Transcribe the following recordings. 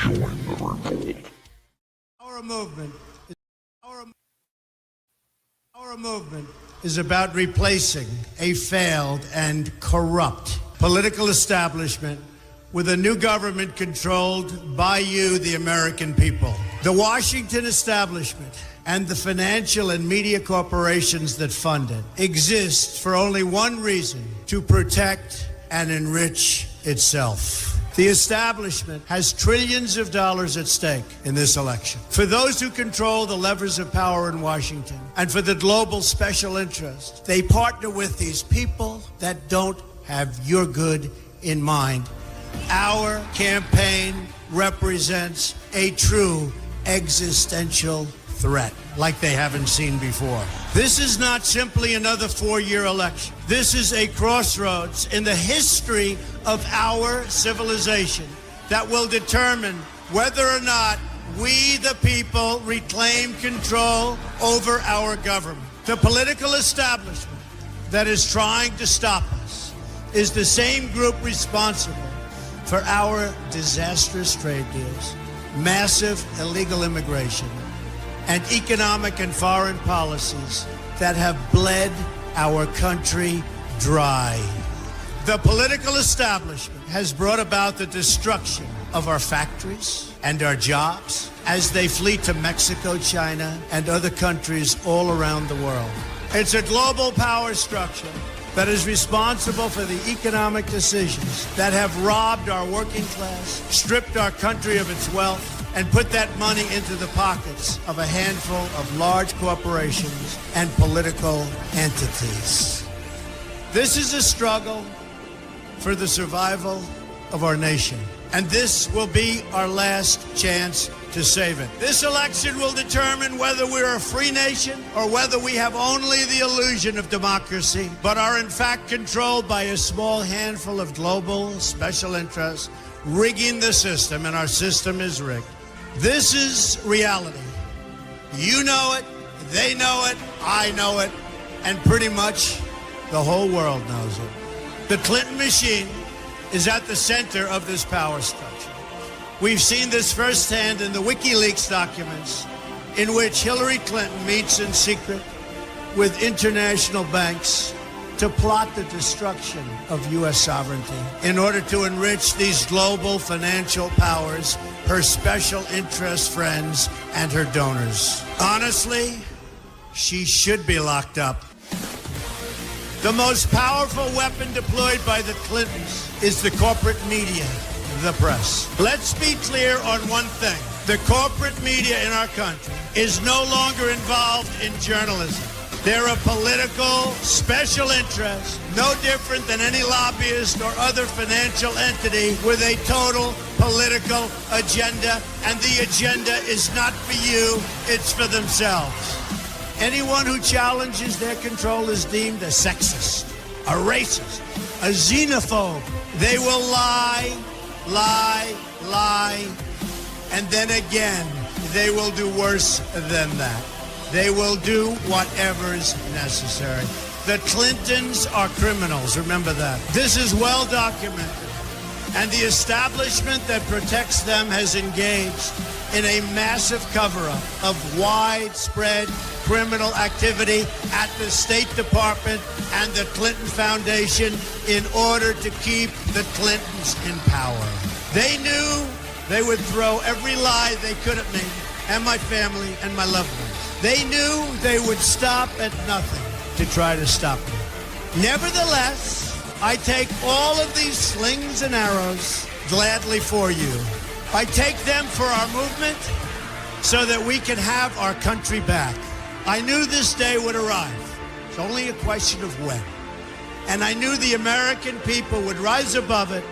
Join the revolt. Our movement is about replacing a failed and corrupt political establishment with a new government controlled by you, the American people. The Washington establishment and the financial and media corporations that fund it exist for only one reason: to protect and enrich itself. The establishment has trillions of dollars at stake in this election. For those who control the levers of power in Washington and for the global special interest, they partner with these people that don't have your good in mind. Our campaign represents a true existential threat like they haven't seen before. This is not simply another four-year election. This is a crossroads in the history of our civilization that will determine whether or not we, the people, reclaim control over our government. The political establishment that is trying to stop us is the same group responsible for our disastrous trade deals, massive illegal immigration, and economic and foreign policies that have bled our country dry. The political establishment has brought about the destruction of our factories and our jobs as they flee to Mexico, China, and other countries all around the world. It's a global power structure that is responsible for the economic decisions that have robbed our working class, stripped our country of its wealth, and put that money into the pockets of a handful of large corporations and political entities. This is a struggle for the survival of our nation, and this will be our last chance to save it. This election will determine whether we're a free nation or whether we have only the illusion of democracy, but are in fact controlled by a small handful of global special interests rigging the system, and our system is rigged. This is reality. You know it, they know it, I know it, and pretty much the whole world knows it. The Clinton machine is at the center of this power structure. We've seen this firsthand in the WikiLeaks documents, in which Hillary Clinton meets in secret with international banks to plot the destruction of U.S. sovereignty in order to enrich these global financial powers, her special interest friends, and her donors. Honestly, she should be locked up. The most powerful weapon deployed by the Clintons is the corporate media, the press. Let's be clear on one thing. The corporate media in our country is no longer involved in journalism. They're a political special interest, no different than any lobbyist or other financial entity with a total political agenda, and the agenda is not for you, it's for themselves. Anyone who challenges their control is deemed a sexist, a racist, a xenophobe. They will lie, and then again, they will do worse than that. They will do whatever is necessary. The Clintons are criminals, remember that. This is well documented. And the establishment that protects them has engaged in a massive cover-up of widespread criminal activity at the State Department and the Clinton Foundation in order to keep the Clintons in power. They knew they would throw every lie they could at me and my family and my loved ones. They knew they would stop at nothing to try to stop me. Nevertheless, I take all of these slings and arrows gladly for you. I take them for our movement so that we can have our country back. I knew this day would arrive. It's only a question of when. And I knew the American people would rise above it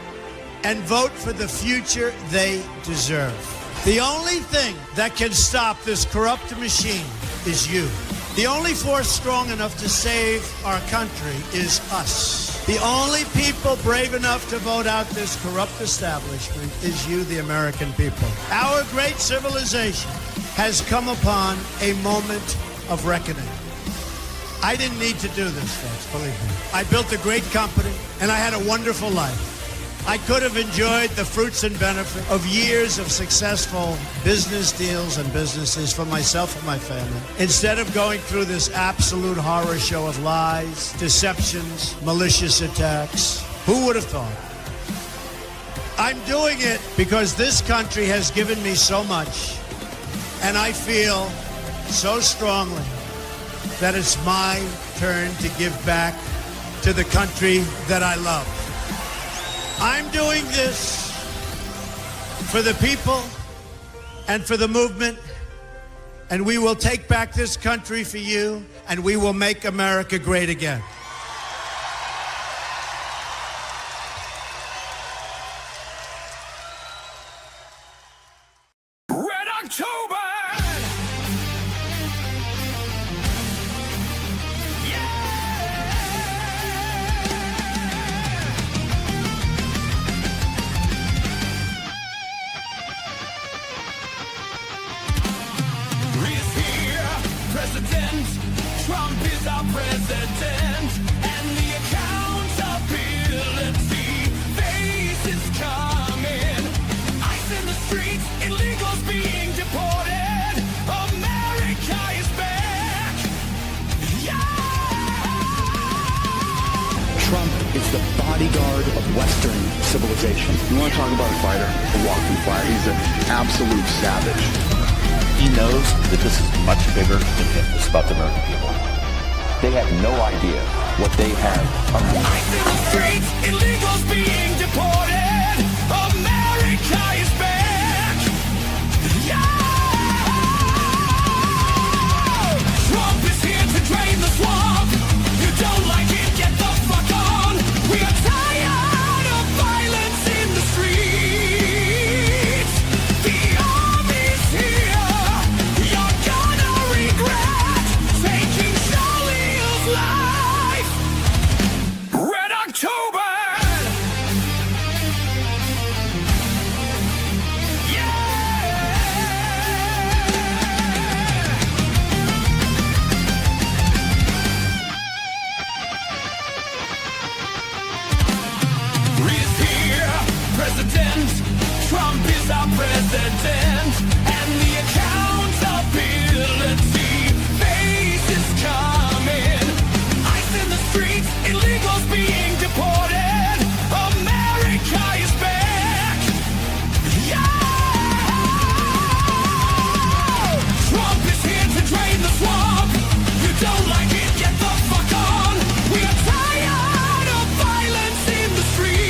and vote for the future they deserve. The only thing that can stop this corrupt machine is you. The only force strong enough to save our country is us. The only people brave enough to vote out this corrupt establishment is you, the American people. Our great civilization has come upon a moment of reckoning. I didn't need to do this, folks, believe me. I built a great company, and I had a wonderful life. I could have enjoyed the fruits and benefit of years of successful business deals and businesses for myself and my family. Instead of going through this absolute horror show of lies, deceptions, malicious attacks, who would have thought? I'm doing it because this country has given me so much, and I feel so strongly that it's my turn to give back to the country that I love. I'm doing this for the people and for the movement, and we will take back this country for you, and we will make America great again. Red October! Trump is our president, and the accountability phase is coming. Ice in the streets, illegals being deported. America is back. Yeah! Trump is the bodyguard of Western civilization. You want to talk about a fighter, a walking fire? He's an absolute savage. He knows that this is much bigger than him. It's about the American people. They have no idea what they have. Ice in the streets, illegals being deported. America is back. Yeah! Trump is here to drain the swamp. You don't like it, get the fuck on. We are tired of violence in the streets. The army's here. You're gonna regret taking Charlie's life. Red October. President, Trump is our president, and the accountability phase is coming. Ice in the streets, illegals being deported. America is back. Yeah! Trump is here to drain the swamp. You don't like it, get the fuck on. We are tired of violence in the streets.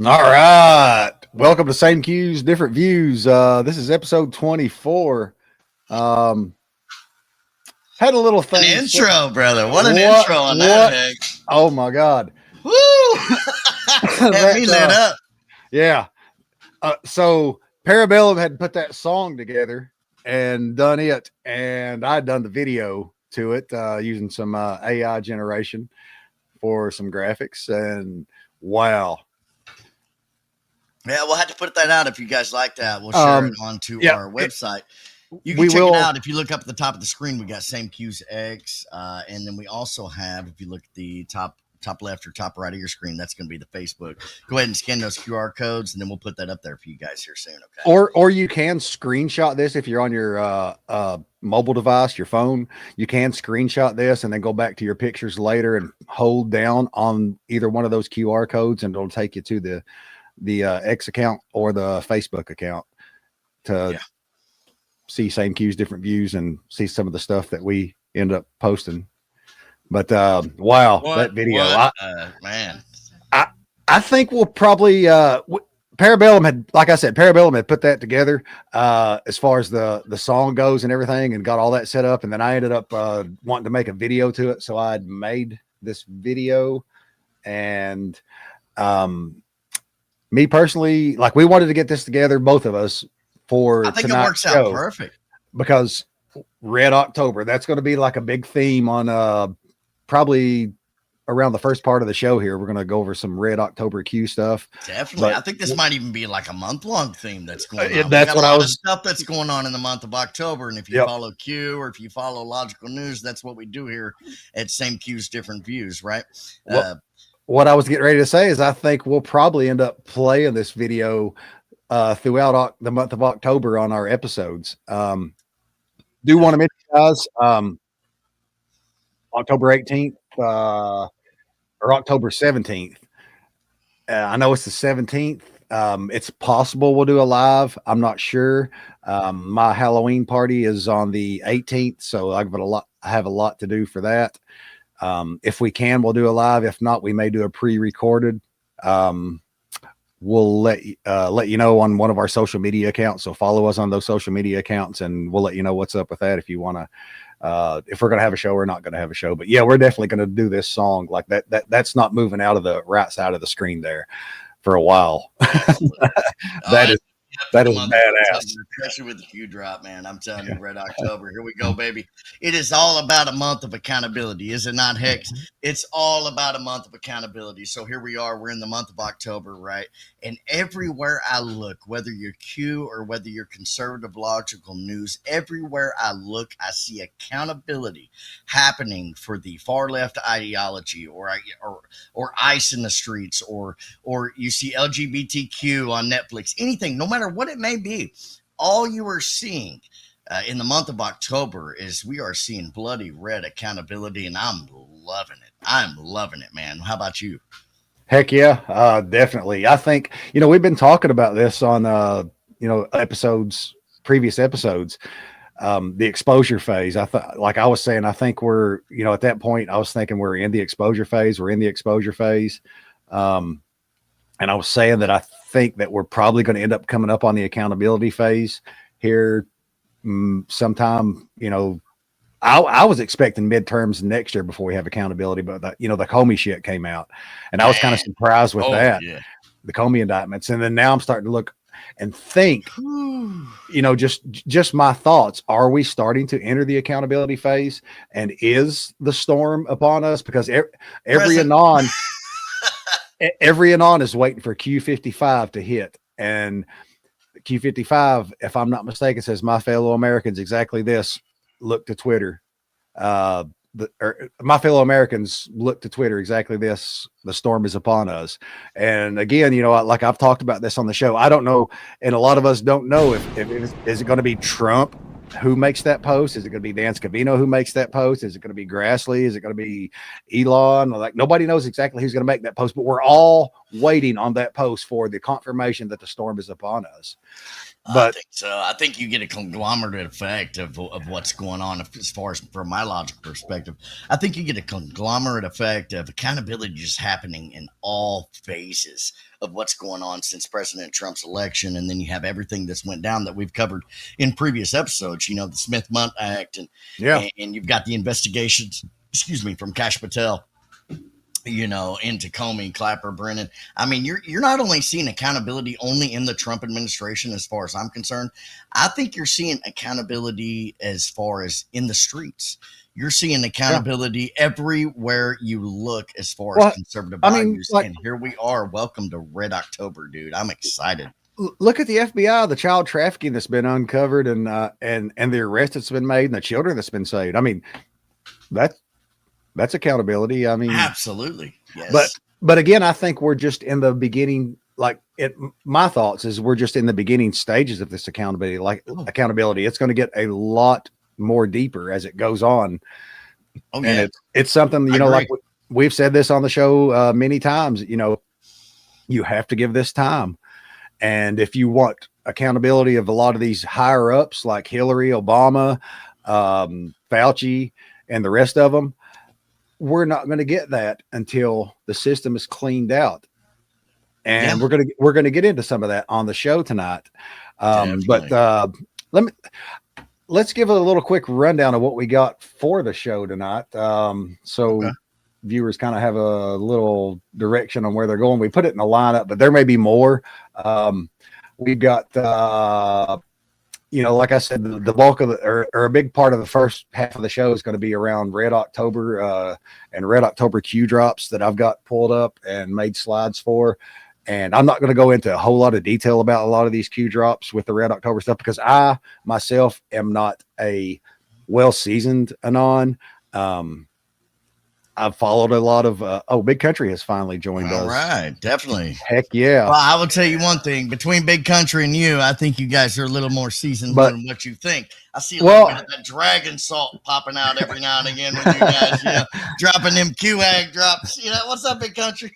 All right. Welcome to Same Cues, Different Views. This is episode 24. Had a little thing. An intro, brother. What an intro on that, Nick. Oh, my God. Woo! Had me lit up. Yeah. So Parabellum had put that song together and done it, and I'd done the video to it using some AI generation for some graphics, and wow. Yeah, we'll have to put that out if you guys like that. We'll share it onto our website. You can check it out if you look up at the top of the screen. We got Same Cues X, and then we also have, if you look at the top left or top right of your screen, that's going to be the Facebook. Go ahead and scan those QR codes, and then we'll put that up there for you guys here soon. Okay. Or you can screenshot this if you're on your mobile device, your phone. You can screenshot this and then go back to your pictures later and hold down on either one of those QR codes, and it'll take you to the X account or the Facebook account to see Same Cues, Different Views, and see some of the stuff that we end up posting. But wow, that video, man, I think we'll probably Parabellum had, like I said, Parabellum had put that together as far as the song goes and everything, and got all that set up. And then I ended up wanting to make a video to it, so I'd made this video. And me personally, like, we wanted to get this together, both of us, for I think it works out perfect, because Red October, that's going to be like a big theme on probably around the first part of the show here, we're going to go over some Red October Q stuff. Definitely. I think this might even be like a month-long theme that's going on. That's what I was. Stuff that's going on in the month of October, and if you follow Q or if you follow Logical News, that's what we do here at Same Q's Different Views, right? What I was getting ready to say is I think we'll probably end up playing this video throughout the month of October on our episodes. Do want to mention, guys, October 18th or October 17th. I know it's the 17th. It's possible we'll do a live. I'm not sure. My Halloween party is on the 18th, so I have a lot to do for that. If we can, we'll do a live. If not, we may do a pre-recorded. We'll let you know on one of our social media accounts. So follow us on those social media accounts, and we'll let you know what's up with that if you want to. If we're going to have a show or not going to have a show. But yeah, we're definitely going to do this song like that. That's not moving out of the right side of the screen there for a while. That is badass. Especially with the Q drop, man. I'm telling you, Red October. Here we go, baby. It is all about a month of accountability, is it not, Hex? It's all about a month of accountability. So here we are. We're in the month of October, right? And everywhere I look, whether you're Q or whether you're conservative logical news, everywhere I look, I see accountability happening for the far left ideology, or ICE in the streets, or you see LGBTQ on Netflix, anything, no matter what it may be. All you are seeing in the month of October is we are seeing bloody red accountability, and I'm loving it. I'm loving it, man. How about you? Heck yeah, definitely. I think, we've been talking about this on, previous episodes, the exposure phase. I thought, like I was saying, I think we're, at that point, I was thinking we're in the exposure phase. We're in the exposure phase. And I was saying that I think that we're probably going to end up coming up on the accountability phase here sometime. I was expecting midterms next year before we have accountability, but the Comey shit came out, and I was kind of surprised with that, the Comey indictments. And then now I'm starting to look and think, just my thoughts. Are we starting to enter the accountability phase? And is the storm upon us? Because every anon is waiting for Q55 to hit, and Q55, if I'm not mistaken, says, "My fellow Americans, exactly this. Look to Twitter. My fellow Americans, look to Twitter. Exactly this. The storm is upon us." And again, like I've talked about this on the show, I don't know, and a lot of us don't know if is it going to be Trump who makes that post? Is it going to be Dan Scavino who makes that post? Is it going to be Grassley? Is it going to be Elon? Like, nobody knows exactly who's going to make that post, but we're all waiting on that post for the confirmation that the storm is upon us. But I think so. I think you get a conglomerate effect of what's going on as far as from my logical perspective. I think you get a conglomerate effect of accountability just happening in all phases of what's going on since President Trump's election. And then you have everything that's went down that we've covered in previous episodes, the Smith-Mundt Act, and you've got the investigations, from Kash Patel, into Comey, Clapper, Brennan. I mean, you're not only seeing accountability only in the Trump administration, as far as I'm concerned. I think you're seeing accountability as far as in the streets. You're seeing accountability everywhere you look as far as conservative values. And here we are. Welcome to Red October, dude. I'm excited. Look at the FBI, the child trafficking that's been uncovered, and the arrest that's been made, and the children that's been saved. I mean, that's accountability. I mean, absolutely. Yes. But again, I think we're just in the beginning. My thoughts is we're just in the beginning stages of this accountability. Accountability, it's going to get a lot more deeper as it goes on. Oh, yeah. And it's something, like we've said this on the show many times, you have to give this time. And if you want accountability of a lot of these higher ups like Hillary, Obama, Fauci, and the rest of them, we're not going to get that until the system is cleaned out. And we're going to get into some of that on the show tonight. But let's give a little quick rundown of what we got for the show tonight. Viewers kind of have a little direction on where they're going. We put it in a lineup, but there may be more. We've got you know, like I said, the bulk of or a big part of the first half of the show is going to be around Red October and Red October Q drops that I've got pulled up and made slides for. And I'm not going to go into a whole lot of detail about a lot of these Q drops with the Red October stuff because I myself am not a well-seasoned Anon. I've followed a lot of Big Country has finally joined us. All right, definitely. Heck yeah. Well, I will tell you one thing. Between Big Country and you, I think you guys are a little more seasoned than what you think. I see a little bit of that dragon salt popping out every now and again with you guys, dropping them Q-Hag drops. What's up, Big Country?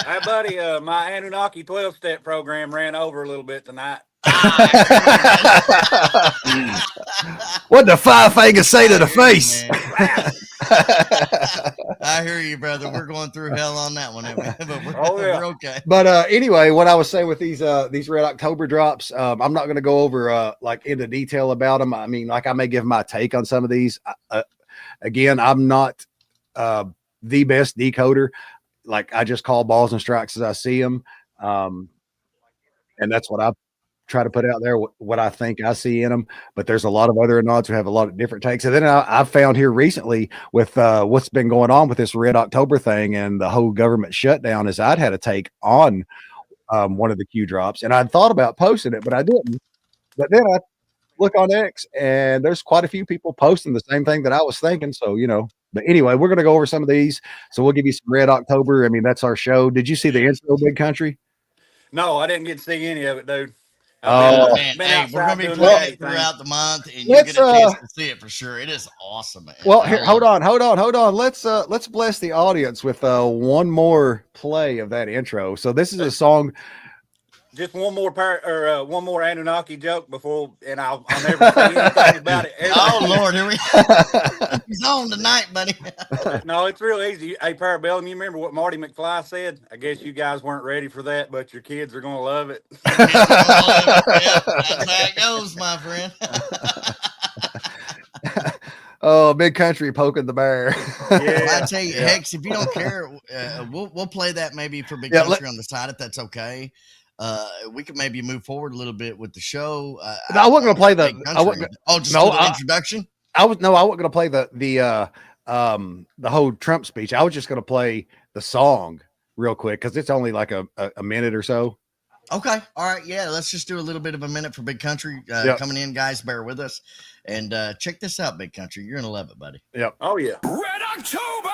Hey, buddy, my Anunnaki 12-step program ran over a little bit tonight. What the five fingers say to the face? I hear you, brother. We're going through hell on that one, but we're okay. But anyway, what I was saying with these Red October drops, I'm not going to go over like into detail about them. I mean, like I may give my take on some of these. Again, I'm not the best decoder. Like I just call balls and strikes as I see them, and that's what I try to put out there, what I think I see in them. But there's a lot of other Anons who have a lot of different takes. And then I've found here recently with what's been going on with this Red October thing and the whole government shutdown is I'd had a take on one of the Q drops, and I'd thought about posting it, but I didn't. But then I look on X and there's quite a few people posting the same thing that I was thinking. So, but anyway, we're going to go over some of these. So we'll give you some Red October. I mean, that's our show. Did you see the intro, Big Country? No, I didn't get to see any of it, dude. Oh, man. Hey, we're going to be playing throughout the month, and you get a chance to see it for sure. It is awesome, man. Well, here, hold on. Let's bless the audience with one more play of that intro. So this is a song. Just one more one more Anunnaki joke before, and I'll never say anything about it. Oh Lord, here we go. He's on tonight, buddy. No, it's real easy. Hey, Parabellum, you remember what Marty McFly said? I guess you guys weren't ready for that, but your kids are gonna love it. Yep, that's how it goes, my friend. Oh, Big Country poking the bear. Yeah, I tell you, Hex, if you don't care, we'll play that maybe for Big Country on the side if that's okay. We could maybe move forward a little bit with the show. I wasn't going to play the. Introduction. I wasn't going to play the whole Trump speech. I was just going to play the song real quick because it's only like a minute or so. Okay. All right. Yeah. Let's just do a little bit of a minute for Big Country coming in, guys. Bear with us and check this out, Big Country. You're gonna love it, buddy. Yep. Oh yeah. Red October.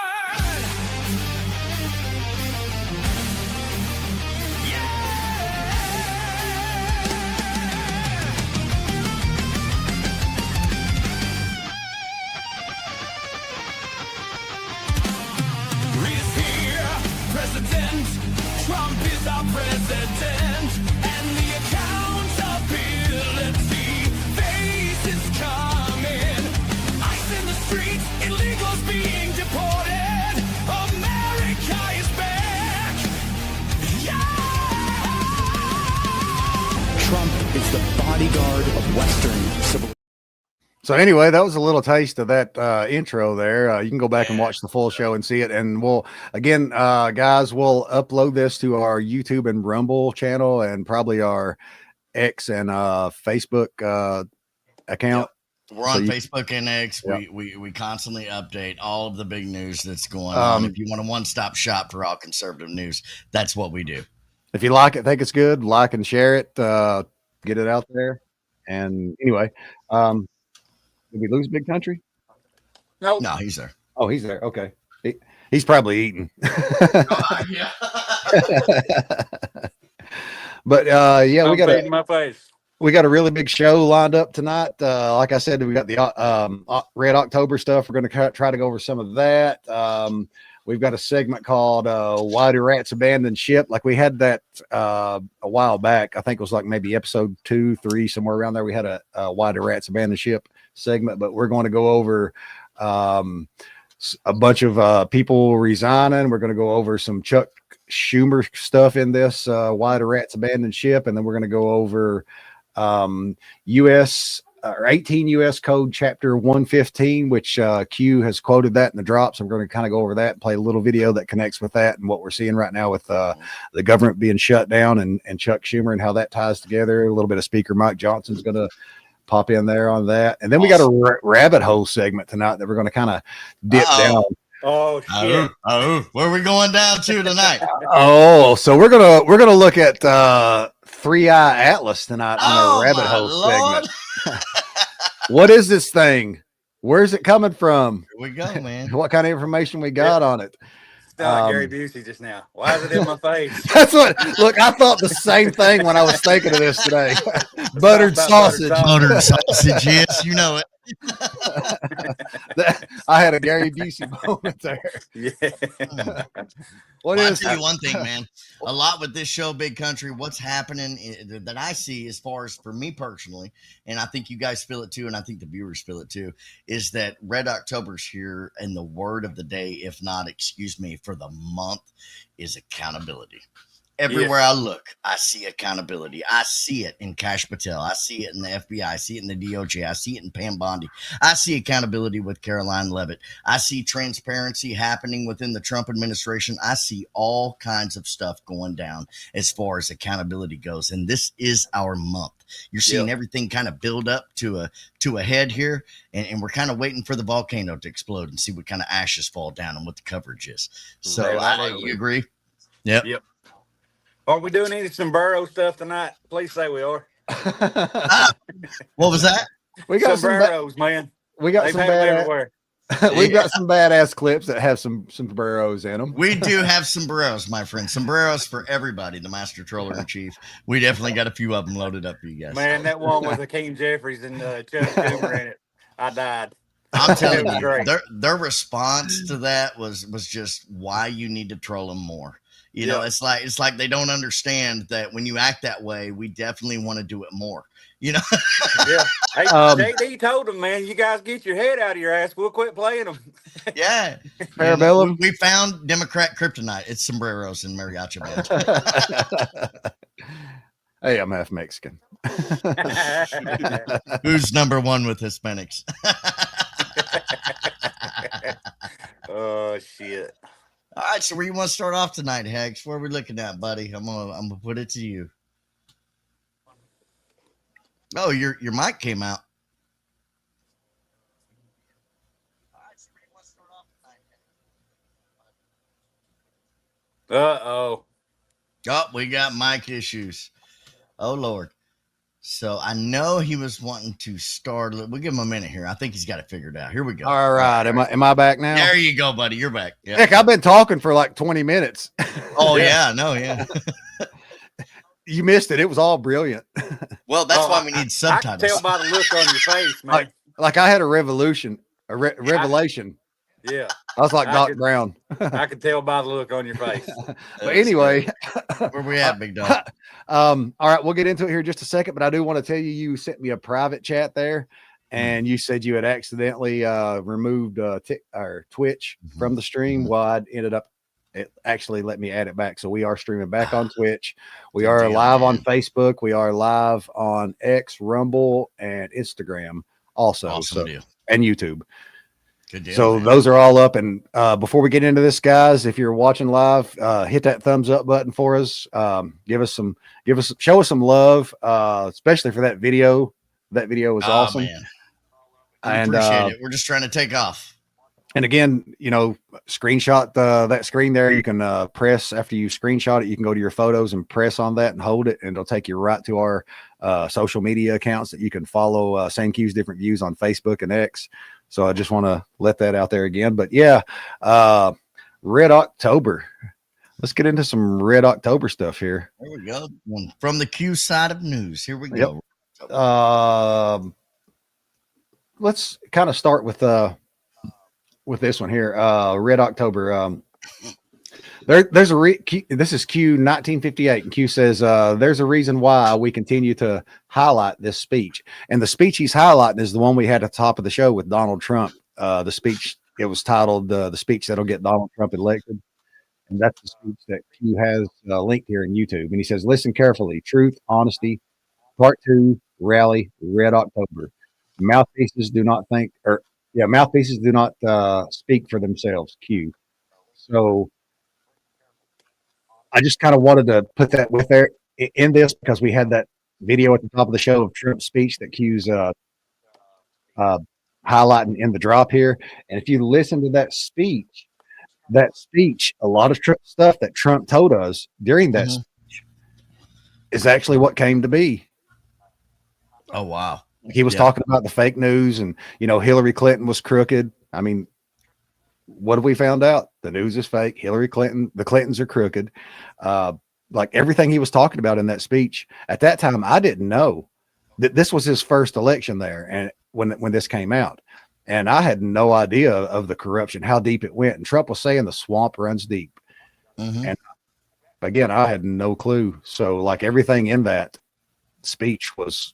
Trump is our president, and the accountability phase is coming. Ice in the streets, illegals being deported. America is back. Yeah! Trump is the bodyguard of Western civilization. So anyway, that was a little taste of that intro there. You can go back and watch the full show and see it. And we'll, again, guys, we'll upload this to our YouTube and Rumble channel and probably our X and Facebook account. Yep. We're on Facebook and X. Yep. We constantly update all of the big news that's going on. If you want a one-stop shop for all conservative news, that's what we do. If you like it, think it's good, like and share it, get it out there. And anyway, did we lose Big Country? No, he's there. Oh, he's there. Okay. He's probably eating. Yeah. But yeah, we got a really big show lined up tonight. Like I said, we got the Red October stuff. We're going to try to go over some of that. We've got a segment called Why Do Rats Abandon Ship? Like we had that a while back. I think it was like maybe episode 2, 3, somewhere around there. We had a Why Do Rats Abandon Ship segment, but we're going to go over a bunch of people resigning. We're going to go over some Chuck Schumer stuff in this Why Do Rats Abandon Ship? And then we're going to go over U.S. or 18 U.S. Code Chapter 115, which Q has quoted that in the drops. I'm going to kind of go over that and play a little video that connects with that and what we're seeing right now with the government being shut down and Chuck Schumer and how that ties together. A little bit of Speaker Mike Johnson's going to pop in there on that. And then we got a rabbit hole segment tonight that we're going to kind of dip down. Oh shit! Where are we going down to tonight? So we're gonna look at 3-Eye Atlas tonight on a rabbit hole segment. What is this thing? Where's it coming from? Here we go, man. What kind of information we got on it? Like Gary Busey just now. Why is it in my face? That's what. Look, I thought the same thing when I was thinking of this today. Buttered sausage. Buttered sausage. Yes, you know it. I had a Gary Busey moment there. Yeah. I'll tell you one thing, man. A lot with this show, Big Country, what's happening that I see as far as for me personally, and I think you guys feel it too, and I think the viewers feel it too, is that Red October's here, and the word of the day, if not, excuse me, for the month, is accountability. Everywhere I look, I see accountability. I see it in Kash Patel. I see it in the FBI. I see it in the DOJ. I see it in Pam Bondi. I see accountability with Caroline Leavitt. I see transparency happening within the Trump administration. I see all kinds of stuff going down as far as accountability goes. And this is our month. You're seeing everything kind of build up to a head here. And we're kind of waiting for the volcano to explode and see what kind of ashes fall down and what the coverage is. So you agree? Yep. Are we doing any sombreros stuff tonight? Please say we are. What was that? We got sombreros, man. We got some everywhere. We've got some badass clips that have some sombreros in them. We do have sombreros, my friend. Sombreros for everybody. The Master Troller in Chief. We definitely got a few of them loaded up for you guys. Man, that one with Hakeem Jeffries and Chuck Schumer in it. I died. I'm telling you, their response to that was just why you need to troll them more. You know, it's like they don't understand that when you act that way, we definitely want to do it more. You know? Yeah. Hey, JD told them, man, you guys get your head out of your ass. We'll quit playing them. Yeah. Parabellum. We found Democrat kryptonite. It's sombreros and mariachi band. Hey, I'm half Mexican. Who's number one with Hispanics? Oh, shit. All right, so where you want to start off tonight, Hags? Where are we looking at, buddy? I'm gonna put it to you. Oh, your mic came out. Uh-oh. Oh, we got mic issues. Oh, Lord. So I know he was wanting to start. We'll give him a minute here. I think he's got it figured out. Here we go. All right. Am I back now? There you go, buddy. You're back. Yeah. Heck, I've been talking for like 20 minutes. Oh, yeah. No, yeah. You missed it. It was all brilliant. Well, that's why we need subtitles. I can tell by the look on your face, man. Like I had a revelation. Yeah. I was like Doc Brown. I could tell by the look on your face. But anyway. Where we at, big dog? All right, we'll get into it here in just a second, but I do want to tell you, you sent me a private chat there, and you said you had accidentally removed Twitch from the stream. Well, I ended up, it actually let me add it back. So we are streaming back on Twitch. We are live on Facebook. We are live on X, Rumble, and Instagram also. Awesome and YouTube. Good deal, so man. Those are all up. And before we get into this, guys, if you're watching live, hit that thumbs up button for us. Show us some love, especially for that video. That video was awesome. Man. I appreciate it. We're just trying to take off. And again, screenshot that screen there. You can press after you screenshot it. You can go to your photos and press on that and hold it, and it'll take you right to our social media accounts that you can follow. Same Q's, different views on Facebook and X. So I just want to let that out there again. But yeah, Red October. Let's get into some Red October stuff here. There we go. From the Q side of news. Here we go. Yep. Let's kind of start with this one here. Red October. There's this is Q 1958, and Q says there's a reason why we continue to highlight this speech, and the speech he's highlighting is the one we had at the top of the show with Donald Trump. The speech, it was titled "The Speech That'll Get Donald Trump Elected," and that's the speech that Q has linked here in YouTube. And he says, "Listen carefully: truth, honesty, part 2, rally, Red October. Mouthpieces do not speak for themselves." Q. So I just kind of wanted to put that with there in this because we had that video at the top of the show of Trump's speech that Q's highlighting in the drop here. And if you listen to that speech, a lot of stuff that Trump told us during that speech is actually what came to be. Oh, wow. He was talking about the fake news and, Hillary Clinton was crooked. I mean, what have we found out? The news is fake. Hillary Clinton, the Clintons are crooked. Like everything he was talking about in that speech at that time, I didn't know that this was his first election there. And when this came out, and I had no idea of the corruption, how deep it went. And Trump was saying the swamp runs deep. And again, I had no clue. So like everything in that speech was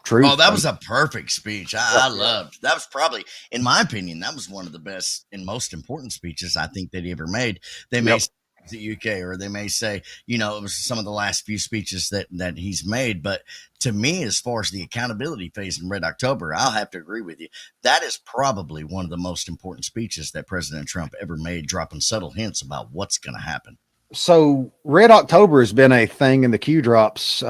true. Oh, that was a perfect speech. I loved. That was probably, in my opinion, that was one of the best and most important speeches I think that he ever made. They may say the UK, or they may say, it was some of the last few speeches that he's made. But to me, as far as the accountability phase in Red October, I'll have to agree with you. That is probably one of the most important speeches that President Trump ever made, dropping subtle hints about what's going to happen. So Red October has been a thing in the Q drops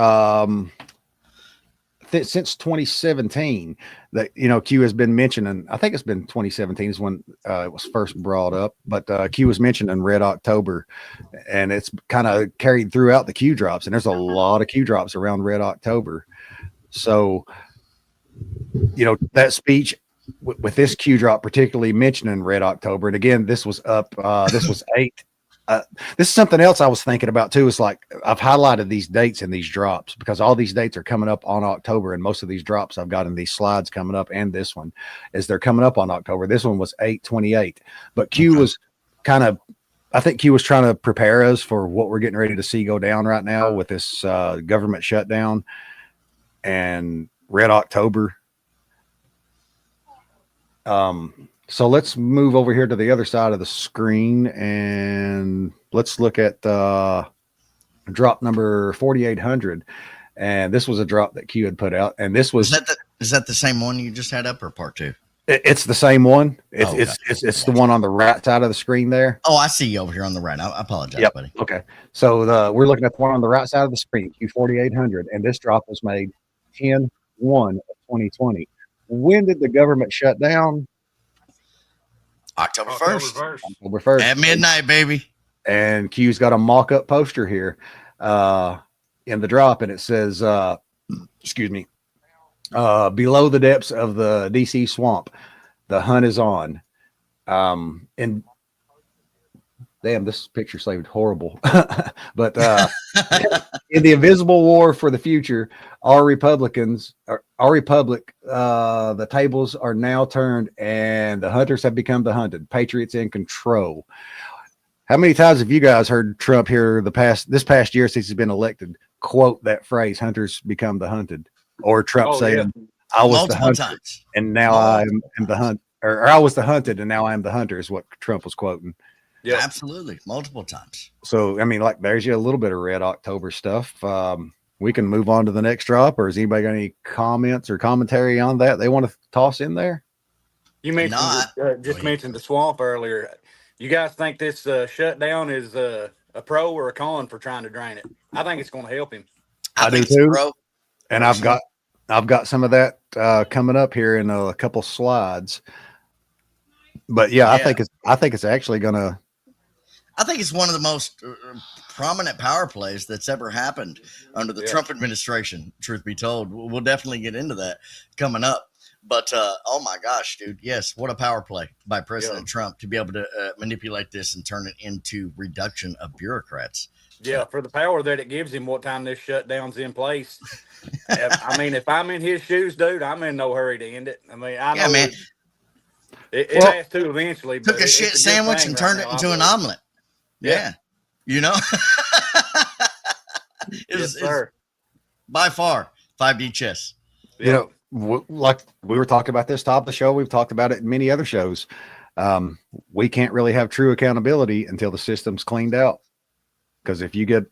since 2017 that, Q has been mentioning. I think it's been 2017 is when it was first brought up, but Q was mentioned in Red October, and it's kind of carried throughout the Q drops, and there's a lot of Q drops around Red October. So, that speech with this Q drop particularly mentioning Red October, and again, this was up, this was 8. This is something else I was thinking about too. Is like I've highlighted these dates in these drops because all these dates are coming up on October, and most of these drops I've got in these slides coming up, and this one is they're coming up on October. This one was 8/28, but Q was I think Q was trying to prepare us for what we're getting ready to see go down right now with this government shutdown and Red October. So let's move over here to the other side of the screen, and let's look at drop number 4,800. And this was a drop that Q had put out, and this was is that the same one you just had up, or part 2? It's the same one. It's the one on the right side of the screen there. Oh, I see you over here on the right. I apologize, buddy. Okay, so we're looking at the one on the right side of the screen, Q 4,800, and this drop was made 10/1/2020. When did the government shut down? October 1st. October 1st. At midnight, baby. And Q's got a mock-up poster here in the drop, and it says, excuse me, below the depths of the DC swamp, the hunt is on. And damn, this picture saved horrible. But in the invisible war for the future, our republic, the tables are now turned, and the hunters have become the hunted. Patriots in control. How many times have you guys heard Trump here this past year since he's been elected quote that phrase, "Hunters become the hunted," or Trump saying, "I was multiple the hunter, times. and now I am the hunt," or "I was the hunted, and now I am the hunter," is what Trump was quoting. Yeah, absolutely, multiple times. So, I mean, like, there's you a little bit of Red October stuff. We can move on to the next drop, or has anybody got any comments or commentary on that they want to toss in there? You mentioned just mentioned the swamp earlier. You guys think this shutdown is a pro or a con for trying to drain it? I think it's going to help him. I do too. And I've got some of that coming up here in a couple slides. But yeah, I think it's actually going to. I think it's one of the most prominent power plays that's ever happened under the Trump administration, truth be told. We'll definitely get into that coming up. But, oh, my gosh, dude, yes, what a power play by President Trump to be able to manipulate this and turn it into reduction of bureaucrats. Yeah, for the power that it gives him what time this shutdown's in place. I mean, if I'm in his shoes, dude, I'm in no hurry to end it. I mean, I know man. It has to eventually. Took a shit sandwich and turned it into an omelet. Yeah. You know? It's by far 5D chess. You know, like we were talking about this top of the show, we've talked about it in many other shows. We can't really have true accountability until the system's cleaned out. Because if you get,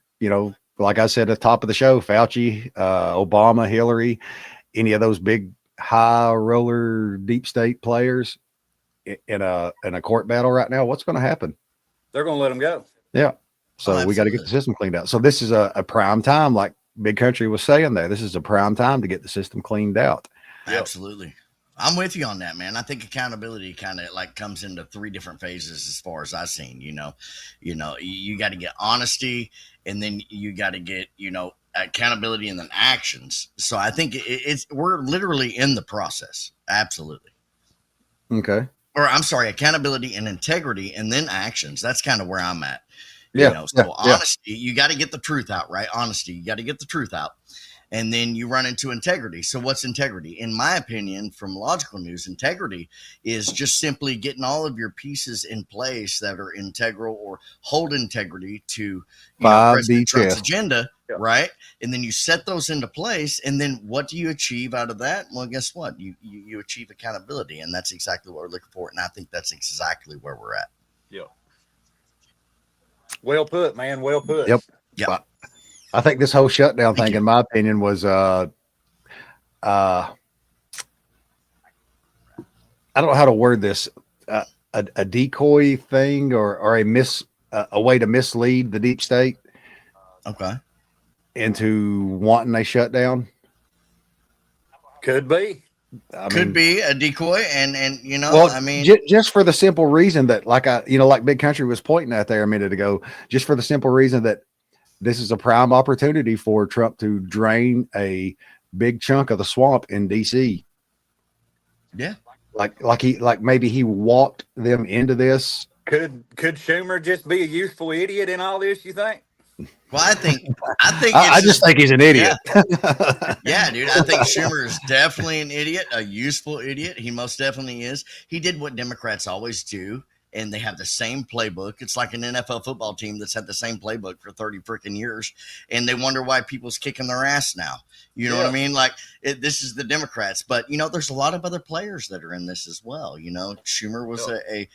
like I said at the top of the show, Fauci, Obama, Hillary, any of those big high roller deep state players in a court battle right now, what's going to happen? They're going to let them go. Yeah. So we got to get the system cleaned out. So this is a prime time, like Big Country was saying there, this is a prime time to get the system cleaned out. Absolutely. I'm with you on that, man. I think accountability kind of like comes into 3 different phases as far as I've seen. You got to get honesty, and then you got to get, accountability and then actions. So I think we're literally in the process. Absolutely. Okay. Or I'm sorry, accountability and integrity and then actions. That's kind of where I'm at. Yeah. Honesty, you got to get the truth out, right? Honesty, you got to get the truth out. And then you run into integrity. So what's integrity? In my opinion, from Logical News, integrity is just simply getting all of your pieces in place that are integral or hold integrity to President Trump's agenda, right? And then you set those into place. And then what do you achieve out of that? Well, guess what? You achieve accountability. And that's exactly what we're looking for. And I think that's exactly where we're at. Yeah. Well put, man. Well put. Yep. Well, I think this whole shutdown thing, in my opinion, was I don't know how to word this, a decoy thing or a way to mislead the deep state. Okay. Into wanting a shutdown. Could be. Could be a decoy, and just for the simple reason that, like Big Country was pointing at there a minute ago, just for the simple reason that this is a prime opportunity for Trump to drain a big chunk of the swamp in DC. Yeah. Like maybe he walked them into this. Could Schumer just be a useful idiot in all this, you think? Well, I just think he's an idiot. Yeah, dude. I think Schumer is definitely an idiot, a useful idiot. He most definitely is. He did what Democrats always do, and they have the same playbook. It's like an NFL football team that's had the same playbook for 30 freaking years, and they wonder why people's kicking their ass now. You know what I mean? Like, this is the Democrats, but there's a lot of other players that are in this as well. Schumer was a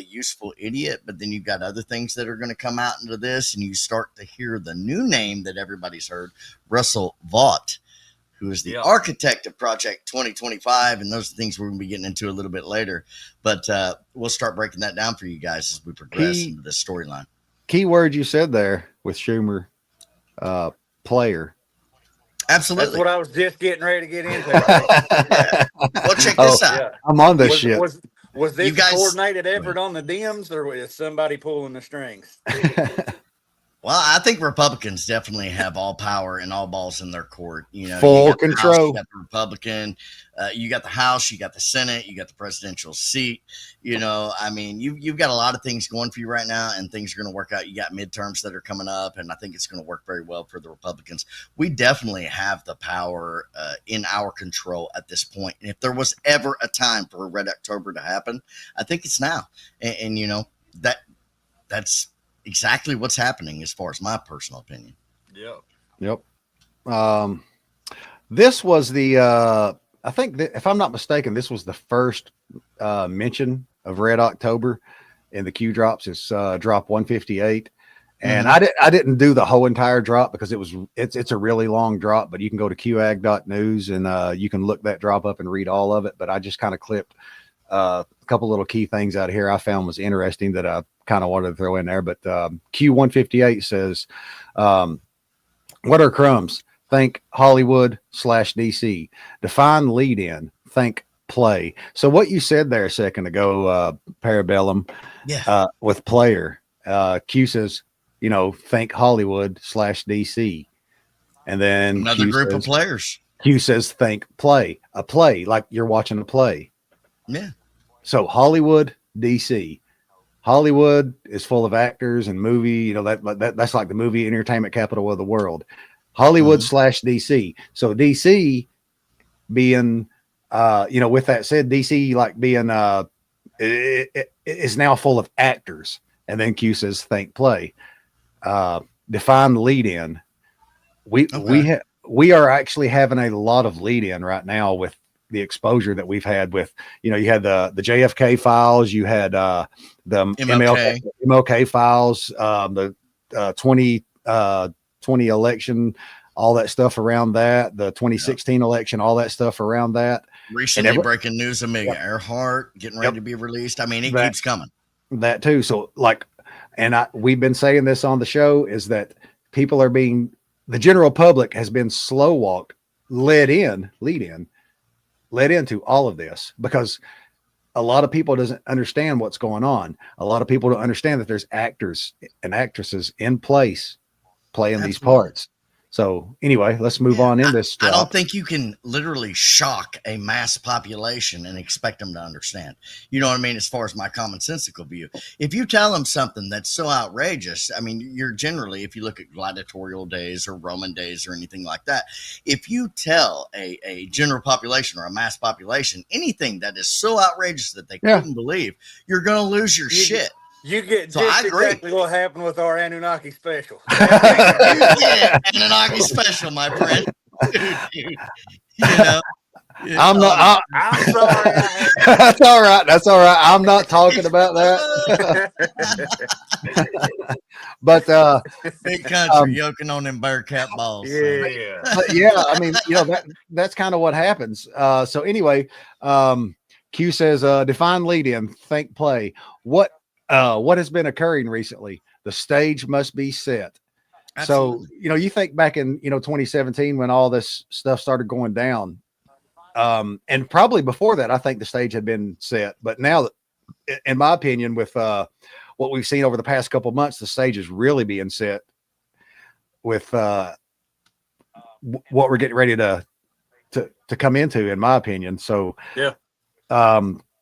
useful idiot, but then you've got other things that are going to come out into this, and you start to hear the new name that everybody's heard, Russell Vought, who is the architect of Project 2025, and those are things we're going to be getting into a little bit later. But we'll start breaking that down for you guys as we progress into this storyline. Key word you said there with Schumer, player. Absolutely. That's what I was just getting ready to get into. Well, check this out. Yeah. I'm on this shit. Was this a coordinated effort on the Dems, or was somebody pulling the strings? Well, I think Republicans definitely have all power and all balls in their court. Full you got control. The House, you got the Republican, you got the House, you got the Senate, you got the presidential seat. You've got a lot of things going for you right now, and things are going to work out. You got midterms that are coming up, and I think it's going to work very well for the Republicans. We definitely have the power in our control at this point. And if there was ever a time for a Red October to happen, I think it's now. And that's exactly what's happening as far as my personal opinion. Yep. This was the I think that, if I'm not mistaken, this was the first mention of Red October in the Q drops. It's drop 158, and I didn't do the whole entire drop because it's a really long drop, but you can go to qag.news and you can look that drop up and read all of it. But I just kind of clipped a couple little key things out of here I found was interesting that I kind of wanted to throw in there. But Q158 says, what are crumbs? Think Hollywood/DC. Define lead in. Think play. So what you said there a second ago, Parabellum, with player, Q says, think Hollywood/DC. And then another group of players. Q says, think play. A play, like you're watching a play. Yeah. So Hollywood, DC. Hollywood is full of actors and movie, that's like the movie entertainment capital of the world. Hollywood/DC. So DC being, with that said, DC like being, it is now full of actors. And then Q says, think play. Define lead in. We are actually having a lot of lead in right now with the exposure that we've had with, you had the JFK files, you had the MLK files, the 2020 election, all that stuff around that, the 2016 election, all that stuff around that. Recently breaking news of Amelia Earhart getting ready to be released. I mean, it keeps coming. That too. So we've been saying this on the show is that people are being the general public has been slow walked, led into all of this, because a lot of people doesn't understand what's going on. A lot of people don't understand that there's actors and actresses in place playing these parts. So anyway, let's move on in this drop. I don't think you can literally shock a mass population and expect them to understand. You know what I mean? As far as my commonsensical view, if you tell them something that's so outrageous, I mean, you're generally, if you look at gladiatorial days or Roman days or anything like that, if you tell a general population or a mass population anything that is so outrageous that they couldn't believe, you're going to lose your shit. You get just exactly what happened with our Anunnaki special. Anunnaki special, my friend. Dude, you know. I'm sorry. That's all right. That's all right. I'm not talking about that. But big country yoking on them Bearcat balls. Yeah. I mean, that's kind of what happens. So anyway, Q says, define lead in, think play. What has been occurring recently? The stage must be set. Absolutely. So, you think back in, 2017 when all this stuff started going down, and probably before that, I think the stage had been set. But now, in my opinion, with what we've seen over the past couple of months, the stage is really being set with what we're getting ready to come into, in my opinion. So,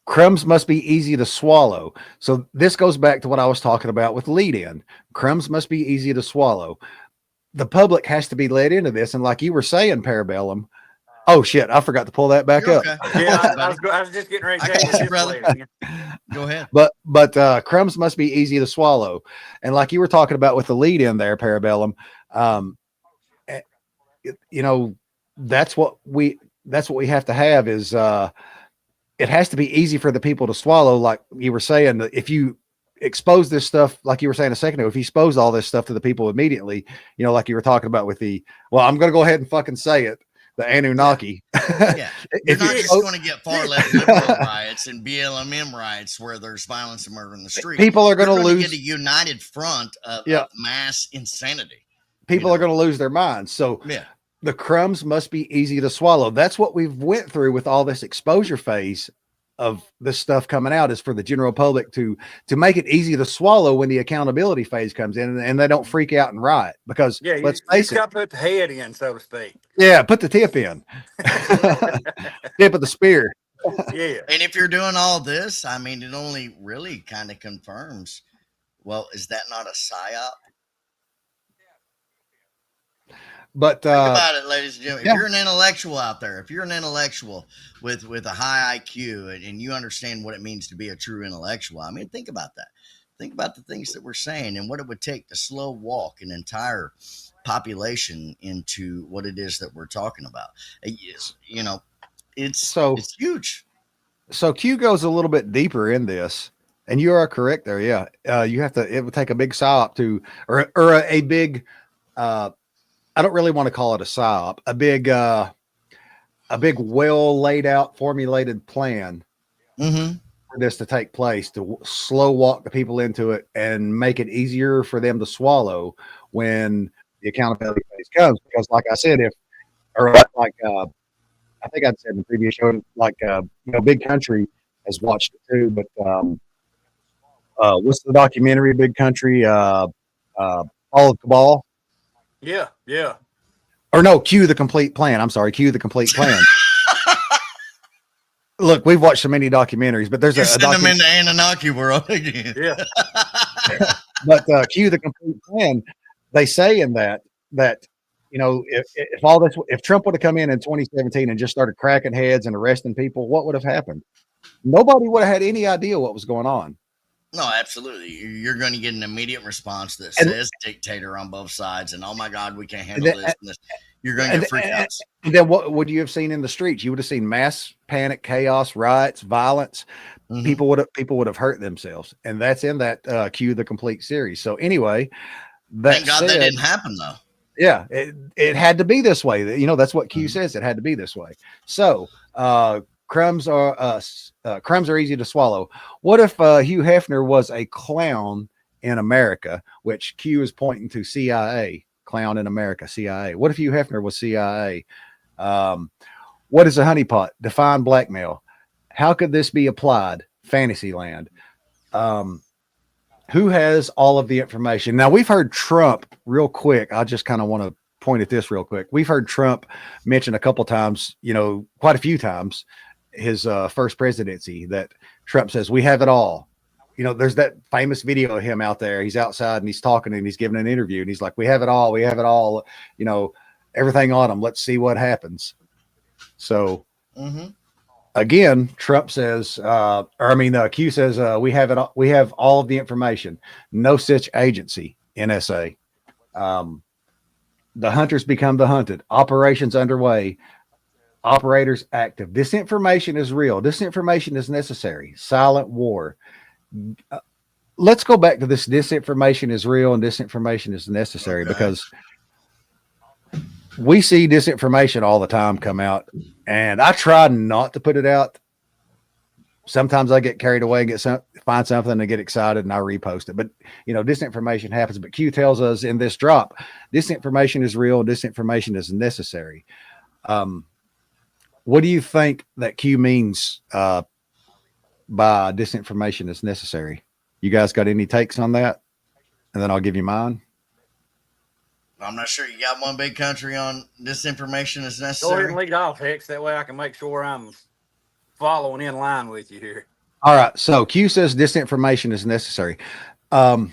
crumbs must be easy to swallow. So this goes back to what I was talking about with lead in. Crumbs must be easy to swallow. The public has to be led into this. And like you were saying, Parabellum, oh shit, I forgot to pull that back up. Okay. Yeah, I was just getting ready to take it, brother. Go ahead. But crumbs must be easy to swallow. And like you were talking about with the lead in there, Parabellum, that's what we have to have is, it has to be easy for the people to swallow. Like you were saying, if you expose this stuff, like you were saying a second ago, if you expose all this stuff to the people immediately, like you were talking about with I'm going to go ahead and fucking say it, the Anunnaki. Yeah. You're not just going to get far left liberal riots and BLM riots where there's violence and murder in the street. People are going to lose. Get a united front of mass insanity. People are going to lose their minds. So the crumbs must be easy to swallow. That's what we've went through with all this exposure phase of this stuff coming out, is for the general public to make it easy to swallow when the accountability phase comes in, and they don't freak out and riot, because let's face it, got to put the head in, so to speak. Yeah, put the tip in. Tip of the spear. Yeah. And if you're doing all this, I mean, it only really kind of confirms, well, is that not a psyop? But think about it, ladies and gentlemen. If you're an intellectual out there, if you're an intellectual with a high IQ and you understand what it means to be a true intellectual, I mean, think about that. Think about the things that we're saying and what it would take to slow walk an entire population into what it is that we're talking about. It's huge. So Q goes a little bit deeper in this, and you are correct there. Yeah, it would take a big psyop or a big. I don't really want to call it a psyop, a big, well laid out, formulated plan for this to take place, to slow walk the people into it and make it easier for them to swallow when the accountability phase comes. Because, like I said, I think I'd said in the previous show, Big Country has watched it too. But what's the documentary? Big Country, All of Cabal. Yeah. Or no, Q the Complete Plan. I'm sorry, Q the Complete Plan. Look, we've watched so many documentaries, but there's send them into Anunnaki world again. Yeah. But Q the Complete Plan, they say in that if Trump would have come in 2017 and just started cracking heads and arresting people, what would have happened? Nobody would have had any idea what was going on. No, absolutely. You're going to get an immediate response that says dictator on both sides, and oh my God, we can't handle this. You're going to get freakouts. And then what would you have seen in the streets? You would have seen mass panic, chaos, riots, violence. Mm-hmm. People would have hurt themselves, and that's in that Q the Complete series. So anyway, thank God that didn't happen though. Yeah, it had to be this way. That's what Q says. It had to be this way. So crumbs are easy to swallow. What if Hugh Hefner was a clown in America, which Q is pointing to CIA clown in America, CIA. What if Hugh Hefner was CIA? What is a honeypot? Define blackmail. How could this be applied? Fantasyland. Who has all of the information? Now, we've heard Trump real quick. I just kind of want to point at this real quick. We've heard Trump mention a couple times, quite a few times, his first presidency, that Trump says, we have it all. There's that famous video of him out there. He's outside and he's talking and he's giving an interview and he's like, we have it all. We have it all, everything on them. Let's see what happens. So again, Trump says, Q says, we have it. We have all of the information. No such agency, NSA. The hunters become the hunted. Operations underway. Operators active. This information is real. This information is necessary. Silent war. Let's go back to this. Disinformation is real and disinformation is necessary, because we see disinformation all the time come out, and I try not to put it out. Sometimes I get carried away, find something and get excited and I repost it. But, disinformation happens. But Q tells us in this drop, disinformation is real and disinformation is necessary. What do you think that Q means by disinformation is necessary? You guys got any takes on that? And then I'll give you mine. I'm not sure. You got one big country on disinformation is necessary. Go ahead and lead off, Hex. That way I can make sure I'm following in line with you here. All right. So Q says disinformation is necessary. I've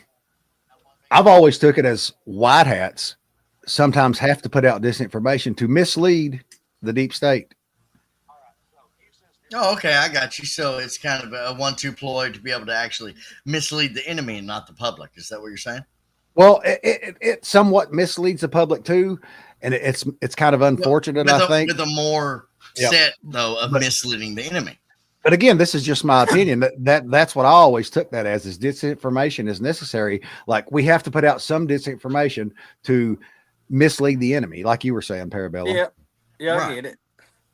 always took it as white hats sometimes have to put out disinformation to mislead the deep state. Oh, okay. I got you. So it's kind of a 1-2 ploy to be able to actually mislead the enemy and not the public. Is that what you're saying? Well, it somewhat misleads the public too. And it's kind of unfortunate, I think. With a more set, though, of misleading the enemy. But again, this is just my opinion. That's what I always took that as, is disinformation is necessary. Like, we have to put out some disinformation to mislead the enemy, like you were saying, Parabellum. Yeah, Right. I get it.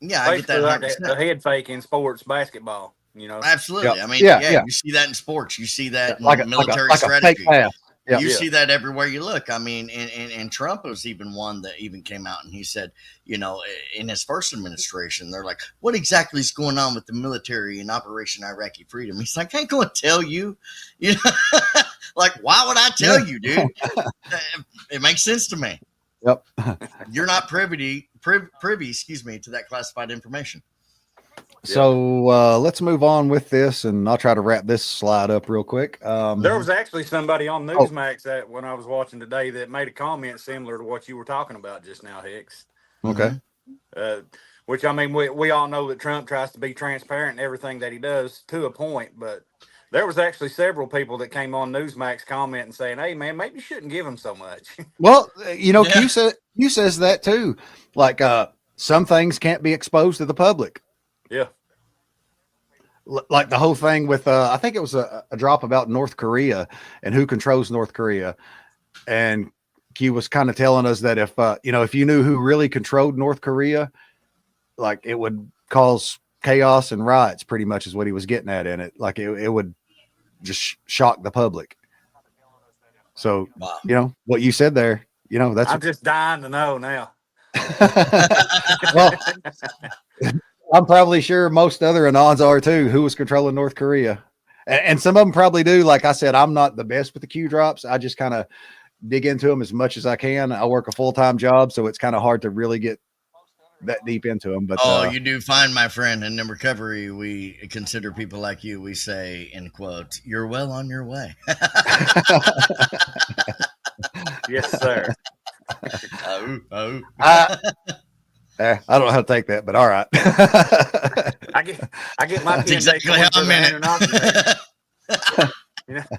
Yeah, I get that. Like the head fake in sports basketball, Absolutely. Yeah. I mean, Yeah. you see that in sports. You see that in military like strategy. A fake pass. Yep. You see that everywhere you look. I mean, and Trump was even one that even came out and he said, in his first administration, they're like, what exactly is going on with the military in Operation Iraqi Freedom? He's like, I ain't going to tell you. Like, why would I tell you, dude? It makes sense to me. Yep. You're not privy, to that classified information. So let's move on with this, and I'll try to wrap this slide up real quick. There was actually somebody on Newsmax that when I was watching today that made a comment similar to what you were talking about just now, Hicks. Okay. Which, I mean, we all know that Trump tries to be transparent in everything that he does to a point, but there was actually several people that came on Newsmax commenting saying, hey, man, maybe you shouldn't give him so much. Well, Q says that too. Like, some things can't be exposed to the public. Yeah. Like the whole thing with, I think it was a drop about North Korea and who controls North Korea. And Q was kind of telling us that if you knew who really controlled North Korea, like, it would cause chaos and riots, pretty much is what he was getting at in it. Like, it would just shock the public. So, wow. What you said there, that's I'm just dying to know now. Well, I'm probably sure most other Anons are too, who was controlling North Korea. And some of them probably do. Like I said, I'm not the best with the Q drops. I just kind of dig into them as much as I can. I work a full-time job, so it's kind of hard to really get that deep into them. But you do fine, my friend. And in recovery, we consider people like you, we say, in quotes, you're well on your way. Yes, sir. I don't know how to take that, but all right. I get my That's exactly how I meant it.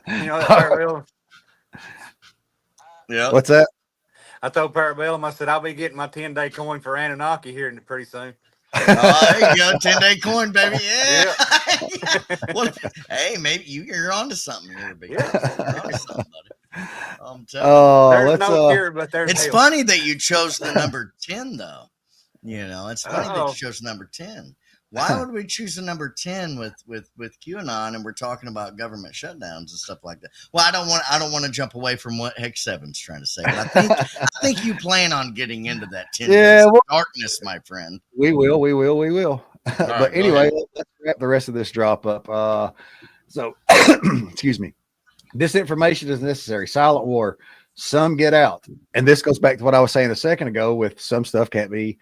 Parabellum. Yeah. What's that? I told Parabellum, I said, I'll be getting my 10-day coin for Anunnaki here pretty soon. Oh, there you go. 10-day coin, baby. Yeah. Hey, maybe you're onto something here, big. You're onto something, buddy. I'm telling you. There's no cure, but there's It's help. funny that you chose the number 10, though. It's funny that you chose number 10. Why would we choose the number 10 with QAnon and we're talking about government shutdowns and stuff like that? Well, I don't want to jump away from what Hex 7's trying to say, but I think you plan on getting into that 10 days of darkness, my friend. We will. But right, anyway, let's wrap the rest of this drop up. So excuse me. This information is necessary. Silent war. Some get out. And this goes back to what I was saying a second ago with some stuff can't be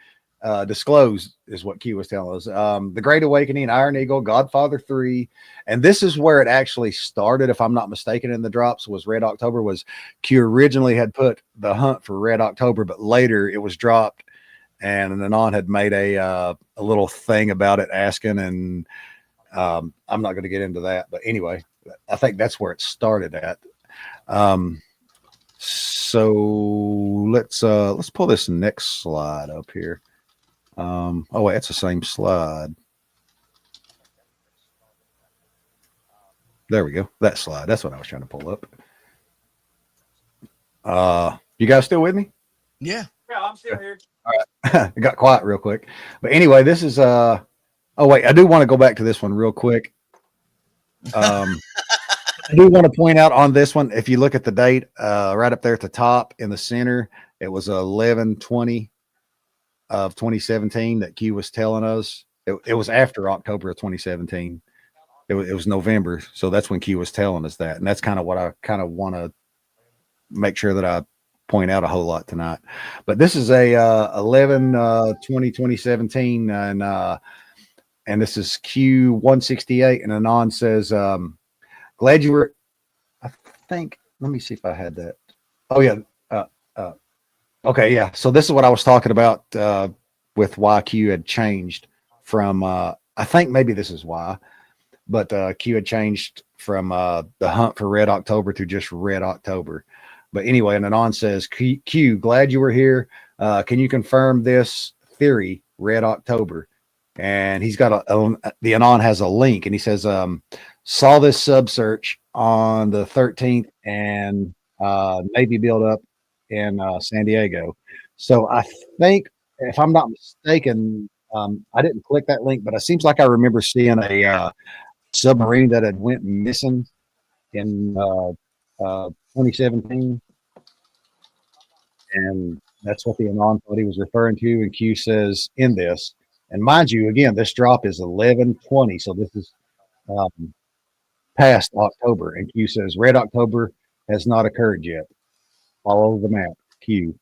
disclosed, is what Q was telling us. The Great Awakening, Iron Eagle, Godfather 3. And this is where it actually started, if I'm not mistaken, in the drops, was Red October. Was Q originally had put the hunt for Red October, but later it was dropped. And Anon had made a little thing about it, asking, and I'm not going to get into that. But anyway, I think that's where it started at. So let's pull this next slide up here. Oh wait, it's the same slide. There we go. That slide. That's what I was trying to pull up. You guys still with me? Yeah. Yeah, I'm still here. All right. It got quiet real quick. But anyway, this is oh wait, I do want to go back to this one real quick. I do want to point out on this one, if you look at the date, right up there at the top in the center, it was 11/20 of 2017 that Q was telling us. It was after October of 2017. It was November, so that's when Q was telling us that, and that's kind of what I kind of want to make sure that I point out a whole lot tonight. But this is a 11/20/2017, and this is Q 168, and Anon says, glad you were, I think, let me see if I had that. Oh yeah. Okay. Yeah. So this is what I was talking about, with why Q had changed from, I think maybe this is why, but, Q had changed from, the hunt for Red October to just Red October. But anyway, and Anon says, Q, glad you were here. Can you confirm this theory, Red October? And he's got the Anon has a link, and he says, saw this sub search on the 13th and Navy build up in San Diego. So I think, if I'm not mistaken, I didn't click that link, but it seems like I remember seeing a submarine that had went missing in 2017. And that's what the Anon thought he was referring to. And Q says in this, and mind you, again, this drop is 11/20. So this is past October. And Q says Red October has not occurred yet. Follow the map, Q.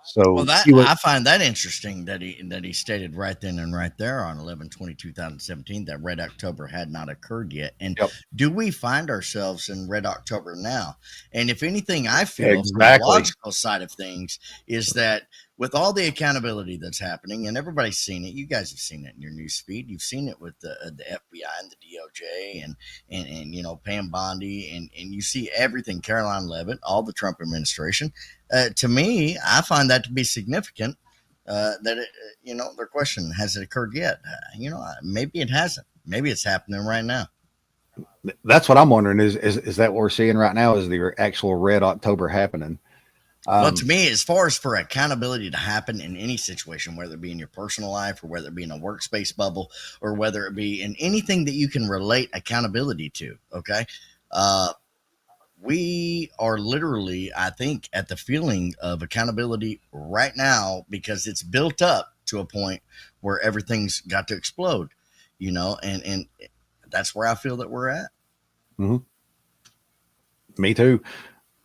So well, I find that interesting that he stated right then and right there on 11/20/2017 that Red October had not occurred yet. And do we find ourselves in Red October now? And if anything, I feel from the logical side of things is that with all the accountability that's happening, and everybody's seen it, you guys have seen it in your news feed. You've seen it with the FBI and the DOJ and you know, Pam Bondi, and you see everything, Caroline Leavitt, all the Trump administration. To me, I find that to be significant. That it, you know, their question, has it occurred yet? You know, maybe it hasn't. Maybe it's happening right now. That's what I'm wondering. Is that what we're seeing right now? Is the actual Red October happening? Well, to me, as far as for accountability to happen in any situation, whether it be in your personal life or whether it be in a workspace bubble or whether it be in anything that you can relate accountability to, okay? We are literally, I think, at the feeling of accountability right now because it's built up to a point where everything's got to explode, you know, and that's where I feel that we're at. Mm-hmm. Me too.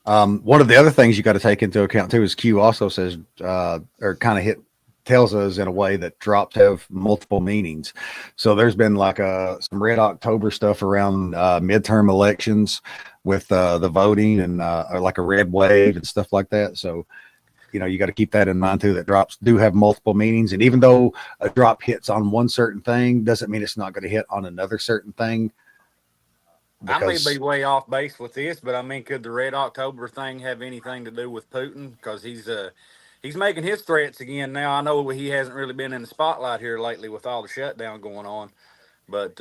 One of the other things you got to take into account too is Q also says, or kind of tells us in a way that drops have multiple meanings. So there's been like some Red October stuff around midterm elections with the voting and like a red wave and stuff like that. So, you know, you got to keep that in mind too, that drops do have multiple meanings. And even though a drop hits on one certain thing, doesn't mean it's not going to hit on another certain thing. I may be way off base with this, but I mean, could the Red October thing have anything to do with Putin? Because he's making his threats again now. I know he hasn't really been in the spotlight here lately with all the shutdown going on, but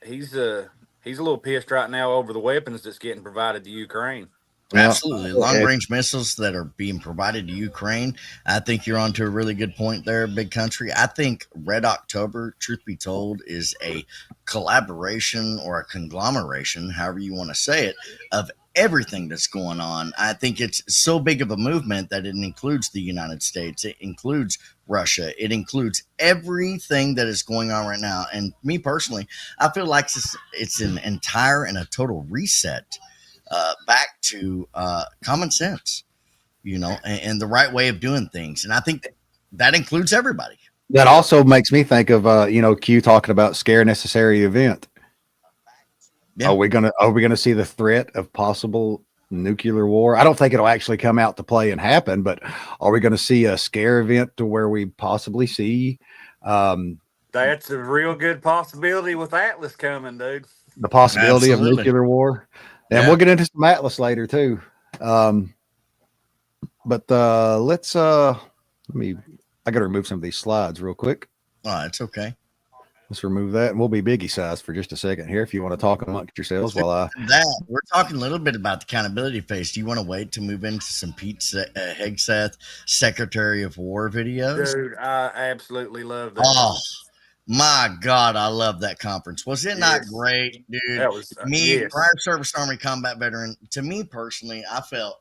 he's a little pissed right now over the weapons that's getting provided to Ukraine. Absolutely. Long range missiles that are being provided to Ukraine. I think you're onto a really good point there, big country. I think Red October, truth be told, is a collaboration or a conglomeration, however you want to say it, of everything that's going on. I think it's so big of a movement that it includes the United States, it includes Russia, it includes everything that is going on right now. And me personally, I feel like it's an entire and a total reset back to common sense, and the right way of doing things. And I think that includes everybody. That also makes me think of Q talking about scare necessary event. Yeah. Are we gonna see the threat of possible nuclear war? I don't think it'll actually come out to play and happen, but are we going to see a scare event to where we possibly see? That's a real good possibility with Atlas coming, dude. The possibility of nuclear war. And we'll get into some Atlas later too. But let's I got to remove some of these slides real quick. Oh, it's okay. Let's remove that, and we'll be biggie size for just a second here if you want to talk amongst yourselves while we're talking a little bit about the accountability phase. Do you want to wait to move into some Pete Hegseth, Secretary of War videos? Dude, I absolutely love that. Oh, my God, I love that conference. Was it not great, dude? That was prior service Army combat veteran. To me personally, I felt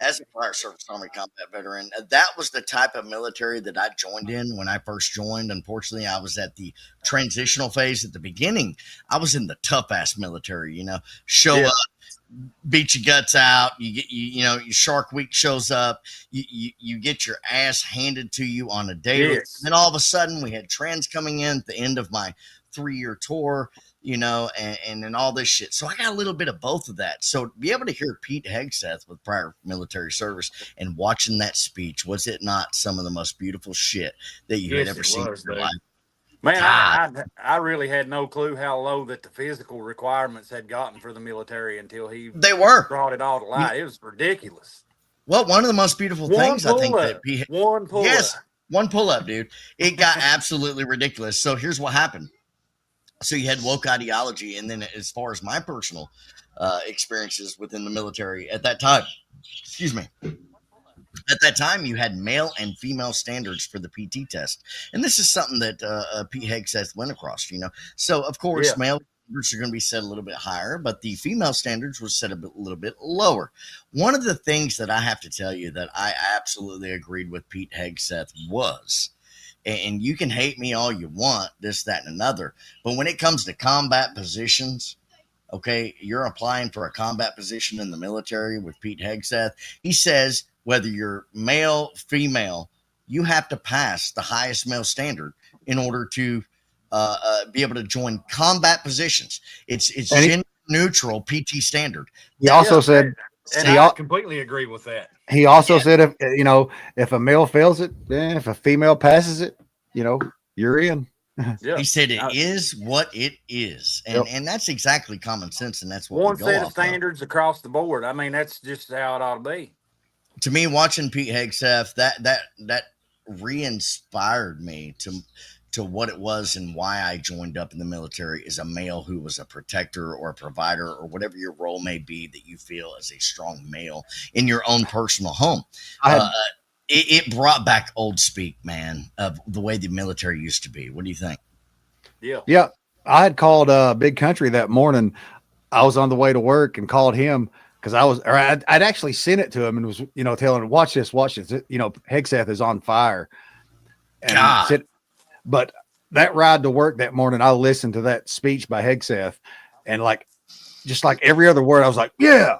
as a prior service Army combat veteran, that was the type of military that I joined in when I first joined. Unfortunately, I was at the transitional phase at the beginning. I was in the tough ass military, show up, beat your guts out. You get, your Shark Week shows up. You get your ass handed to you on a daily. Yes. Then all of a sudden we had trends coming in at the end of my 3-year tour, and then all this shit. So I got a little bit of both of that. So to be able to hear Pete Hegseth with prior military service and watching that speech, was it not some of the most beautiful shit that you had ever seen in your life? Man, I really had no clue how low that the physical requirements had gotten for the military until he brought it all to light. It was ridiculous. Well, one of the most beautiful things I think that one pull up, dude. It got absolutely ridiculous. So here's what happened. So you had woke ideology, and then as far as my personal experiences within the military at that time, at that time, you had male and female standards for the PT test. And this is something that Pete Hegseth went across, So, of course, male standards are going to be set a little bit higher, but the female standards were set a little bit lower. One of the things that I have to tell you that I absolutely agreed with Pete Hegseth was, and you can hate me all you want, this, that, and another, but when it comes to combat positions, okay, you're applying for a combat position in the military with Pete Hegseth. He says, whether you're male, female, you have to pass the highest male standard in order to be able to join combat positions. It's gender neutral PT standard. He also said, and I completely agree with that. He also said, if a male fails it, if a female passes it, you're in. He said it is what it is, and that's exactly common sense, and that's what one set of standards across the board. I mean, that's just how it ought to be. To me, watching Pete Hegseth, that re-inspired me to what it was and why I joined up in the military as a male who was a protector or a provider or whatever your role may be that you feel as a strong male in your own personal home. It brought back old speak, man, of the way the military used to be. What do you think? Yeah. I had called Big Country that morning. I was on the way to work and called him because I'd actually sent it to him and was, telling him, watch this. Hegseth is on fire. And but that ride to work that morning, I listened to that speech by Hegseth, and just like every other word, I was like, yeah.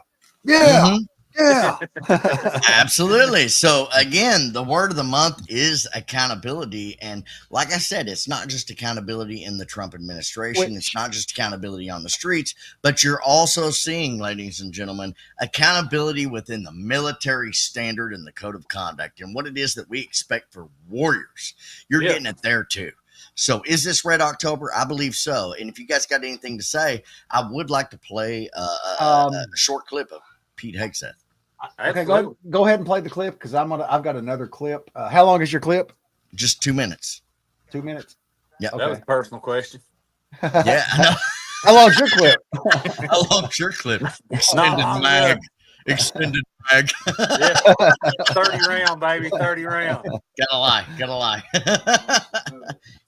Absolutely. So again, the word of the month is accountability. And like I said, it's not just accountability in the Trump administration. It's not just accountability on the streets, but you're also seeing, ladies and gentlemen, accountability within the military standard and the code of conduct and what it is that we expect for warriors. You're getting it there too. So is this Red October? I believe so. And if you guys got anything to say, I would like to play a short clip of Pete Hegseth. Okay, go ahead and play the clip because I've got another clip. How long is your clip? Just 2 minutes. 2 minutes. Yeah, that was a personal question. Yeah, I know. How long's your clip? How long's your clip? Extended mag. extended drag. Yeah. 30 round, baby. 30 round. Gotta lie.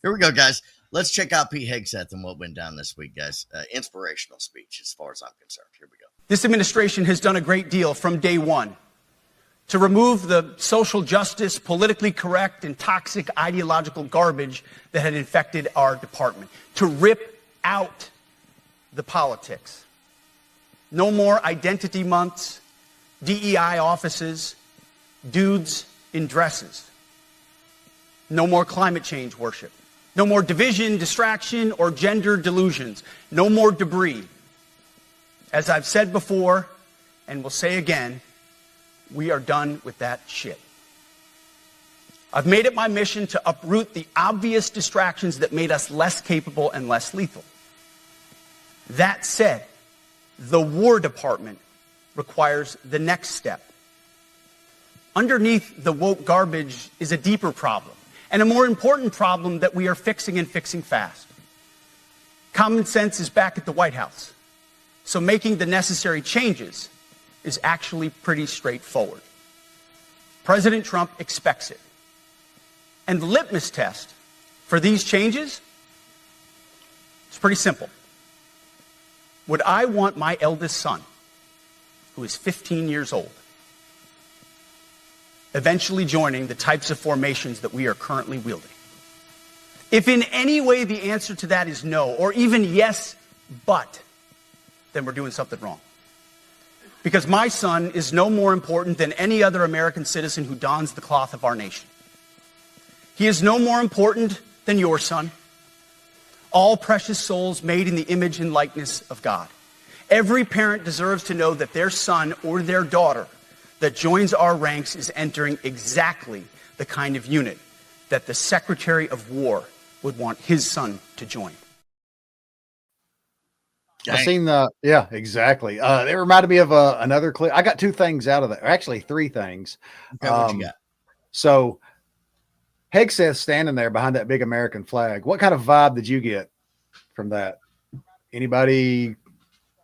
Here we go, guys. Let's check out Pete Hegseth and what went down this week, guys. Inspirational speech, as far as I'm concerned. Here we go. This administration has done a great deal from day one to remove the social justice, politically correct, and toxic ideological garbage that had infected our department, to rip out the politics. No more identity months, DEI offices, dudes in dresses. No more climate change worship. No more division, distraction, or gender delusions. No more debris. As I've said before, and will say again, we are done with that shit. I've made it my mission to uproot the obvious distractions that made us less capable and less lethal. That said, the War Department requires the next step. Underneath the woke garbage is a deeper problem, and a more important problem that we are fixing and fixing fast. Common sense is back at the White House, so making the necessary changes is actually pretty straightforward. President Trump expects it. And the litmus test for these changes is pretty simple. Would I want my eldest son, who is 15 years old, eventually joining the types of formations that we are currently wielding? If in any way the answer to that is no, or even yes, but, then we're doing something wrong. Because my son is no more important than any other American citizen who dons the cloth of our nation. He is no more important than your son. All precious souls made in the image and likeness of God. Every parent deserves to know that their son or their daughter that joins our ranks is entering exactly the kind of unit that the Secretary of War would want his son to join. I seen the, yeah, exactly. It reminded me of another clip. I got two things out of that. Actually, three things. Okay, what you got? So Hegseth standing there behind that big American flag. What kind of vibe did you get from that? Anybody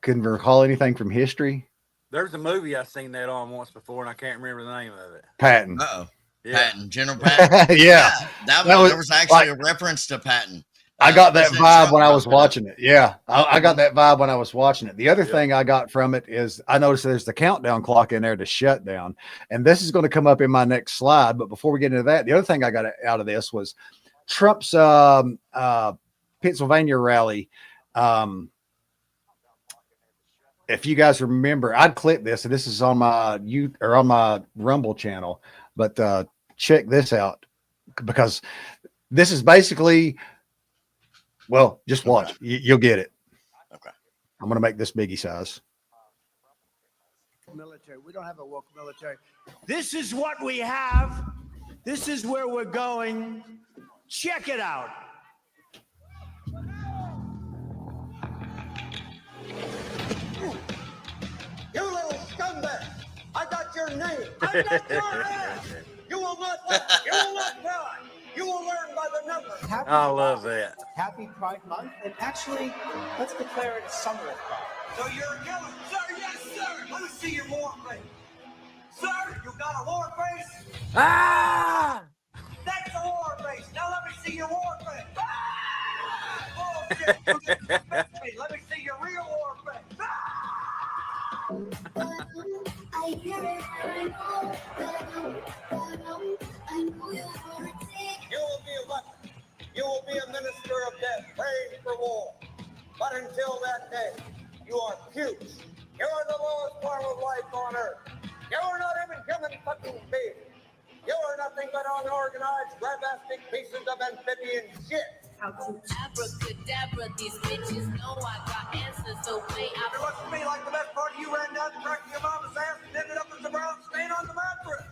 can recall anything from history? There's a movie I seen that on once before, and I can't remember the name of it. Patton. Uh-oh. Yeah. Patton, General Patton. Yeah. There was actually a reference to Patton. I got that vibe when I was watching it. Yeah, I got that vibe when I was watching it. The other thing I got from it is I noticed there's the countdown clock in there to shutdown. And this is going to come up in my next slide. But before we get into that, the other thing I got out of this was Trump's Pennsylvania rally. If you guys remember, I'd clip this, and this is on my on my Rumble channel. But check this out, because this is basically, well, just watch. You'll get it. Okay. I'm going to make this biggie size. Military. We don't have a woke military. This is what we have. This is where we're going. Check it out. You little scumbag! I got your name. I got your ass. You will not laugh. You will not cry. You will learn by the numbers. I love that. Happy Pride Month, and actually, let's declare it a summer of pride. So you're yelling, sir? Yes, sir. Let me see your war face. Sir, you got a war face? Ah! That's a war face. Now let me see your war face. Ah! Bullshit. You disrespect me. Let me see your real war face. Ah! You will be a weapon. You will be a minister of death, praying for war. But until that day, you are puke. You are the lowest form of life on earth. You are not even human fucking beings. You are nothing but unorganized, grabastic pieces of amphibian shit. Abracadabra, these bitches know I got answers, so wait. It looks to me like the best part of you ran down the track of your mama's ass and ended up as a brown stain on the mattress.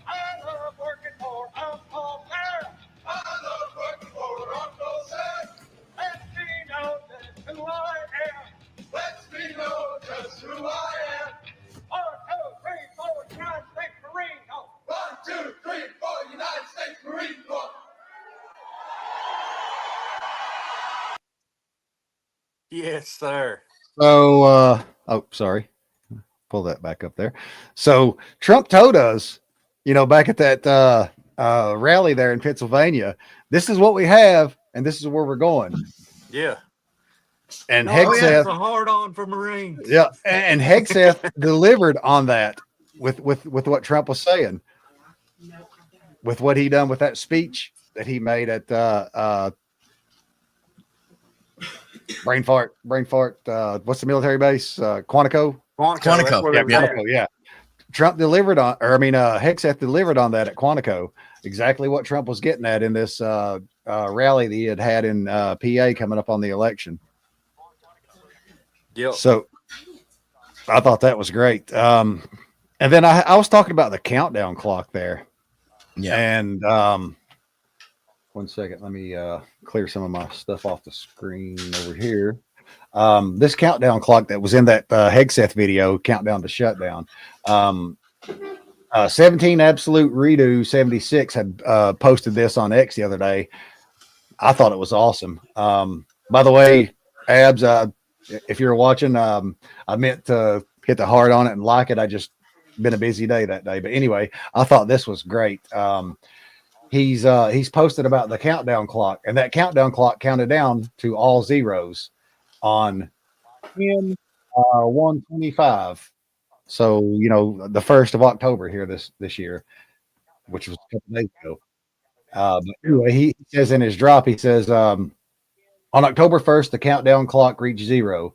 I love working for Uncle Sam. I love working for Uncle Sam. Let me know just who I am. Let me know just who I am. 1, 2, 3, 4, United States Marine Corps. 1, 2, 3, 4, United States Marine Corps. Yes, sir. So, oh, sorry. Pull that back up there. So Trump told us, back at that rally there in Pennsylvania, this is what we have, and this is where we're going. Yeah. And No, Hegseth, that's a hard on for Marines. yeah, and Hegseth delivered on that with what Trump was saying, with what he done with that speech that he made at brain fart. What's the military base? Quantico. That's where Yeah, they was Quantico. at. Yeah. Trump delivered on, Hegseth delivered on that at Quantico. Exactly what Trump was getting at in this rally that he had in PA coming up on the election. Yep. So I thought that was great. And then I was talking about the countdown clock there. Yeah. And 1 second, let me clear some of my stuff off the screen over here. This countdown clock that was in that Hegseth video, Countdown to Shutdown. 17 Absolute Redo 76 had posted this on X the other day. I thought it was awesome. By the way, Abs, if you're watching, I meant to hit the heart on it and like it. I just been a busy day that day. But anyway, I thought this was great. He's posted about the countdown clock, and that countdown clock counted down to all zeros on 10/1/25. So, the 1st of October here this year, which was a couple days ago. But anyway, he says in his drop, he says, on October 1st, the countdown clock reached 0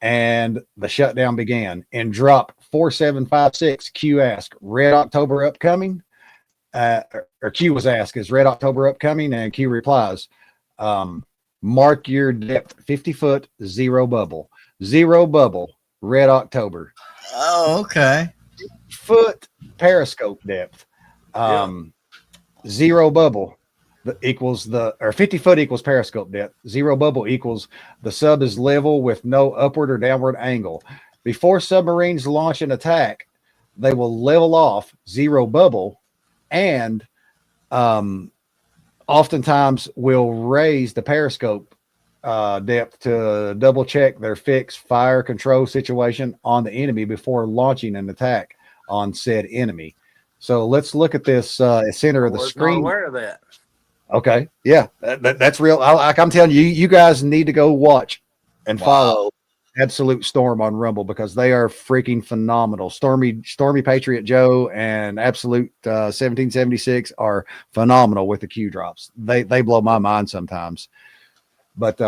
and the shutdown began. In drop 4756, Q asked, Red October upcoming? Or Q was asked, is Red October upcoming? And Q replies, mark your depth 50 foot, 0 bubble. 0 bubble, Red October. Oh, okay. Foot periscope depth. 0 bubble equals 50 foot equals periscope depth. 0 bubble equals the sub is level with no upward or downward angle. Before submarines launch an attack, they will level off 0 bubble and oftentimes will raise the periscope depth to double check their fixed fire control situation on the enemy before launching an attack on said enemy. So let's look at this center of the screen. Not aware of that. Okay, yeah, that's real. I'm telling you, you guys need to go watch and follow Absolute Storm on Rumble because they are freaking phenomenal. Stormy Patriot Joe and Absolute 1776 are phenomenal with the Q drops. They blow my mind sometimes. But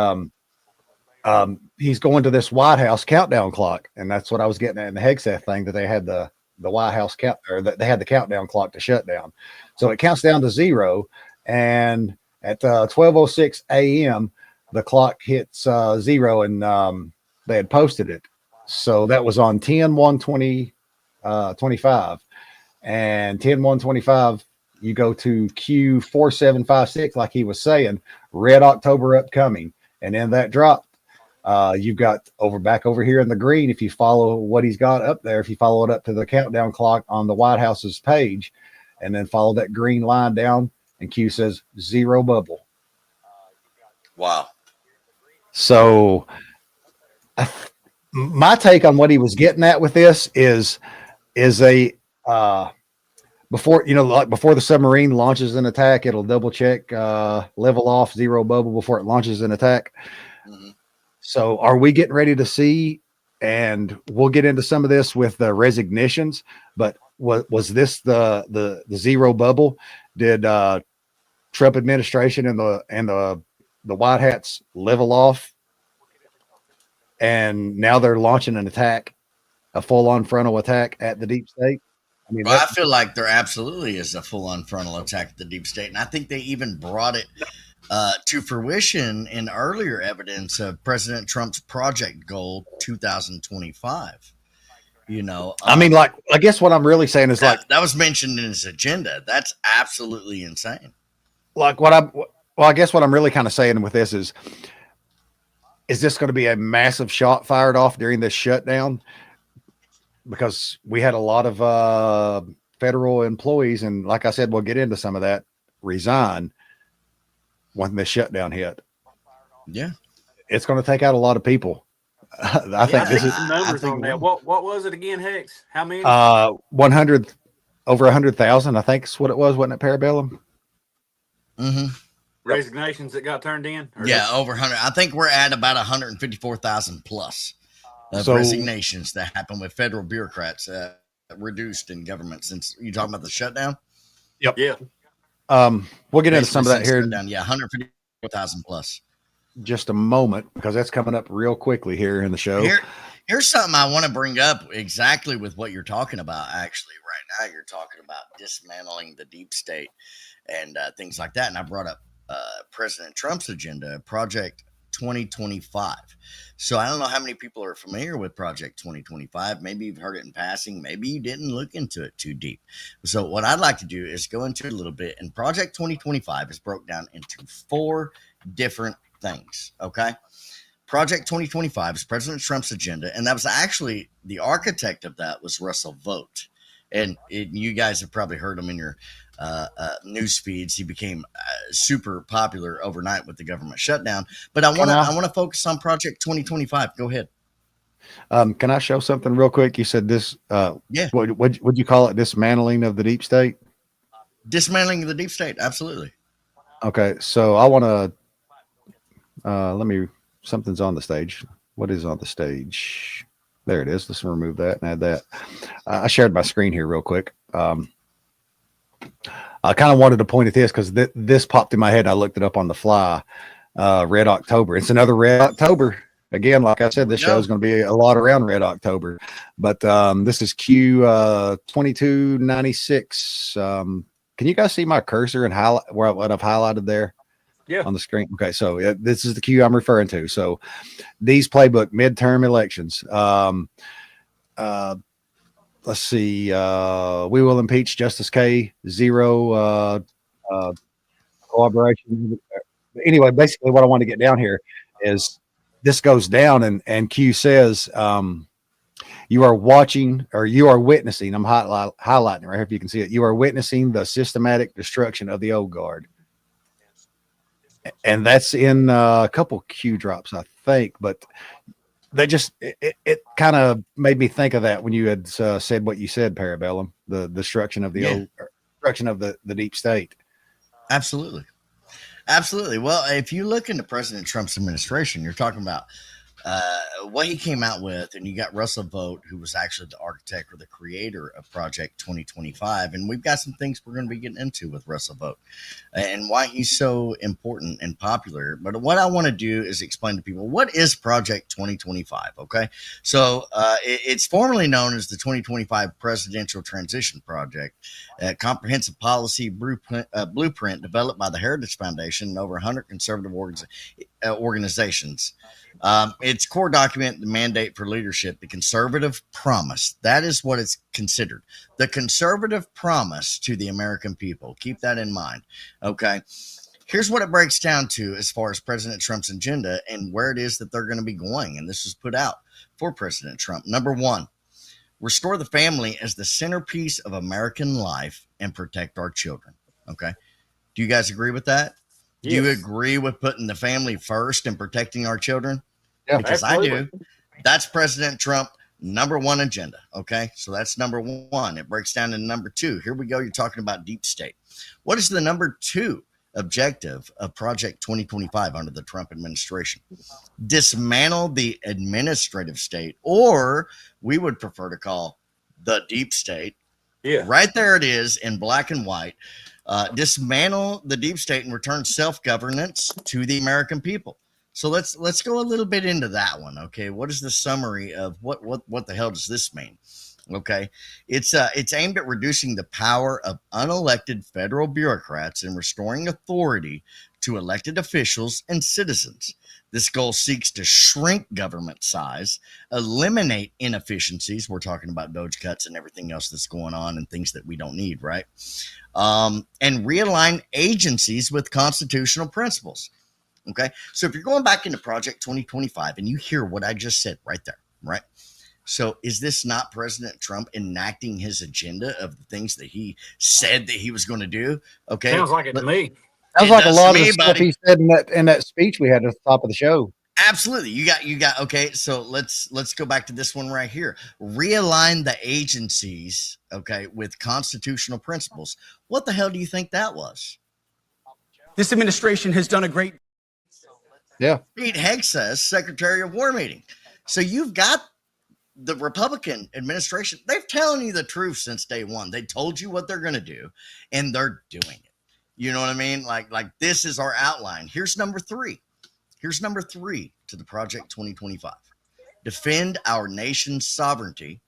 he's going to this White House countdown clock, and that's what I was getting at in the Hegseth thing, that they had the White House or that they had the countdown clock to shut down. So it counts down to 0, and at 12:06 a.m. the clock hits 0, and they had posted it. So that was on 10/1/25, and 10/1/25. You go to Q4756, like he was saying, Red October upcoming. And in that drop, you've got back over here in the green. If you follow what he's got up there, if you follow it up to the countdown clock on the White House's page, and then follow that green line down, and Q says 0 bubble. Wow. So my take on what he was getting at with this is a before the submarine launches an attack, it'll double check, level off 0 bubble before it launches an attack. Mm-hmm. So are we getting ready to see, and we'll get into some of this with the resignations, but was this the 0 bubble? Did Trump administration and the White Hats level off, and now they're launching an attack, a full-on frontal attack at the deep state? I feel like there absolutely is a full-on frontal attack at the deep state, and I think they even brought it to fruition in earlier evidence of President Trump's Project Goal 2025. I guess what I'm really saying is that was mentioned in his agenda. That's absolutely insane. I guess what I'm really kind of saying with this is this going to be a massive shot fired off during this shutdown? Because we had a lot of federal employees, and like I said, we'll get into some of that, resign when the shutdown hit. Yeah. it's going to take out a lot of people. I think this is some numbers on that. What was it again, Hex? How many? 100, over 100,000. I think is what it was, wasn't it, Parabellum? Mm-hmm. Resignations that got turned in. Yeah, over 100. I think we're at about 154,000 plus of resignations that happen with federal bureaucrats reduced in government since you're talking about the shutdown. Yep. Yeah. We'll get into some of that here. Yeah, 154,000 plus. Just a moment, because that's coming up real quickly here in the show. Here's something I want to bring up exactly with what you're talking about. Actually, right now you're talking about dismantling the deep state and things like that. And I brought up President Trump's agenda, Project 2025. So I don't know how many people are familiar with Project 2025. Maybe you've heard it in passing. Maybe you didn't look into it too deep. So what I'd like to do is go into it a little bit. And Project 2025 is broke down into 4 different things. Okay. Project 2025 is President Trump's agenda. And that was actually the architect of that was Russell Vogt. And you guys have probably heard him in your news feeds. He became super popular overnight with the government shutdown. But I want to focus on Project 2025. Go ahead. Can I show something real quick? You said this. Yeah. What would you call it? Dismantling of the deep state? Dismantling of the deep state. Absolutely. Okay. So I want to. Something's on the stage. What is on the stage? There it is. Let's remove that and add that. I shared my screen here real quick. I kind of wanted to point at this because this popped in my head. I looked it up on the fly. Red October. It's another Red October. Again, like I said, this show is going to be a lot around Red October. But this is Q 2296. Can you guys see my cursor and highlight what I've highlighted there? Yeah. On the screen. Okay, so this is the cue I'm referring to. So these playbook midterm elections. Let's see. We will impeach Justice K. 0 cooperation. Anyway, basically what I want to get down here is this goes down and Q says you are watching or you are witnessing. I'm highlighting right here if you can see it. You are witnessing the systematic destruction of the old guard. And that's in a couple Q drops, I think, but they just it kind of made me think of that when you had said what you said, Parabellum, the destruction of the old destruction of the deep state. Absolutely. Well, if you look into President Trump's administration, you're talking about what he came out with, and you got Russell Vogt, who was actually the architect or the creator of Project 2025. And we've got some things we're going to be getting into with Russell Vogt and why he's so important and popular. But what I want to do is explain to people, what is Project 2025? Okay. So it's formerly known as the 2025 Presidential Transition Project, a comprehensive policy blueprint developed by the Heritage Foundation and over 100 conservative organizations. Its core document, the mandate for leadership, the conservative promise. That is what it's considered. The conservative promise to the American people. Keep that in mind. Okay. Here's what it breaks down to as far as President Trump's agenda and where it is that they're going to be going. And this was put out for President Trump. Number 1, restore the family as the centerpiece of American life and protect our children. Okay. Do you guys agree with that? Yes. Do you agree with putting the family first and protecting our children? Yeah, because absolutely. I do. That's President Trump number 1 agenda. Okay. So that's number 1. It breaks down to number 2. Here we go. You're talking about deep state. What is the number 2 objective of Project 2025 under the Trump administration? Dismantle the administrative state, or we would prefer to call the deep state. Yeah. Right there it is in black and white. Dismantle the deep state and return self-governance to the American people. So let's go a little bit into that one. Okay. What is the summary of what the hell does this mean? Okay. It's aimed at reducing the power of unelected federal bureaucrats and restoring authority to elected officials and citizens. This goal seeks to shrink government size, eliminate inefficiencies. We're talking about Doge cuts and everything else that's going on and things that we don't need, right? And realign agencies with constitutional principles. Okay. So if you're going back into Project 2025 and you hear what I just said right there, right? So is this not President Trump enacting his agenda of the things that he said that he was going to do? Okay. Sounds like it to me. Sounds like a lot of the stuff he said in that speech we had at the top of the show. Absolutely. You got okay, so let's go back to this one right here. Realign the agencies, okay, with constitutional principles. What the hell do you think that was? This administration has done a great. Yeah. Pete Hegseth's Secretary of War meeting. So you've got the Republican administration. They've telling you the truth since day one. They told you what they're going to do, and they're doing it. You know what I mean? Like this is our outline. Here's number 3. Here's number 3 to the Project 2025. Defend our nation's sovereignty,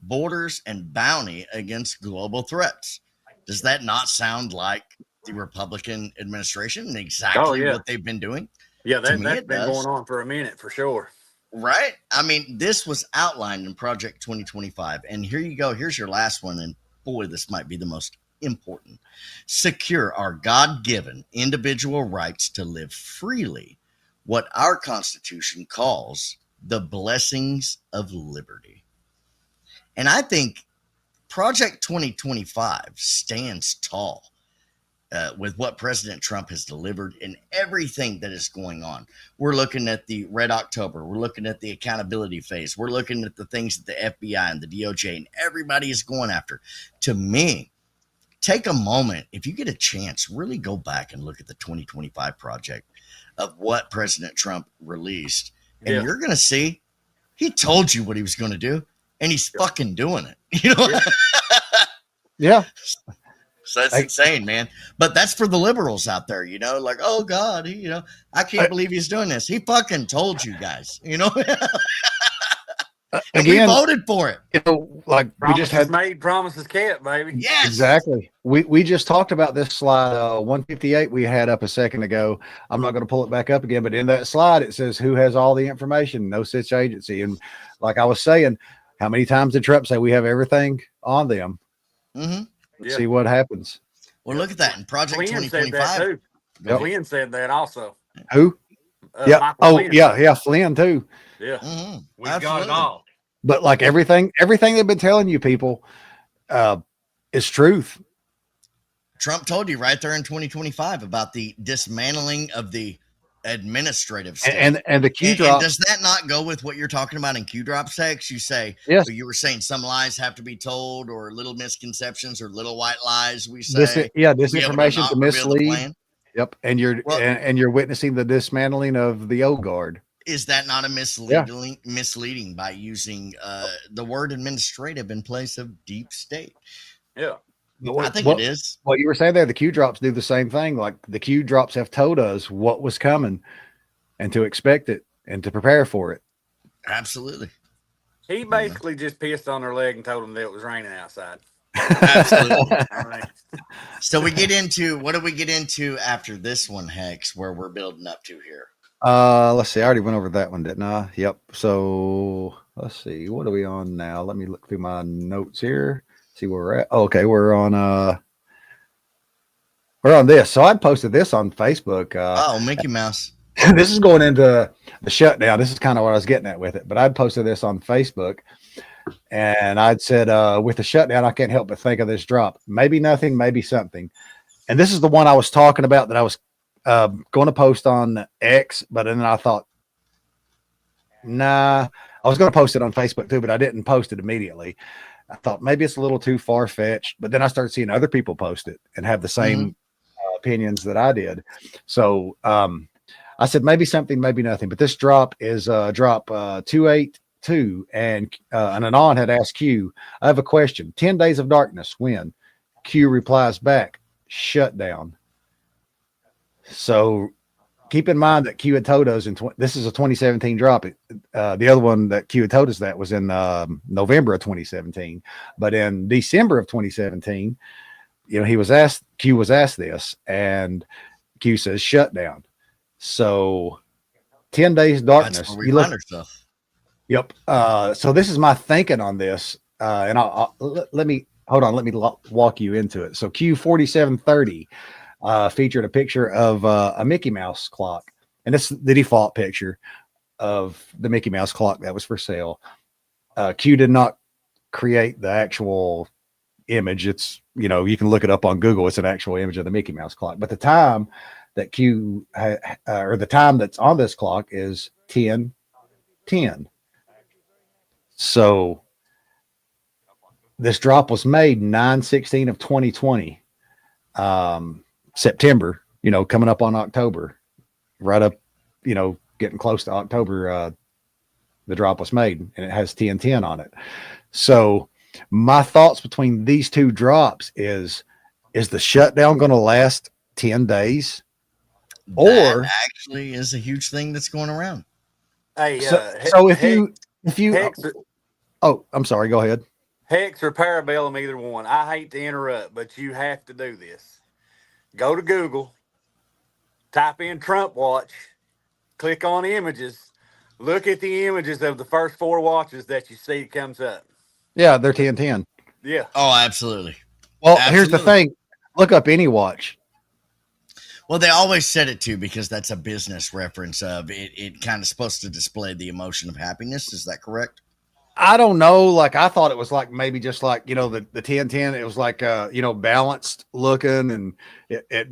borders, and bounty against global threats. Does that not sound like the Republican administration and exactly what they've been doing? Yeah, that's been going on for a minute for sure. Right? I mean, this was outlined in Project 2025. And here you go. Here's your last one. And boy, this might be the most important. Secure our God-given individual rights to live freely, what our Constitution calls the blessings of liberty. And I think Project 2025 stands tall with what President Trump has delivered in everything that is going on. We're looking at the Red October. We're looking at the accountability phase. We're looking at the things that the FBI and the DOJ and everybody is going after. To me, take a moment. If you get a chance, really go back and look at the 2025 project of what President Trump released. And you're going to see he told you what he was going to do, and he's fucking doing it. You know? Yeah. So that's insane, man. But that's for the liberals out there, you know, like, oh God, I can't believe he's doing this. He fucking told you guys, you know. Again, we voted for it. You know, like promises we just had made, promises kept, baby. Yes, exactly. We just talked about this slide 158 we had up a second ago. I'm not going to pull it back up again, but in that slide it says who has all the information, no such agency. And like I was saying, how many times did Trump say we have everything on them? Mm-hmm. Let's see what happens. Well, look at that in Project Flynn 2025. said that too. Yep. Flynn said that also. Who? Yeah. Michael Oh, Flynn. yeah. Flynn too. Yeah. Mm-hmm. We've got it all. But like everything they've been telling you people is truth. Trump told you right there in 2025 about the dismantling of the administrative state. And the Q drop. And does that not go with what you're talking about in Q drop sex? You say, yes. You were saying some lies have to be told, or little misconceptions, or little white lies. We say, disinformation to mislead. Yep, and you're witnessing the dismantling of the old guard. Is that not a misleading by using the word administrative in place of deep state? Yeah. I think it is. What you were saying there, the Q drops do the same thing. Like the Q drops have told us what was coming and to expect it and to prepare for it. Absolutely. He basically just pissed on her leg and told him that it was raining outside. Absolutely. So what do we get into after this one, Hex, where we're building up to here? Let's see. I already went over that one, didn't I? Yep. So let's see. What are we on now? Let me look through my notes here. See where we're at. Oh, okay, we're on this. So I posted this on Facebook. Mickey Mouse. This is going into the shutdown. This is kind of what I was getting at with it. But I'd posted this on Facebook, and I'd said, with the shutdown, I can't help but think of this drop. Maybe nothing, maybe something. And this is the one I was talking about that I was going to post on X, but then I thought, nah, I was going to post it on Facebook too, but I didn't post it immediately. I thought maybe it's a little too far-fetched, but then I started seeing other people post it and have the same opinions that I did. So I said maybe something, maybe nothing. But this drop is drop 282, and an Anon had asked Q, I have a question. 10 days of darkness, when? Q replies back, shutdown. So keep in mind that Q had told us this is a 2017 drop. The other one that Q had told us that was in November of 2017, but in December of 2017, Q was asked this, and Q says shutdown. So 10 days darkness. That's where we find ourselves. Yep. So this is my thinking on this, and let me walk you into it. So Q 4730. Featured a picture of a Mickey Mouse clock, and this is the default picture of the Mickey Mouse clock that was for sale. Q did not create the actual image. It's, you can look it up on Google. It's an actual image of the Mickey Mouse clock, but the time that the time that's on this clock is 10, 10. So this drop was made 9/16 of 2020, September, coming up on October, right up, getting close to October. The drop was made, and it has 10/10 on it. So my thoughts between these two drops is the shutdown going to last 10 days? That actually is a huge thing that's going around. Hey, so if you I'm sorry, go ahead. Hex or Parabellum, either one. I hate to interrupt, but you have to do this. Go to Google, type in Trump watch, click on images, look at the images of the first 4 watches that you see comes up. Yeah, they're 10/10. Yeah. Oh, absolutely. Well, here's the thing. Look up any watch. Well, they always said it too, because that's a business reference of it. It kind of supposed to display the emotion of happiness. Is that correct? I don't know. Like, I thought it was like maybe just like, the 10/10, it was like, balanced looking and it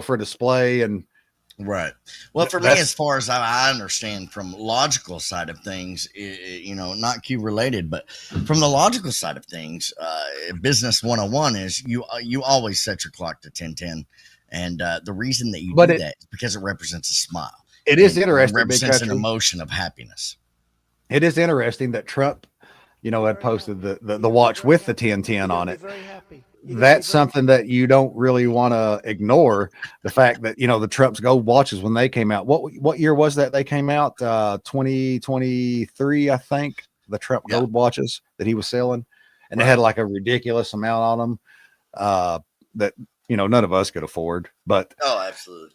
for display and. Right. Well, for me, as far as I understand from logical side of things, not Q related, but from the logical side of things, business 101 is you always set your clock to 10/10. And the reason that you do that is because it represents a smile. It is interesting. It represents an emotion of happiness. It is interesting that Trump, had posted the watch with the 10/10 on it. That's something that you don't really want to ignore. The fact that, the Trump's gold watches, when they came out, what year was that they came out? 2023, I think, the Trump gold watches that he was selling. And they had like a ridiculous amount on them that, none of us could afford. But oh, absolutely.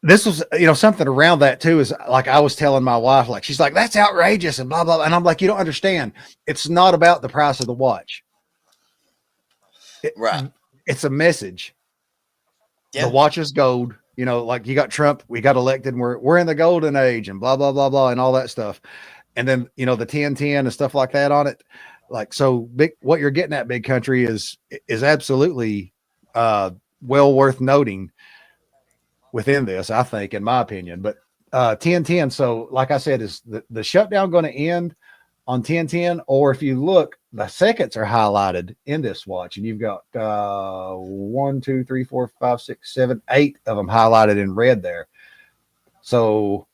This was, something around that too, is like, I was telling my wife, like, she's like, that's outrageous and blah, blah, blah. And I'm like, you don't understand. It's not about the price of the watch. Right. It's a message. Yeah. The watch is gold, like you got Trump, we got elected and we're in the golden age and blah, blah, blah, blah, and all that stuff. And then, the 10/10 and stuff like that on it. Like, so big, what you're getting at, Big Country, is absolutely well worth noting within this, I think, in my opinion. But 10/10, so like I said, is the shutdown going to end on 10/10? Or if you look, the seconds are highlighted in this watch, and you've got 1, 2, 3, 4, 5, 6, 7, 8 of them highlighted in red there. So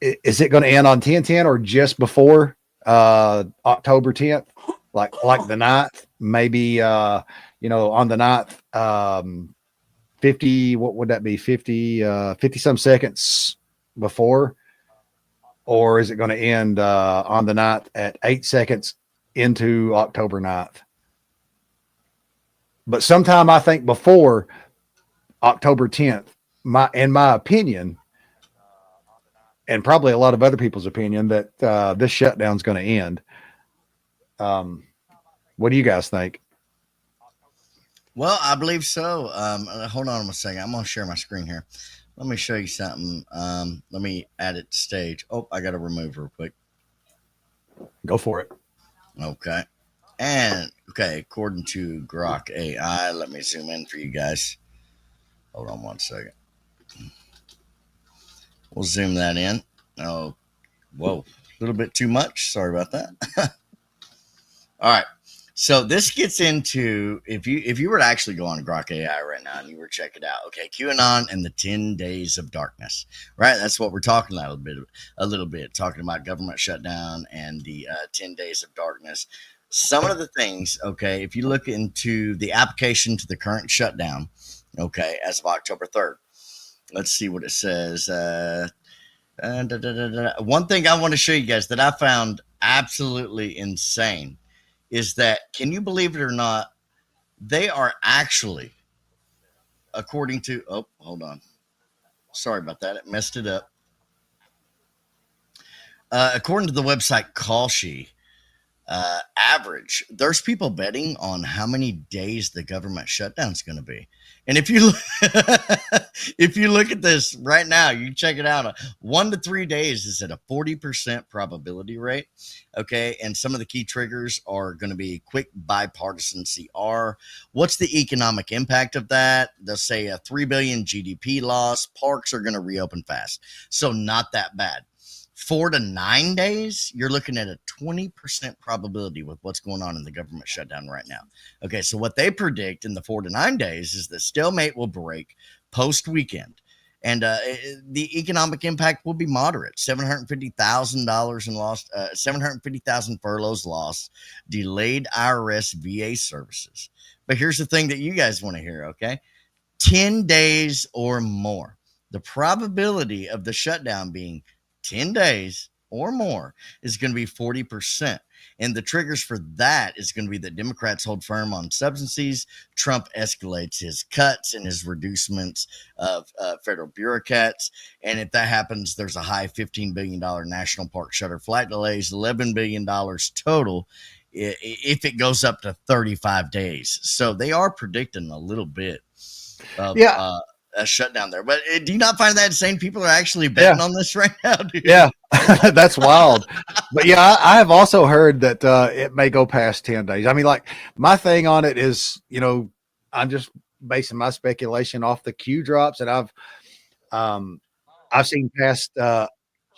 is it going to end on 10/10 or just before October 10th, like the 9th, maybe on the 9th, 50, what would that be? 50 some seconds before? Or is it going to end on the 9th at 8 seconds into October 9th? But sometime, I think, before October 10th, in my opinion, and probably a lot of other people's opinion, that this shutdown is going to end. What do you guys think? Well, I believe so. Hold on a second. I'm going to share my screen here. Let me show you something. Let me add it to stage. Oh, I got to remove real quick. Go for it. Okay. And, according to Grok AI, let me zoom in for you guys. Hold on one second. We'll zoom that in. Oh, whoa. A little bit too much. Sorry about that. All right. So this gets into, if you were to actually go on Grok AI right now and you were to check it out, QAnon and the 10 days of darkness, right? That's what we're talking about a little bit, talking about government shutdown and the 10 days of darkness. Some of the things, if you look into the application to the current shutdown, as of October 3rd, let's see what it says. One thing I want to show you guys that I found absolutely insane is that, can you believe it or not, they are actually, according to, hold on. Sorry about that. It messed it up. According to the website Kalshi, average, there's people betting on how many days the government shutdown is going to be. And if you if you look at this right now, you check it out. 1 to 3 days is at a 40% probability rate. Okay, and some of the key triggers are going to be quick bipartisan CR. What's the economic impact of that? They'll say a 3 billion GDP loss. Parks are going to reopen fast, so not that bad. 4 to 9 days, you're looking at a 20% probability with what's going on in the government shutdown right now. Okay, so what they predict in the 4 to 9 days is the stalemate will break post-weekend. And the economic impact will be moderate. $750,000 in lost, 750,000 furloughs lost, delayed IRS VA services. But here's the thing that you guys want to hear, okay? 10 days or more. The probability of the shutdown being 10 days or more is going to be 40%. And the triggers for that is going to be that Democrats hold firm on subsidies. Trump escalates his cuts and his reducements of federal bureaucrats. And if that happens, there's a high $15 billion national park shutter flight delays, $11 billion total if it goes up to 35 days. So they are predicting a little bit of a shutdown there. But do you not find that insane? People are actually betting on this right now, dude. Yeah, that's wild. But yeah, I have also heard that it may go past 10 days. I mean, like, my thing on it is, you know, I'm just basing my speculation off the Q drops, and I've seen past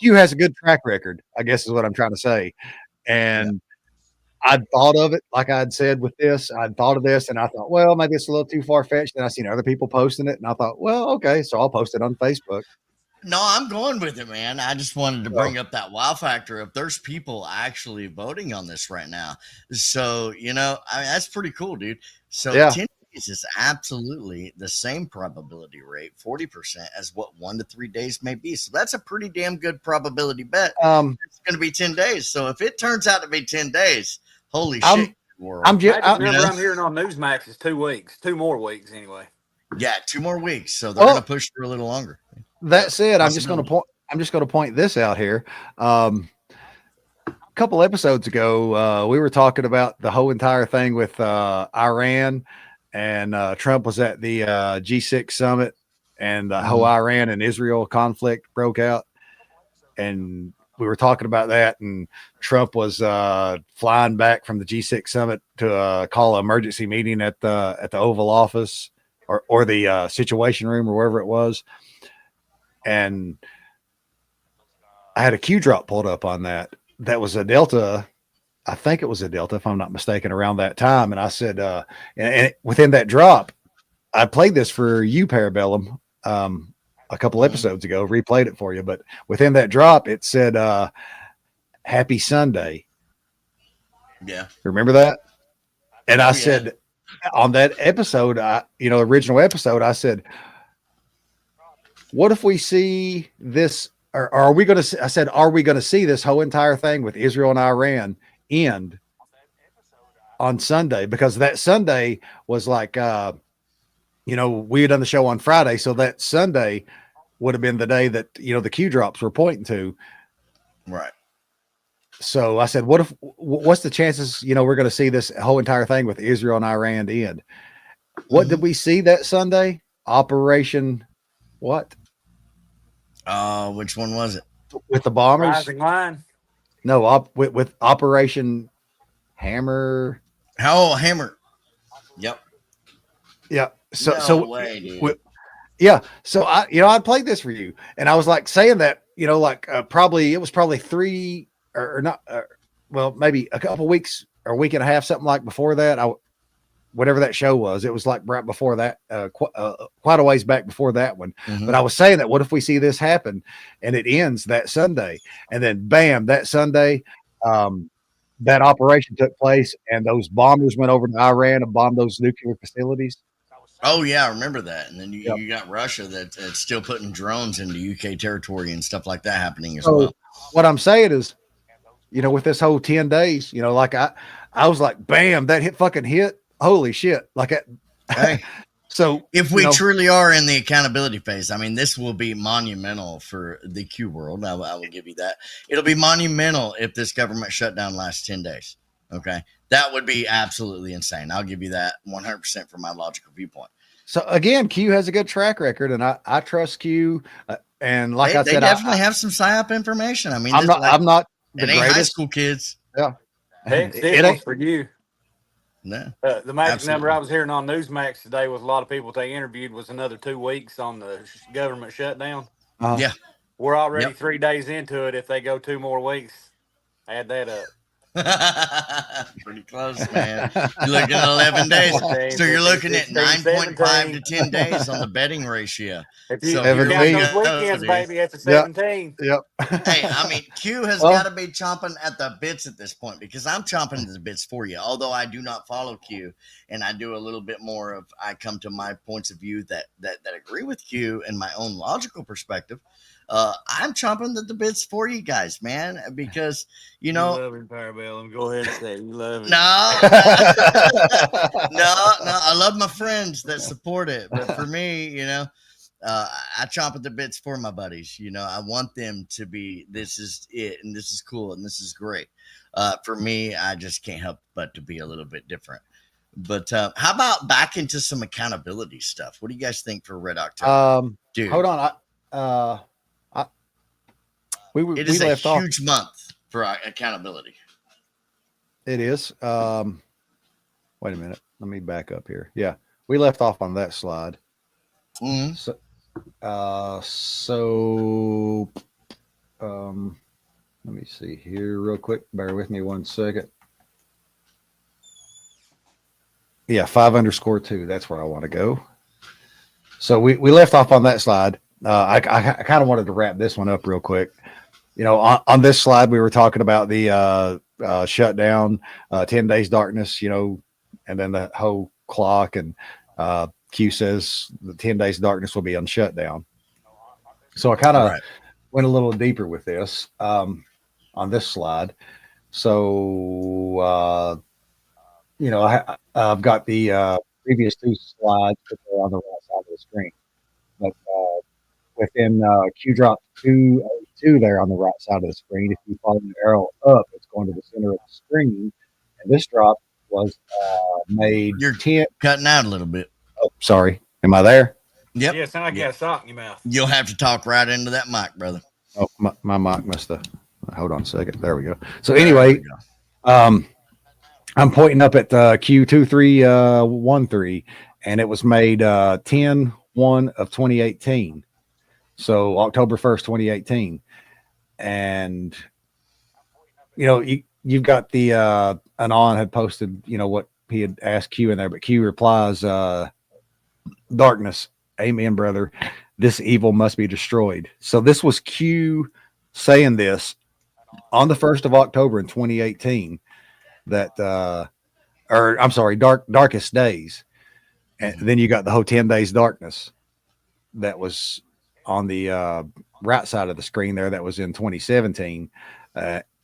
Q has a good track record, I guess is what I'm trying to say. And I'd thought of it, like I'd said with this, I'd thought of this, and I thought, well, maybe it's a little too far-fetched. And I seen other people posting it, and I thought, well, okay, so I'll post it on Facebook. No, I'm going with it, man. I just wanted to bring up that wow factor if there's people actually voting on this right now. So, you know, I mean, that's pretty cool, dude. So 10 days is absolutely the same probability rate, 40%, as what 1 to 3 days may be. So that's a pretty damn good probability bet. It's going to be 10 days. So if it turns out to be 10 days, holy shit. I'm hearing on Newsmax is 2 weeks, 2 more weeks anyway. Yeah, 2 more weeks. So they're going to push through a little longer. That said, I'm just going to point this out here. A couple episodes ago, we were talking about the whole entire thing with Iran, and Trump was at the G6 summit, and the whole Iran and Israel conflict broke out. And we were talking about that, and Trump was flying back from the G6 summit to call an emergency meeting at the Oval Office or the Situation Room or wherever it was. And I had a Q drop pulled up on that. That was a Delta. I think it was a Delta, if I'm not mistaken, around that time. And I said, and within that drop, I played this for you, Parabellum, a couple episodes ago, replayed it for you. But within that drop, it said, Happy Sunday. Yeah. Remember that? And I said, on that episode, original episode, I said, what if we see this, or are we going to, I said, are we going to see this whole entire thing with Israel and Iran end on Sunday? Because that Sunday was like, we had done the show on Friday. So that Sunday would have been the day that, the Q drops were pointing to. Right. So I said, what's the chances, we're going to see this whole entire thing with Israel and Iran end? What did we see that Sunday? Operation what? Which one was it? With the bombers? Rising Line? No, with Operation Hammer. Oh, Hammer. Yep. Yeah. So, no way, dude. So I played this for you, and I was like saying that, probably it was probably 3 or not, maybe a couple weeks or a week and a half, something like before that. Whatever that show was, it was like right before that, quite a ways back before that one. But I was saying that, what if we see this happen and it ends that Sunday, and then bam, that Sunday, that operation took place, and those bombers went over to Iran and bombed those nuclear facilities. Oh yeah, I remember that. And then you got Russia that's still putting drones into UK territory and stuff like that happening as well. What I'm saying is, with this whole 10 days, like I was like, bam, that fucking hit. Holy shit. Hey, so if we truly are in the accountability phase, I mean, this will be monumental for the Q world. I will give you that. It'll be monumental if this government shutdown lasts 10 days. Okay. That would be absolutely insane. I'll give you that 100% from my logical viewpoint. So again, Q has a good track record, and I trust Q. And like I said, they definitely have some psyop information. I mean, I'm not the it ain't greatest. high school kids. Yeah, Heck, this one's for you. No, the magic absolutely. number I was hearing on Newsmax today with a lot of people they interviewed was another 2 weeks on the government shutdown. Yeah, we're already 3 days into it. If they go 2 more weeks, add that up. Pretty close, man. You're looking at 11 days. 14, So you're looking 16, at 9.5 17. to 10 days on the betting ratio. If you So count you're those weekends, baby, that's a 17. Yep. Hey, I mean, Q has got to be chomping at the bits at this point because I'm chomping at the bits for you. Although I do not follow Q, and I do a little bit more of, I come to my points of view that agree with Q and my own logical perspective. I'm chomping at the bits for you guys, man, because you know. You love him, Parabellum. Go ahead and say it. You love him. No, I love my friends that support it, but for me, you know. I chomp at the bits for my buddies. You know, I want them to be, this is it, and this is cool, and this is great. For me, I just can't help but to be a little bit different. But how about back into some accountability stuff? What do you guys think for Red October? Dude, hold on. It is a huge month for accountability. It is. Wait a minute. Let me back up here. Yeah, we left off on that slide. Mm-hmm. Let me see here real quick. Bear with me 1 second. Yeah, 5_2. That's where I want to go. So we left off on that slide. I kind of wanted to wrap this one up real quick. You know, on this slide, we were talking about the shutdown, 10 days darkness, you know, and then the whole clock, and Q says the 10 days darkness will be on shutdown. So I kind of went a little deeper with this on this slide. So, you know, I've got the previous 2 slides that are on the right side of the screen. But within Q drop 202 there on the right side of the screen, if you follow the arrow up, it's going to the center of the screen. And this drop was made. You're cutting out a little bit. Oh, sorry. Am I there? Yep. Yeah, it sounds like you got a sock in your mouth. You'll have to talk right into that mic, brother. Oh, my mic must have. Hold on a second. There we go. So anyway, I'm pointing up at Q2313, and it was made 10/1 of 2018. So October 1st, 2018. And, you know, you've got the Anon had posted, you know, what he had asked Q in there, but Q replies, darkness, amen, brother. This evil must be destroyed. So this was Q saying this on the 1st of October in 2018, that, or I'm sorry, darkest days. And then you got the whole 10 days darkness that was on the right side of the screen there. That was in 2017,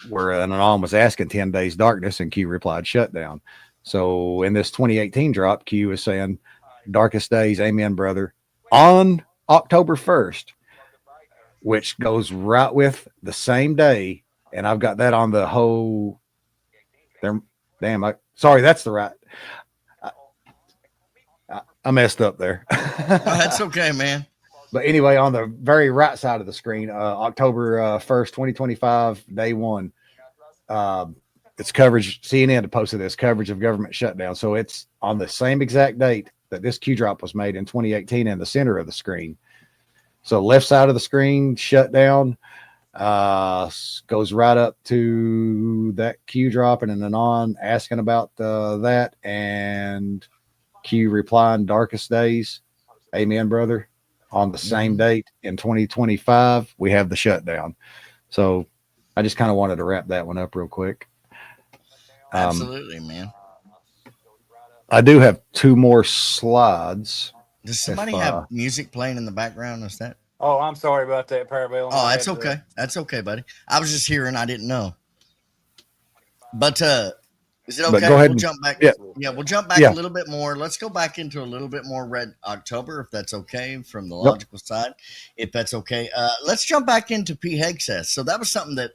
where an Anon was asking 10 days darkness, and Q replied shutdown. So in this 2018 drop, Q is saying darkest days, amen, brother, on October 1st, which goes right with the same day. And I've got that on the whole there. Damn, sorry, that's the right. I messed up there. That's okay, man. But anyway, on the very right side of the screen, October 1st, 2025, day 1, it's coverage. CNN posted this coverage of government shutdown. So it's on the same exact date that this Q drop was made in 2018 in the center of the screen. So left side of the screen, shutdown, goes right up to that Q drop, and then on asking about that, and Q replying darkest days, amen, brother. On the same date in 2025, we have the shutdown. So I just kind of wanted to wrap that one up real quick. Absolutely, man. I do have 2 more slides. Does somebody have music playing in the background? Is that? Oh, I'm sorry about that, Parabellum. Oh, that's okay. That's okay, buddy. I was just hearing. I didn't know. But is it okay? Go ahead. We'll jump back. Yeah, we'll jump back a little bit more. Let's go back into a little bit more Red October, if that's okay, from the logical side. If that's okay, let's jump back into P. Hegseth. So that was something that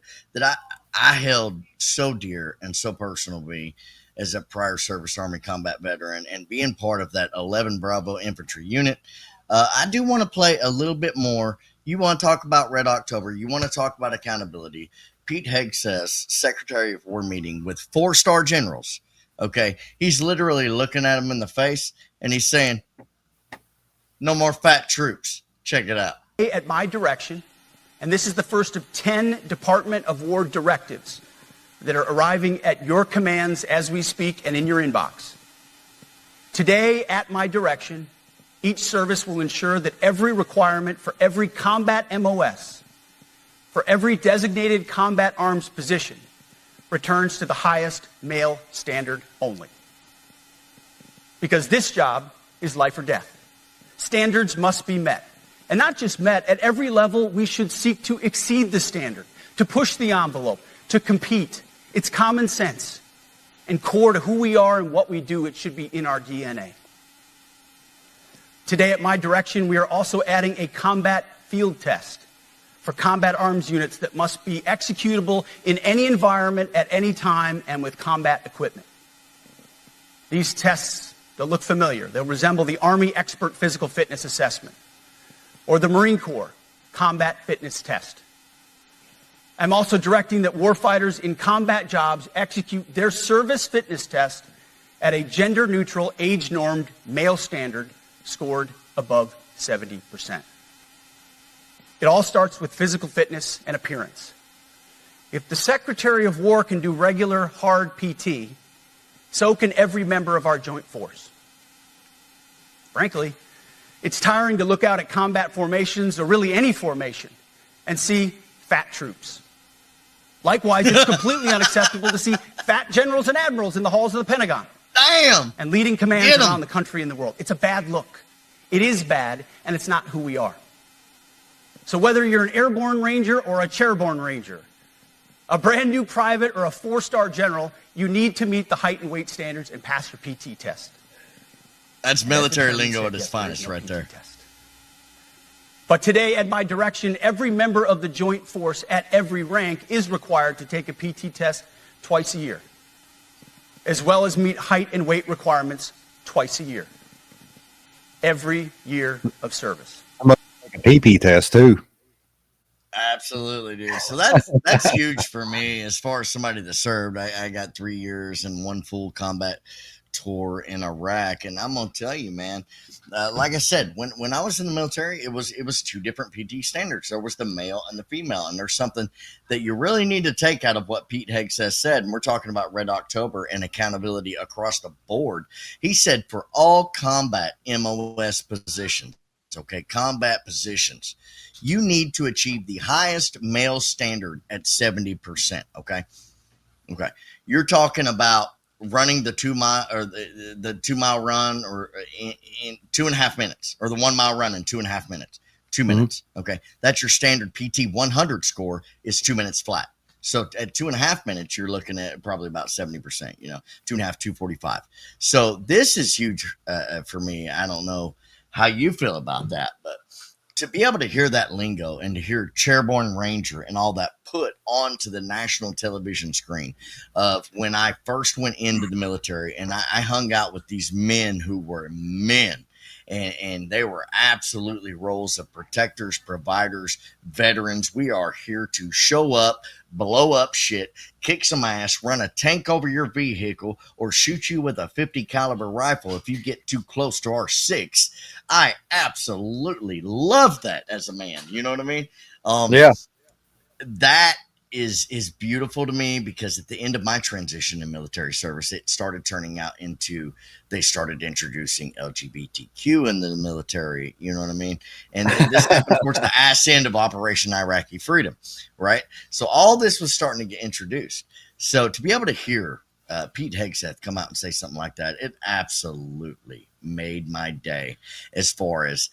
I held so dear and so personal to me as a prior service Army combat veteran and being part of that 11 Bravo infantry unit. I do want to play a little bit more. You want to talk about Red October. You want to talk about accountability. Pete Hegseth's Secretary of War meeting with 4-star generals. Okay. He's literally looking at them in the face and he's saying, no more fat troops. Check it out. At my direction, and this is the first of 10 Department of War directives that are arriving at your commands as we speak and in your inbox. Today, at my direction, each service will ensure that every requirement for every combat MOS, for every designated combat arms position, returns to the highest male standard only. Because this job is life or death. Standards must be met. And not just met, at every level, we should seek to exceed the standard, to push the envelope, to compete. It's common sense and core to who we are and what we do. It should be in our DNA. Today, at my direction, we are also adding a combat field test for combat arms units that must be executable in any environment at any time and with combat equipment. These tests, they'll look familiar. They'll resemble the Army Expert Physical Fitness Assessment or the Marine Corps Combat Fitness Test. I'm also directing that warfighters in combat jobs execute their service fitness test at a gender-neutral, age-normed male standard scored above 70%. It all starts with physical fitness and appearance. If the Secretary of War can do regular, hard PT, so can every member of our joint force. Frankly, it's tiring to look out at combat formations, or really any formation, and see fat troops. Likewise, it's completely unacceptable to see fat generals and admirals in the halls of the Pentagon. Damn! And leading commands around the country and the world. It's a bad look. It is bad, and it's not who we are. So whether you're an airborne ranger or a chairborne ranger, a brand new private or a 4-star general, you need to meet the height and weight standards and pass your PT test. That's military lingo at its finest right there. But today, at my direction, every member of the joint force at every rank is required to take a PT test twice a year, as well as meet height and weight requirements twice a year. Every year of service. I'm going to take a PP test too. Absolutely, dude. So that's huge for me as far as somebody that served. I got 3 years and 1 full combat tour in Iraq, and I'm gonna tell you, man. Like I said, when I was in the military, it was 2 different PT standards. There was the male and the female, and there's something that you really need to take out of what Pete Hegseth said. And we're talking about Red October and accountability across the board. He said for all combat MOS positions, okay, combat positions, you need to achieve the highest male standard at 70%. Okay. You're talking about running the 2 mile or the 2 mile run or in 2.5 minutes, or the 1 mile run in 2.5 minutes, 2 minutes. Okay. That's your standard PT 100 score is 2 minutes flat. So at 2.5 minutes, you're looking at probably about 70%, 2.5, 245. So this is huge for me. I don't know how you feel about that, but to be able to hear that lingo and to hear Chairborne Ranger and all that put onto the national television screen of when I first went into the military, and I hung out with these men who were men, and they were absolutely roles of protectors, providers, veterans. We are here to show up, blow up shit, kick some ass, run a tank over your vehicle, or shoot you with a 50 caliber rifle if you get too close to our 6. I absolutely love that as a man. You know what I mean? Yeah. That is beautiful to me, because at the end of my transition in military service, it started turning out into, they started introducing LGBTQ in the military. You know what I mean? And this happened towards the ass end of Operation Iraqi Freedom, right? So all this was starting to get introduced. So to be able to hear Pete Hegseth come out and say something like that, it absolutely made my day. As far as,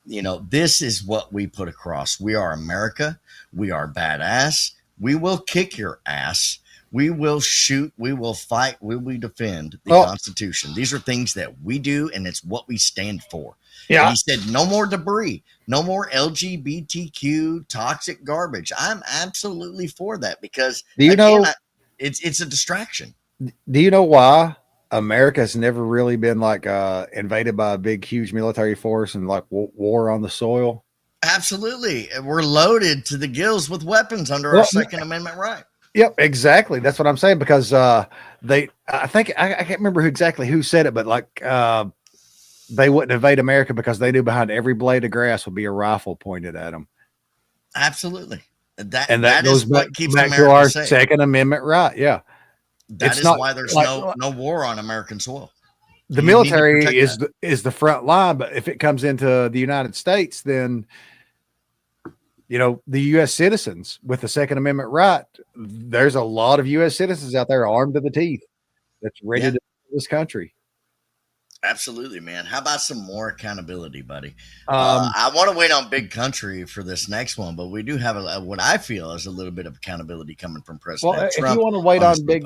this is what we put across. We are America. We are badass. We will kick your ass. We will shoot, we will fight, we will defend the Constitution. These are things that we do, and it's what we stand for. Yeah. And he said, no more debris, no more LGBTQ toxic garbage. I'm absolutely for that because it's a distraction. Do you know why America has never really been like invaded by a big, huge military force and like war on the soil? Absolutely. We're loaded to the gills with weapons under our Second Amendment right. Yep, exactly. That's what I'm saying because I think I can't remember who said it, but like they wouldn't invade America because they knew behind every blade of grass would be a rifle pointed at them. Absolutely. That is goes back, what keeps back America to our safe. Second Amendment right. Yeah. That is why there's no war on American soil. The military is the front line, but if it comes into the United States, then the U.S. citizens with the Second Amendment right, there's a lot of U.S. citizens out there armed to the teeth that's ready to defend this country. Absolutely, man. How about some more accountability, buddy? I want to wait on Big Country for this next one, but we do have what I feel is a little bit of accountability coming from President Trump. If you want to wait on Big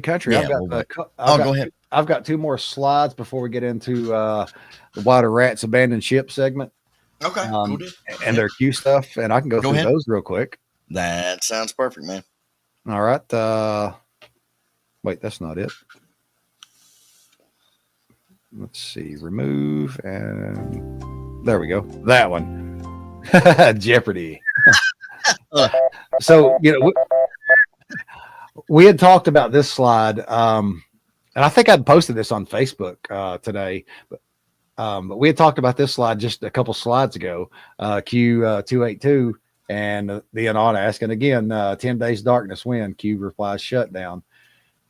Country, go ahead. I've got 2 more slides before we get into the Why Do Rats Abandon Ship segment. Okay, cool. And their Q stuff, and I can go through those real quick. That sounds perfect, man. All right. Wait, that's not it. Let's see. Remove, and there we go. That one. Jeopardy. So, we had talked about this slide, and I think I'd posted this on Facebook today, but we had talked about this slide just a couple slides ago, Q282, and the Anon asking again, 10 days darkness when? Q replies, shutdown.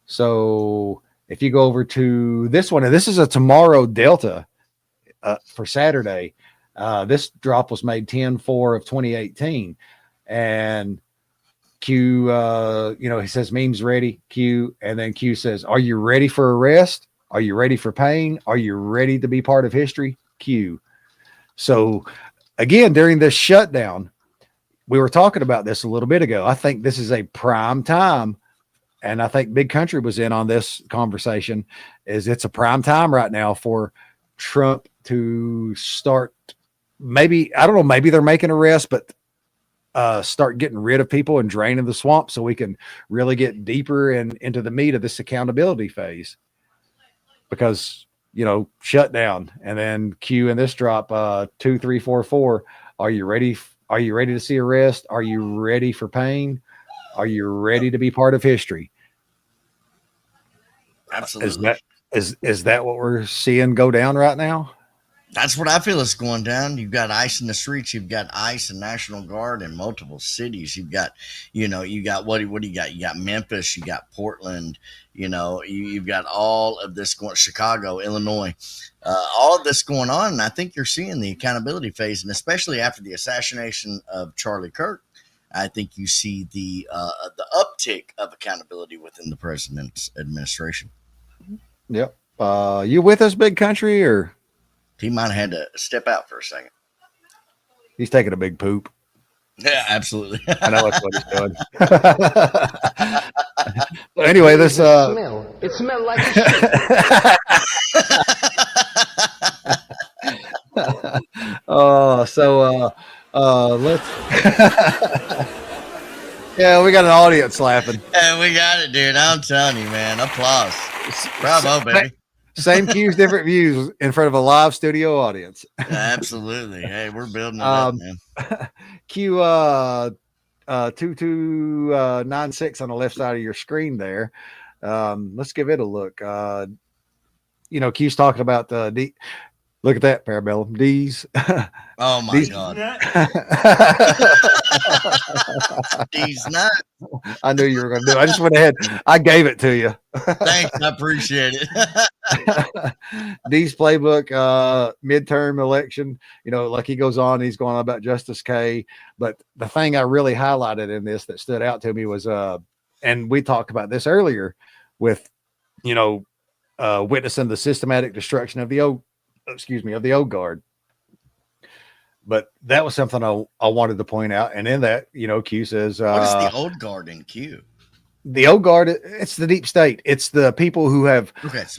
So if you go over to this one, and this is a tomorrow Delta for Saturday, this drop was made 10/4 of 2018, and Q, he says memes ready, Q, and then Q says, are you ready for arrest? Are you ready for pain? Are you ready to be part of history? Q. So again, during this shutdown, we were talking about this a little bit ago. I think this is a prime time, and I think Big Country was in on this conversation, is it's a prime time right now for Trump to start, maybe they're making arrests, but start getting rid of people and draining the swamp so we can really get deeper into the meat of this accountability phase. Because, shutdown, and then Q in this drop, 2, 3, 4, 4. Are you ready? Are you ready to see arrest? Are you ready for pain? Are you ready to be part of history? Absolutely. Is that what we're seeing go down right now? That's what I feel is going down. You've got ICE in the streets. You've got ICE and National Guard in multiple cities. You've got, what do you got? You got Memphis. You got Portland. You've got all of this going. Chicago, Illinois, all of this going on. And I think you're seeing the accountability phase, and especially after the assassination of Charlie Kirk, I think you see the uptick of accountability within the president's administration. Yep. You with us, Big Country, or? He might have had to step out for a second. He's taking a big poop. Yeah, absolutely. I know that's what he's doing. So anyway, this it smelled like a let's yeah, we got an audience laughing. Yeah, we got it, dude. I'm telling you, man. Applause. Bravo, baby. Same cues, different views in front of a live studio audience. Absolutely. Hey, we're building it up, man. Q 2296 on the left side of your screen there. Let's give it a look. Q's talking about the look at that Parabellum D's. Oh my God. D's nuts. I knew you were going to do it. I just went ahead. I gave it to you. Thanks. I appreciate it. D's playbook, midterm election, like he goes on, he's going on about Justice K. But the thing I really highlighted in this that stood out to me was, and we talked about this earlier with, witnessing the systematic destruction of the old guard. But that was something I wanted to point out. And in that, Q says, what is the old guard in Q? The old guard, it's the deep state. It's the people who have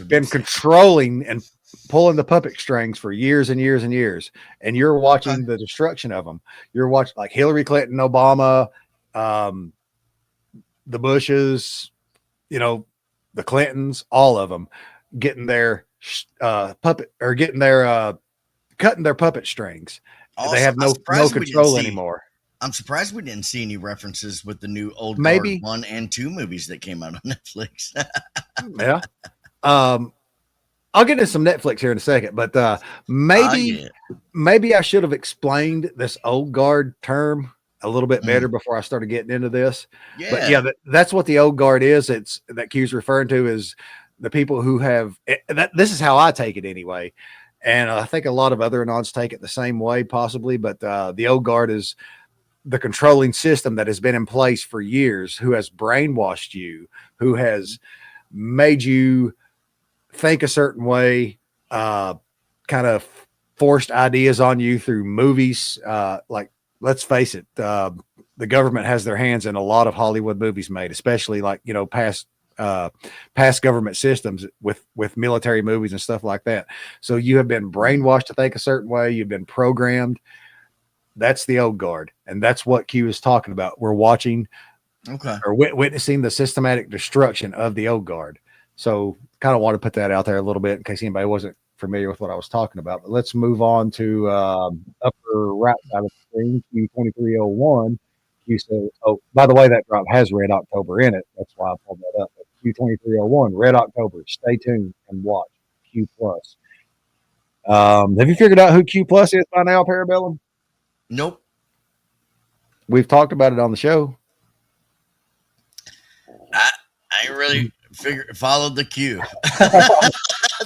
been controlling and pulling the puppet strings for years and years and years. And you're watching the destruction of them. You're watching like Hillary Clinton, Obama, the Bushes, you know, the Clintons, all of them getting their puppet or getting their cutting their puppet strings. Also, they have no control anymore. I'm surprised we didn't see any references with the new Old Guard 1 and 2 movies that came out on Netflix. Yeah. I'll get into some Netflix here in a second, but maybe I should have explained this old guard term a little bit better before I started getting into this. Yeah. But yeah, that's what the old guard is. It's that Q's referring to is the people who have this is how I take it anyway. And I think a lot of other anons take it the same way possibly, but the old guard is the controlling system that has been in place for years, who has brainwashed you, who has made you think a certain way, kind of forced ideas on you through movies. Like, let's face it, the government has their hands in a lot of Hollywood movies made, especially like, you know, past government systems with military movies and stuff like that. So you have been brainwashed to think a certain way. You've been programmed. That's the old guard. And that's what Q is talking about. We're watching or witnessing the systematic destruction of the old guard. So kind of want to put that out there a little bit in case anybody wasn't familiar with what I was talking about. But let's move on to upper right side of the screen, Q2301. Q says, oh, by the way, that drop has Red October in it. That's why I pulled that up. Q2301, Red October. Stay tuned and watch Q+. Have you figured out who Q+ is by now, Parabellum? Nope. We've talked about it on the show. I ain't really followed the Q.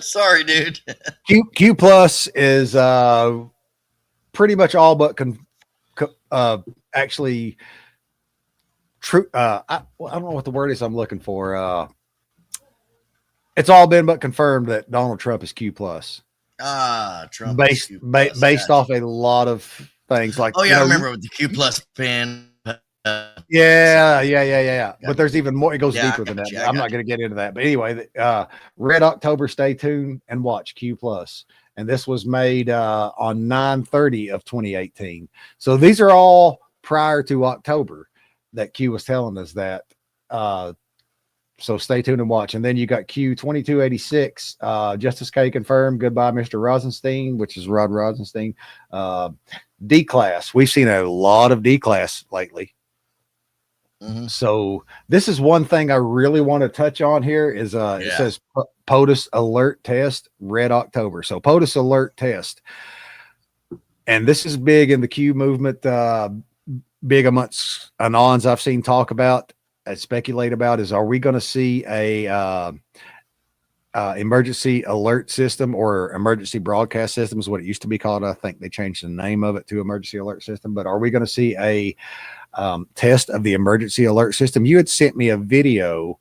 Sorry, dude. Q+ is pretty much all but actually true. I don't know what the word is I'm looking for. It's all been but confirmed that Donald Trump is Q+. Trump based off a lot of things like, I remember with the Q+ pin. Yeah. But there's even more. It goes deeper than that. I'm not going to get into that. But anyway, Red October, stay tuned and watch Q+. And this was made on 9/30 of 2018. So these are all prior to October that Q was telling us that. So stay tuned and watch. And then you got Q2286, Justice K confirmed. Goodbye, Mr. Rosenstein, which is Rod Rosenstein. D-Class. We've seen a lot of D-Class lately. So this is one thing I really want to touch on here is it says POTUS alert test, Red October. So POTUS alert test. And this is big in the Q movement, big amongst anons I've seen talk about, speculate about is, are we going to see a emergency alert system or emergency broadcast system is what it used to be called. I think they changed the name of it to emergency alert system, but are we going to see a test of the emergency alert system? You had sent me a video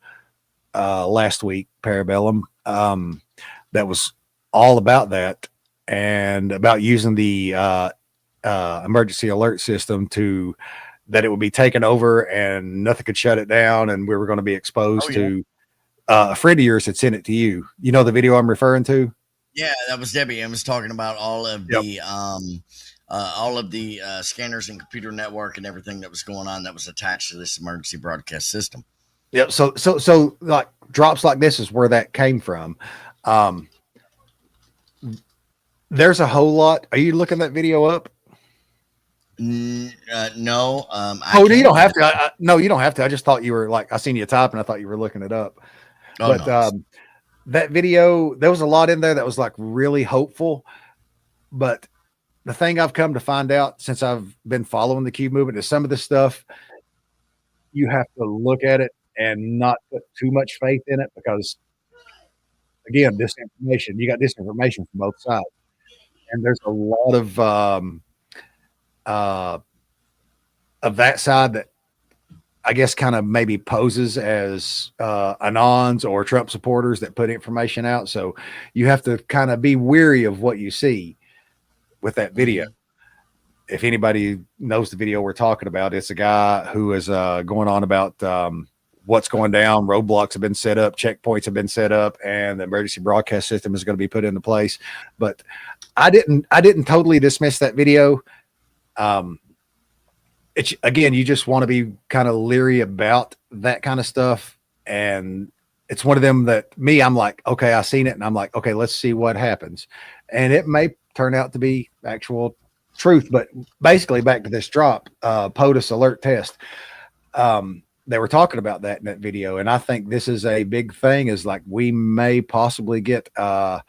last week, Parabellum, that was all about that and about using the emergency alert system to that it would be taken over and nothing could shut it down, and we were going to be exposed to a friend of yours had sent it to you. You know the video I'm referring to? Yeah, that was Debbie. I was talking about all of the scanners and computer network and everything that was going on that was attached to this emergency broadcast system. Yep. So like drops like this is where that came from. There's a whole lot. Are you looking that video up? No. You don't have to. No, you don't have to. I just thought you were like, I seen you type and I thought you were looking it up. That video, there was a lot in there that was like really hopeful. But the thing I've come to find out since I've been following the Q movement is some of this stuff, you have to look at it and not put too much faith in it because, again, disinformation. You got disinformation from both sides. And there's a lot of that side that I guess kind of maybe poses as anons or Trump supporters that put information out. So you have to kind of be weary of what you see with that video. If anybody knows the video we're talking about, it's a guy who is going on about what's going down. Roadblocks have been set up, checkpoints have been set up, and the emergency broadcast system is going to be put into place. But I didn't totally dismiss that video. It's, again, you just want to be kind of leery about that kind of stuff. And it's one of them that I'm like, okay, I seen it, and I'm like, okay, let's see what happens. And it may turn out to be actual truth. But basically, back to this drop, POTUS alert test. They were talking about that in that video. And I think this is a big thing, is like, we may possibly get a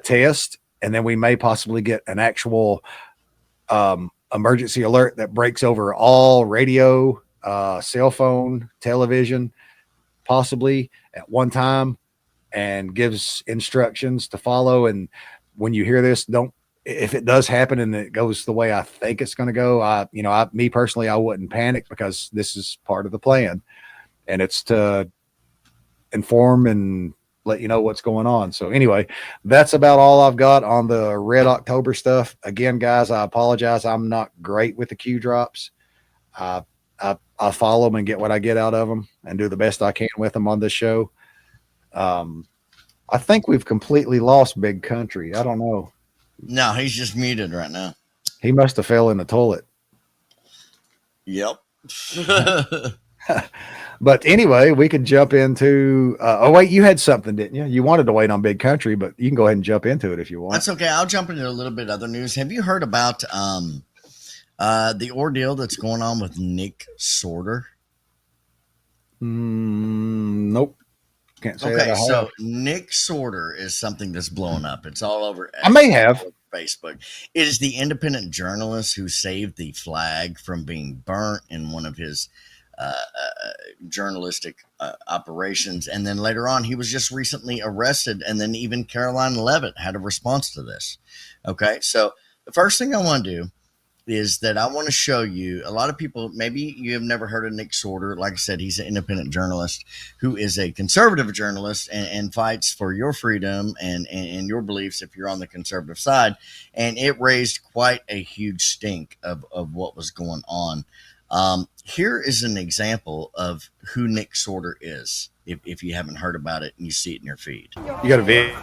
test, and then we may possibly get an actual emergency alert that breaks over all radio, cell phone, television, possibly at one time, and gives instructions to follow. And when you hear this, if it does happen and it goes the way I think it's going to go, me personally, I wouldn't panic, because this is part of the plan, and it's to inform and let you know what's going on. So anyway, that's about all I've got on the Red October stuff. Again, guys, I apologize. I'm not great with the Q drops. I follow them and get what I get out of them, and do the best I can with them on this show. I think we've completely lost Big Country. I don't know. No, he's just muted right now. He must have fell in the toilet. Yep. But anyway, we could jump into oh wait, you had something, didn't you? You wanted to wait on Big Country, but you can go ahead and jump into it if you want. That's okay. I'll jump into a little bit of other news. Have you heard about the ordeal that's going on with Nick Sorter? Nope. Can't say that. Okay, so Nick Sorter is something that's blowing up. It's all over. I may have Facebook. It is the independent journalist who saved the flag from being burnt in one of his journalistic operations, and then later on, he was just recently arrested. And then even Caroline Leavitt had a response to this. Okay, so the first thing I want to do is that I want to show you, a lot of people, maybe you have never heard of Nick Sorter. Like I said, he's an independent journalist who is a conservative journalist and fights for your freedom and your beliefs if you're on the conservative side. And it raised quite a huge stink of what was going on. Here is an example of who Nick Sorter is, if you haven't heard about it and you see it in your feed. You got a video.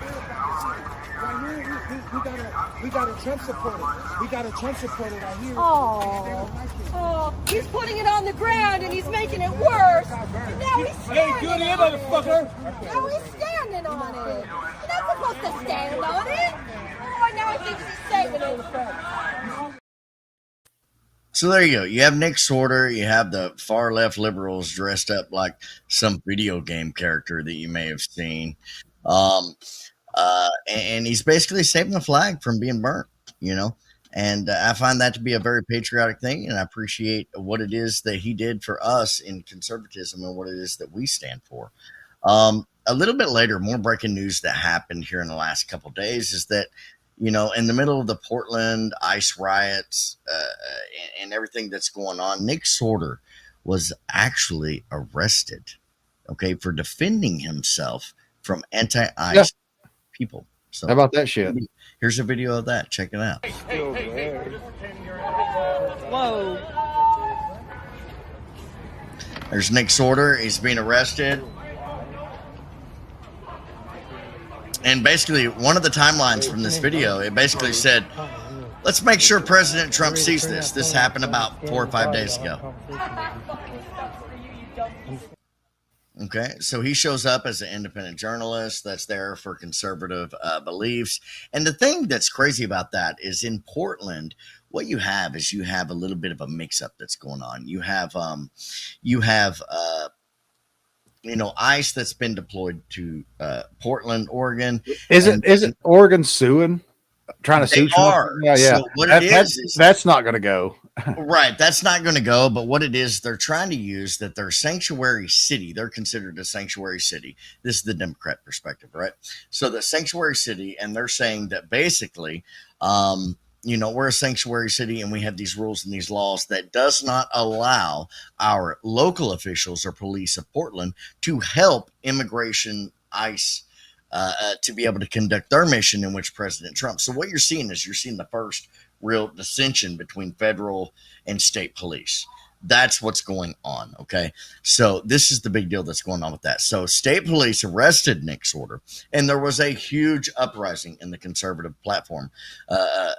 We got a Trump supporter. We got a Trump supporter right here. Oh, he's putting it on the ground and he's making it worse. Now he's standing. Hey, get in, motherfucker. Now he's standing on it. You're not supposed to stand on it. Oh, now I think he's saving it. So there you go. You have Nick Sorter. You have the far left liberals dressed up like some video game character that you may have seen. And he's basically saving the flag from being burnt, and I find that to be a very patriotic thing. And I appreciate what it is that he did for us in conservatism and what it is that we stand for. A little bit later, more breaking news that happened here in the last couple of days is that, in the middle of the Portland ICE riots and everything that's going on, Nick Sorter was actually arrested, for defending himself from anti-ICE people. So how about that shit? Here's a video of that. Check it out. Whoa. There's Nick Sorter. He's being arrested. And basically, one of the timelines from this video, it basically said, let's make sure President Trump sees this. This happened about 4 or 5 days ago. Okay, so he shows up as an independent journalist that's there for conservative beliefs. And the thing that's crazy about that is in Portland, what you have is you have a little bit of a mix-up that's going on. You have ICE that's been deployed to Portland, Oregon. Isn't Oregon trying to sue? Yeah. So what that's not going to go. Right. That's not going to go. But what it is, they're trying to use that their sanctuary city, they're considered a sanctuary city. This is the Democrat perspective, right? So the sanctuary city, and they're saying that basically, we're a sanctuary city and we have these rules and these laws that does not allow our local officials or police of Portland to help immigration ICE to be able to conduct their mission in which President Trump. So what you're seeing is the first real dissension between federal and state police. That's what's going on. Okay. So this is the big deal that's going on with that. So state police arrested Nick Sorter, and there was a huge uprising in the conservative platform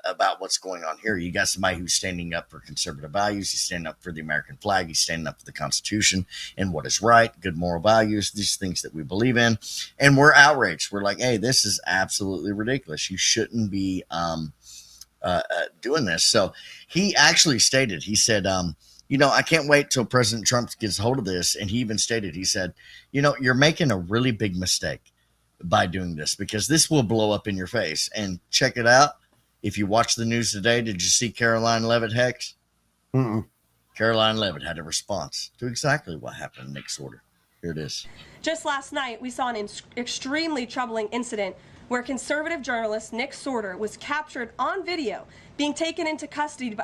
about what's going on here. You got somebody who's standing up for conservative values. He's standing up for the American flag. He's standing up for the Constitution and what is right, good moral values, these things that we believe in. And we're outraged. We're like, hey, this is absolutely ridiculous. You shouldn't be doing this. So he actually stated, he said, I can't wait till President Trump gets hold of this. And he even stated, he said, you're making a really big mistake by doing this, because this will blow up in your face. And check it out. If you watch the news today, did you see Caroline Leavitt, Hex? Mm-mm. Caroline Leavitt had a response to exactly what happened to Nick Sorter. Here it is. Just last night, we saw an extremely troubling incident where conservative journalist Nick Sorter was captured on video being taken into custody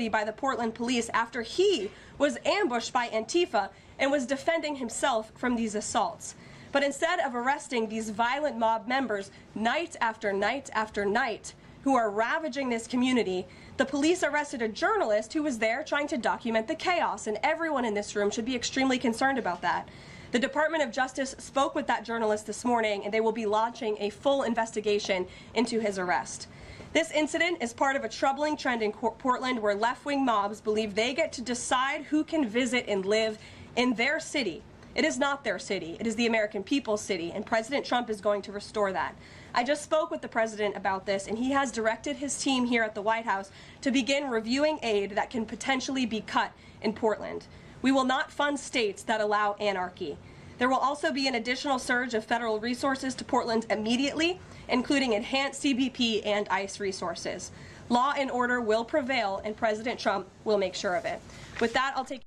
by the Portland police after he was ambushed by Antifa and was defending himself from these assaults. But instead of arresting these violent mob members night after night after night who are ravaging this community, the police arrested a journalist who was there trying to document the chaos, and everyone in this room should be extremely concerned about that. The Department of Justice spoke with that journalist this morning, and they will be launching a full investigation into his arrest. This incident is part of a troubling trend in Portland where left-wing mobs believe they get to decide who can visit and live in their city. It is not their city. It is the American people's city, and President Trump is going to restore that. I just spoke with the president about this, and he has directed his team here at the White House to begin reviewing aid that can potentially be cut in Portland. We will not fund states that allow anarchy. There will also be an additional surge of federal resources to Portland immediately, including enhanced CBP and ICE resources. Law and order will prevail, and President Trump will make sure of it. With that, I'll take...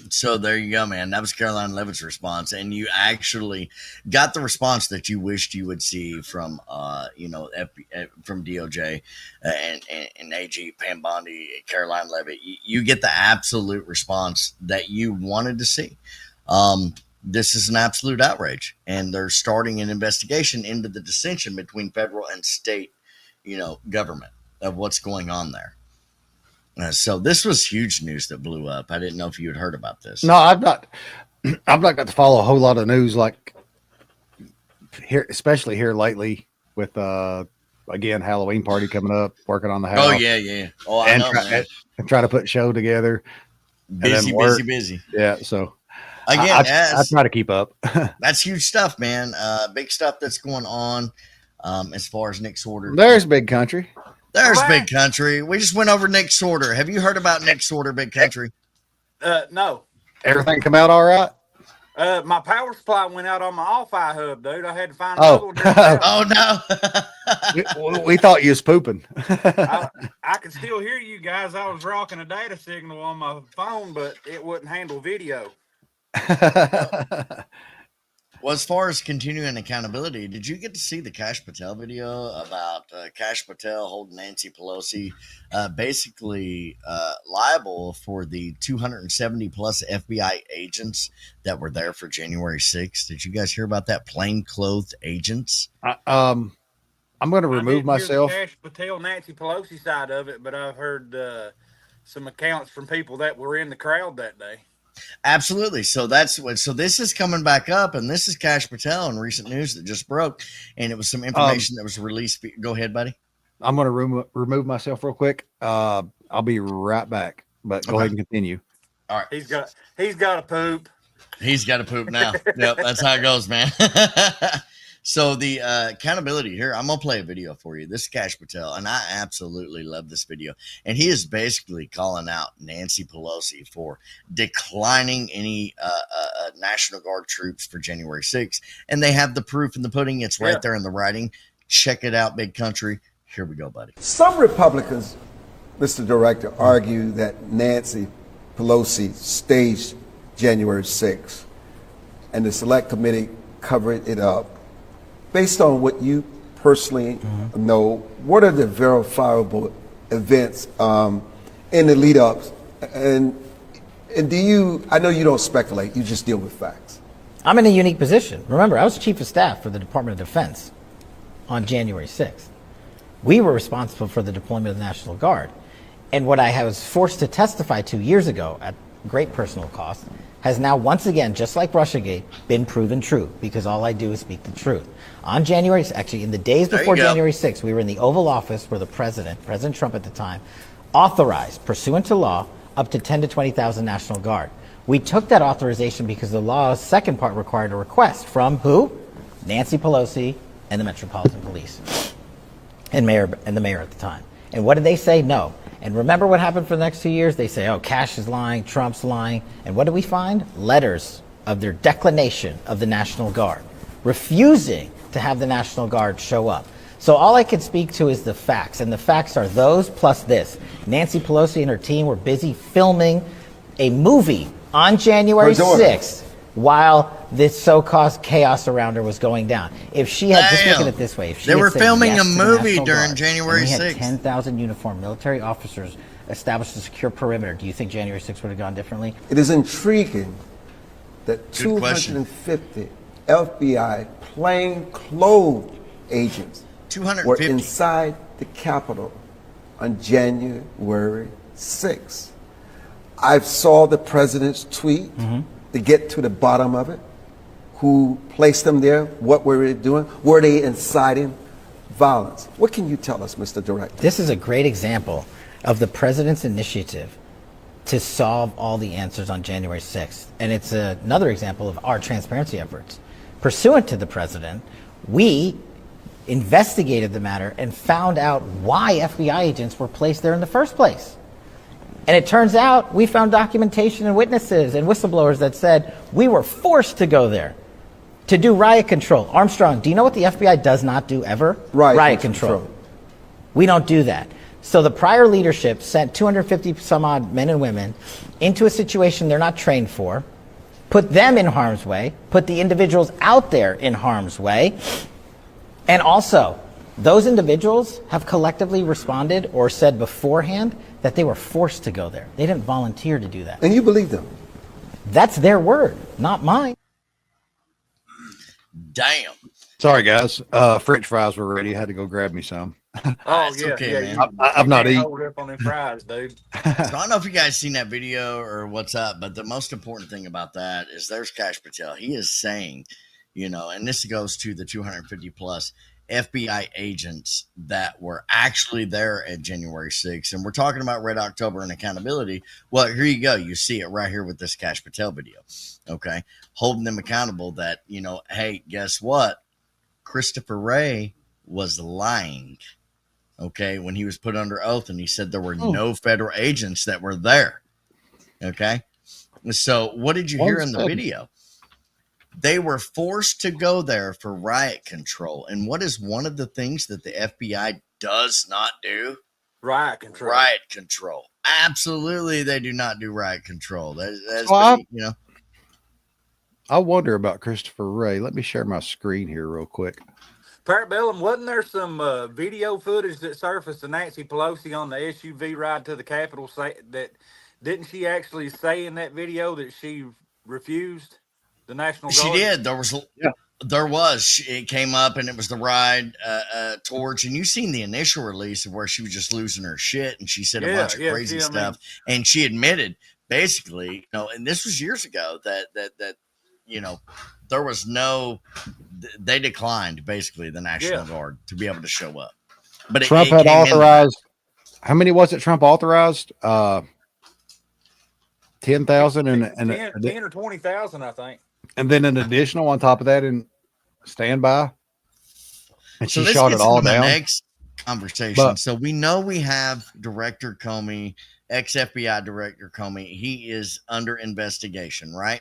So there you go, man. That was Caroline Leavitt's response, and you actually got the response that you wished you would see from, from DOJ and AG Pam Bondi, Caroline Leavitt. You get the absolute response that you wanted to see. This is an absolute outrage, and they're starting an investigation into the dissension between federal and state, government of what's going on there. So this was huge news that blew up. I didn't know if you had heard about this. No, I've not got to follow a whole lot of news like here, especially here lately with again Halloween party coming up, working on the house. Oh yeah. Oh, I know, man. And trying to put a show together. Busy. Yeah, so again, I try to keep up. That's huge stuff, man. Big stuff that's going on as far as Nick Sorter. There's Big Country. There's Big Country. We just went over Nick Sorter. Have you heard about Nick Sorter, Big Country? No. Everything come out all right? My power supply went out on my Wi-Fi hub, dude. I had to find another one. Oh, no. we thought you was pooping. I could still hear you guys. I was rocking a data signal on my phone, but it wouldn't handle video. Well, as far as continuing accountability, did you get to see the Kash Patel video about Kash Patel holding Nancy Pelosi basically liable for the 270 plus FBI agents that were there for January 6th? Did you guys hear about that? Plainclothed agents? I'm going to remove myself. The Kash Patel, Nancy Pelosi side of it, but I've heard some accounts from people that were in the crowd that day. Absolutely. So this is coming back up, and this is Kash Patel in recent news that just broke, and it was some information that was released. Go ahead, buddy. I'm going to remove myself real quick. I'll be right back, but go ahead and continue. All right. He's got to poop. He's got to poop now. Yep. That's how it goes, man. So the accountability here, I'm going to play a video for you. This is Kash Patel, and I absolutely love this video. And he is basically calling out Nancy Pelosi for declining any National Guard troops for January 6th. And they have the proof in the pudding. It's right there in the writing. Check it out, Big Country. Here we go, buddy. Some Republicans, Mr. Director, argue that Nancy Pelosi staged January 6th, and the Select Committee covered it up. Based on what you personally know, what are the verifiable events in the lead-ups? And do you, I know you don't speculate, you just deal with facts. I'm in a unique position. Remember, I was Chief of Staff for the Department of Defense on January 6th. We were responsible for the deployment of the National Guard. And what I was forced to testify to years ago at great personal cost has now once again, just like Russiagate, been proven true, because all I do is speak the truth. On January, actually in the days before January 6th, we were in the Oval Office where the President Trump at the time, authorized, pursuant to law, up to 10 to 20,000 National Guard. We took that authorization because the law's second part required a request from who? Nancy Pelosi and the Metropolitan Police and the mayor at the time. And what did they say? No. And remember what happened for the next 2 years? They say, oh, Cash is lying, Trump's lying. And what do we find? Letters of their declination of the National Guard, refusing to have the National Guard show up. So all I can speak to is the facts, and the facts are those plus this. Nancy Pelosi and her team were busy filming a movie on January 6th while this so-called chaos around her was going down. If she had, just look at it this way, if she they had were said filming yes a to the movie National during Guard, January and we 6th. had 10,000 uniformed military officers established a secure perimeter, do you think January 6th would have gone differently? It is intriguing that 250 FBI plainclothes agents were inside the Capitol on January 6th. I saw the president's tweet to get to the bottom of it. Who placed them there? What were they doing? Were they inciting violence? What can you tell us, Mr. Director? This is a great example of the president's initiative to solve all the answers on January 6th. And it's another example of our transparency efforts. Pursuant to the president, we investigated the matter and found out why FBI agents were placed there in the first place. And it turns out we found documentation and witnesses and whistleblowers that said we were forced to go there to do riot control. Armstrong, do you know what the FBI does not do ever? Riot control. We don't do that. So the prior leadership sent 250 some odd men and women into a situation they're not trained for, put them in harm's way, put the individuals out there in harm's way, and also those individuals have collectively responded or said beforehand that they were forced to go there. They didn't volunteer to do that. And you believe them? That's their word, not mine. Damn. Sorry, guys. French fries were ready. I had to go grab me some. Oh, it's yeah, okay, yeah. man. I've not eaten. Hold up on them fries, dude. So I don't know if you guys seen that video or what's up, but the most important thing about that is there's Kash Patel. He is saying, and this goes to the 250 plus FBI agents that were actually there at January 6th. And we're talking about Red October and accountability. Well, here you go. You see it right here with this Kash Patel video. Okay. Holding them accountable that, hey, guess what? Christopher Wray was lying. Okay. When he was put under oath and he said there were no federal agents that were there. Okay. So what did you hear in the video? They were forced to go there for riot control. And what is one of the things that the FBI does not do? Riot control. Riot control. Absolutely, they do not do riot control. I wonder about Christopher Wray. Let me share my screen here real quick. Parabellum, wasn't there some video footage that surfaced of Nancy Pelosi on the SUV ride to the Capitol? Didn't she actually say in that video that she refused the National Guard? She did. There was. It came up and it was the ride torch. And you seen the initial release of where she was just losing her shit and she said a bunch of crazy stuff. And she admitted basically, and this was years ago that there was they declined basically the National Guard to be able to show up. But Trump had authorized. How many was it Trump authorized? 10,000 and 10 or 20,000, I think. And then an additional on top of that in standby. And she so shot it all down. Next conversation. So we know we have Director Comey, ex-FBI Director Comey. He is under investigation, right?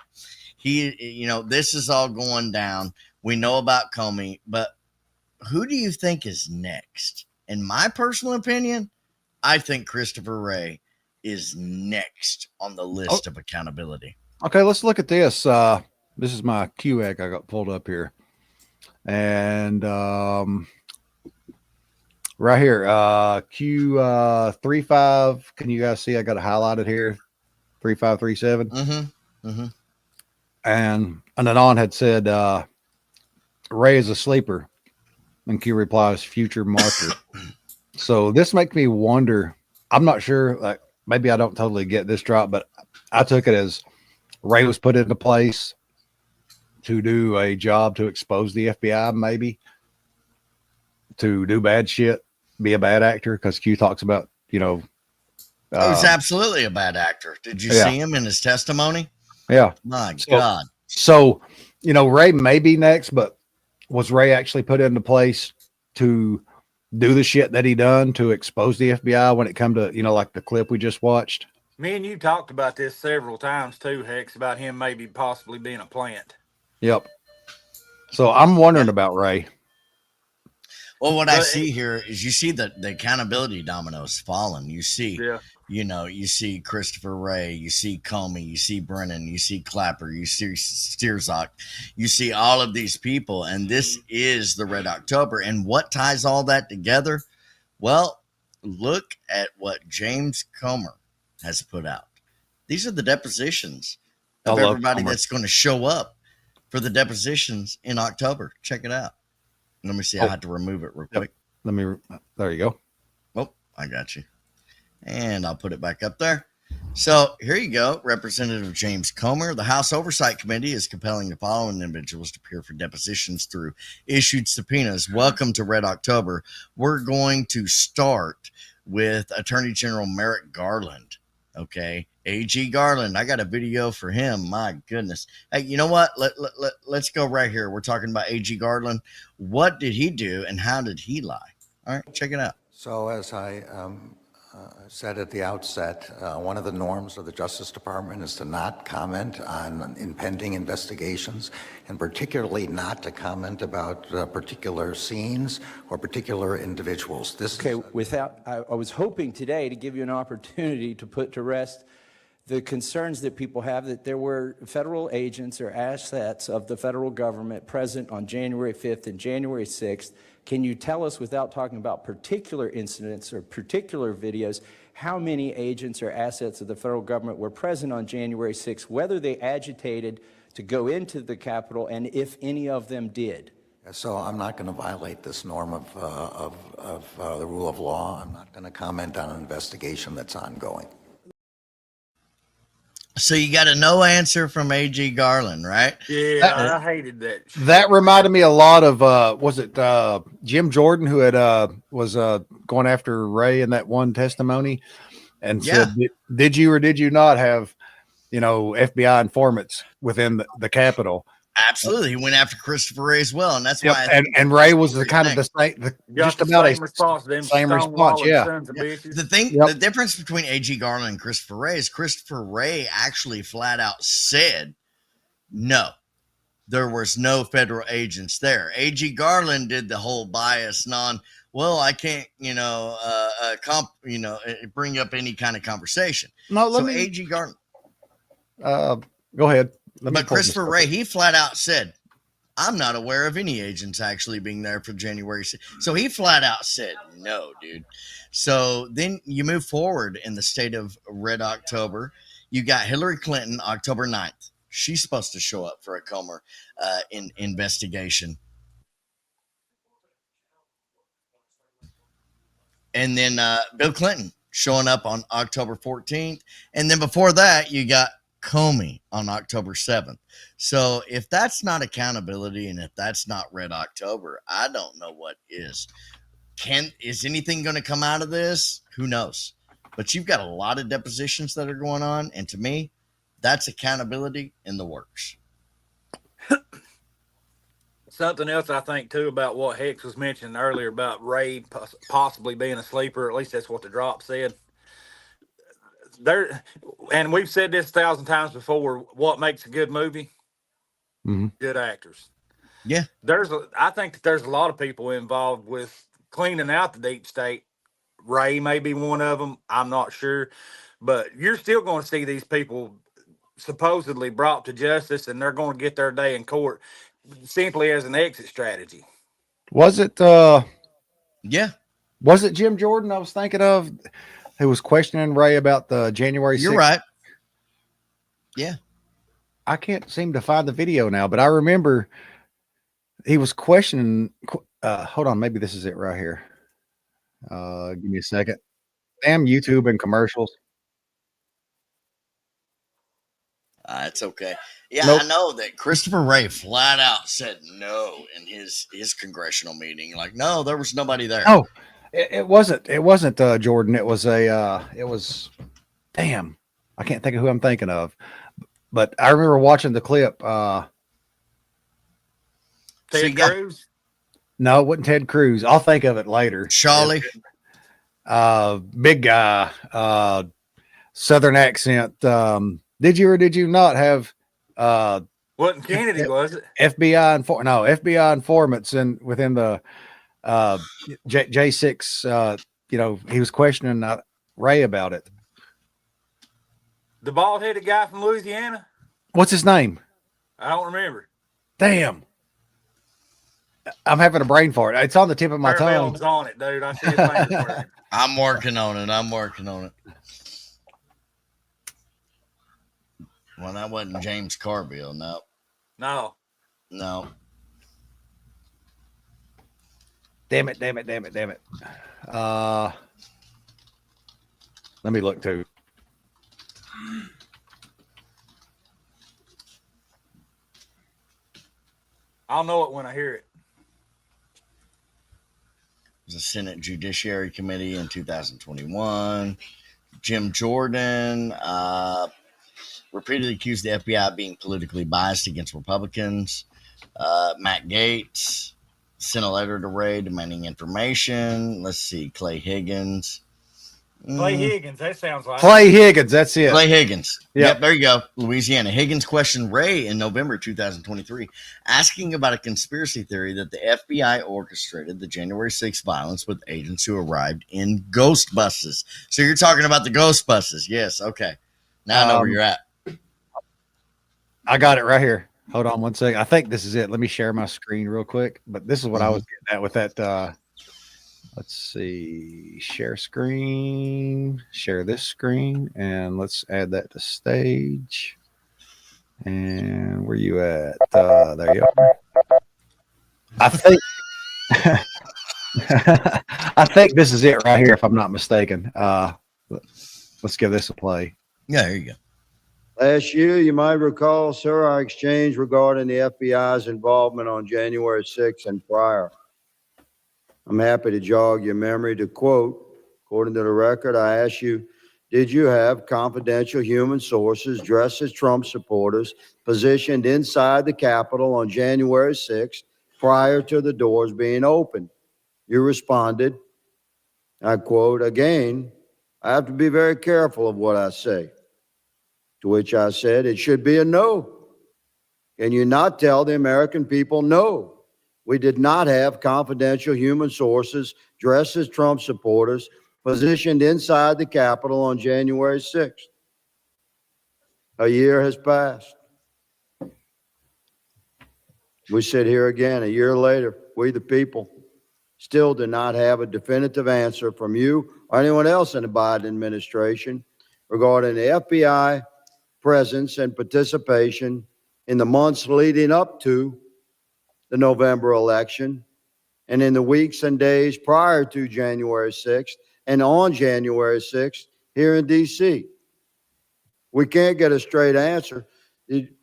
This is all going down. We know about Comey, but who do you think is next? In my personal opinion, I think Christopher Wray is next on the list of accountability. Okay, let's look at this. This is my QAC I got pulled up here. And right here, Q35. Can you guys see? I got it highlighted here. 3537. And Anon had said, Ray is a sleeper. And Q replies, future marker. So this makes me wonder I'm not sure. Like maybe I don't totally get this drop, but I took it as Ray was put into place to do a job to expose the FBI, maybe to do bad shit, be a bad actor. Because Q talks about, you know, he's absolutely a bad actor. Did you see him in his testimony? Yeah. My God. So, you know, Ray may be next, but was Ray actually put into place to do the shit that he done to expose the FBI when it come to, you know, like the clip we just watched? Me and you talked about this several times too, Hex, about him maybe possibly being a plant. Yep. So I'm wondering about Ray. Well, what I see here is you see the accountability dominoes falling. You see, you know, you see Christopher Wray, you see Comey, you see Brennan, you see Clapper, you see Sterzak, you see all of these people, and this is the Red October. And what ties all that together? Well, look at what James Comer has put out. These are the depositions of everybody that's going to show up for the depositions in October. Check it out. Let me see. I had to remove it real quick. Let me. There you go. Oh, I got you. And I'll put it back up there. So here you go. Representative James Comer. The House Oversight Committee is compelling the following individuals to appear for depositions through issued subpoenas. Welcome to Red October. We're going to start with Attorney General Merrick Garland. Okay. AG Garland. I got a video for him. My goodness. Hey, you know what? Let's go right here. We're talking about AG Garland. What did he do and how did he lie? All right, check it out. So as I said at the outset, one of the norms of the Justice Department is to not comment on impending investigations, and particularly not to comment about particular scenes or particular individuals. I was hoping today to give you an opportunity to put to rest the concerns that people have that there were federal agents or assets of the federal government present on January 5th and January 6th. Can you tell us, without talking about particular incidents or particular videos, how many agents or assets of the federal government were present on January 6th, whether they agitated to go into the Capitol, and if any of them did? So I'm not going to violate this norm of the rule of law. I'm not going to comment on an investigation that's ongoing. So you got a no answer from AG Garland, right? Yeah, I hated that. That reminded me a lot of was it Jim Jordan who had was going after Ray in that one testimony and said, did you or did you not have, you know, FBI informants within the Capitol? Absolutely. He went after Christopher Wray as well. And that's why. And Ray was the kind of the same, just about a same response. Yeah. The difference between AG Garland and Christopher Wray is Christopher Wray actually flat out said, no, there was no federal agents there. AG Garland did the whole bias well, I can't, bring up any kind of conversation. No, let so me, AG Garland. Go ahead. But Christopher Wray, he flat out said, I'm not aware of any agents actually being there for January 6th. So he flat out said, no, dude. So then you move forward in the state of Red October. You got Hillary Clinton, October 9th. She's supposed to show up for a Comer investigation. And then Bill Clinton showing up on October 14th. And then before that, you got Comey on October 7th. So if that's not accountability and if that's not Red October, I don't know what is. Is anything going to come out of this? Who knows? But you've got a lot of depositions that are going on, and to me, that's accountability in the works. Something else I think too about what Hex was mentioning earlier about Ray possibly being a sleeper, at least that's what the drop said. And we've said this 1,000 times before, what makes a good movie? Mm-hmm. Good actors. Yeah. I think that there's a lot of people involved with cleaning out the deep state. Ray may be one of them. I'm not sure. But you're still going to see these people supposedly brought to justice, and they're going to get their day in court simply as an exit strategy. Was it? Yeah. Was it Jim Jordan I was thinking of? Who was questioning Ray about the January 6th? You're right. Yeah. I can't seem to find the video now, but I remember he was questioning. Hold on. Maybe this is it right here. Give me a second. Damn YouTube and commercials. It's okay. Yeah, Nope. I know that Christopher Wray flat out said no in his congressional meeting. Like, no, there was nobody there. Oh, it wasn't Jordan. It was damn. I can't think of who I'm thinking of, but I remember watching the clip. Ted Cruz? No, it wasn't Ted Cruz. I'll think of it later. Charlie? Big guy, Southern accent. Did you or did you not have Wasn't Kennedy, was it? FBI informants within the J6, he was questioning Ray about it. The bald-headed guy from Louisiana? What's his name? I don't remember. Damn. I'm having a brain fart. It's on the tip of my tongue. On it, dude. I see his fingers working. I'm working on it. Well, that wasn't James Carville. No. Damn it. Let me look too. I'll know it when I hear it. It was a Senate Judiciary Committee in 2021. Jim Jordan repeatedly accused the FBI of being politically biased against Republicans. Matt Gaetz sent a letter to Ray demanding information. Let's see, Clay Higgins. Clay Higgins, that sounds like Clay Higgins, that's it. Clay Higgins. Yep, there you go. Louisiana. Higgins questioned Ray in November 2023, asking about a conspiracy theory that the FBI orchestrated the January 6th violence with agents who arrived in ghost buses. So you're talking about the ghost buses. Yes, okay. Now I know where you're at. I got it right here. Hold on one second. I think this is it. Let me share my screen real quick. But this is what I was getting at with that. Let's see. Share screen. Share this screen. And let's add that to stage. And where you at? There you are. I think I think this is it right here, if I'm not mistaken. Let's give this a play. Yeah, there you go. Last year, you might recall, sir, our exchange regarding the FBI's involvement on January 6th and prior. I'm happy to jog your memory to quote, according to the record, I asked you, did you have confidential human sources dressed as Trump supporters positioned inside the Capitol on January 6th prior to the doors being opened? You responded, I quote, again, I have to be very careful of what I say. To which I said, it should be a no. Can you not tell the American people no? We did not have confidential human sources dressed as Trump supporters positioned inside the Capitol on January 6th. A year has passed. We sit here again a year later, we the people still do not have a definitive answer from you or anyone else in the Biden administration regarding the FBI presence and participation in the months leading up to the November election and in the weeks and days prior to January 6th and on January 6th here in D.C. We can't get a straight answer,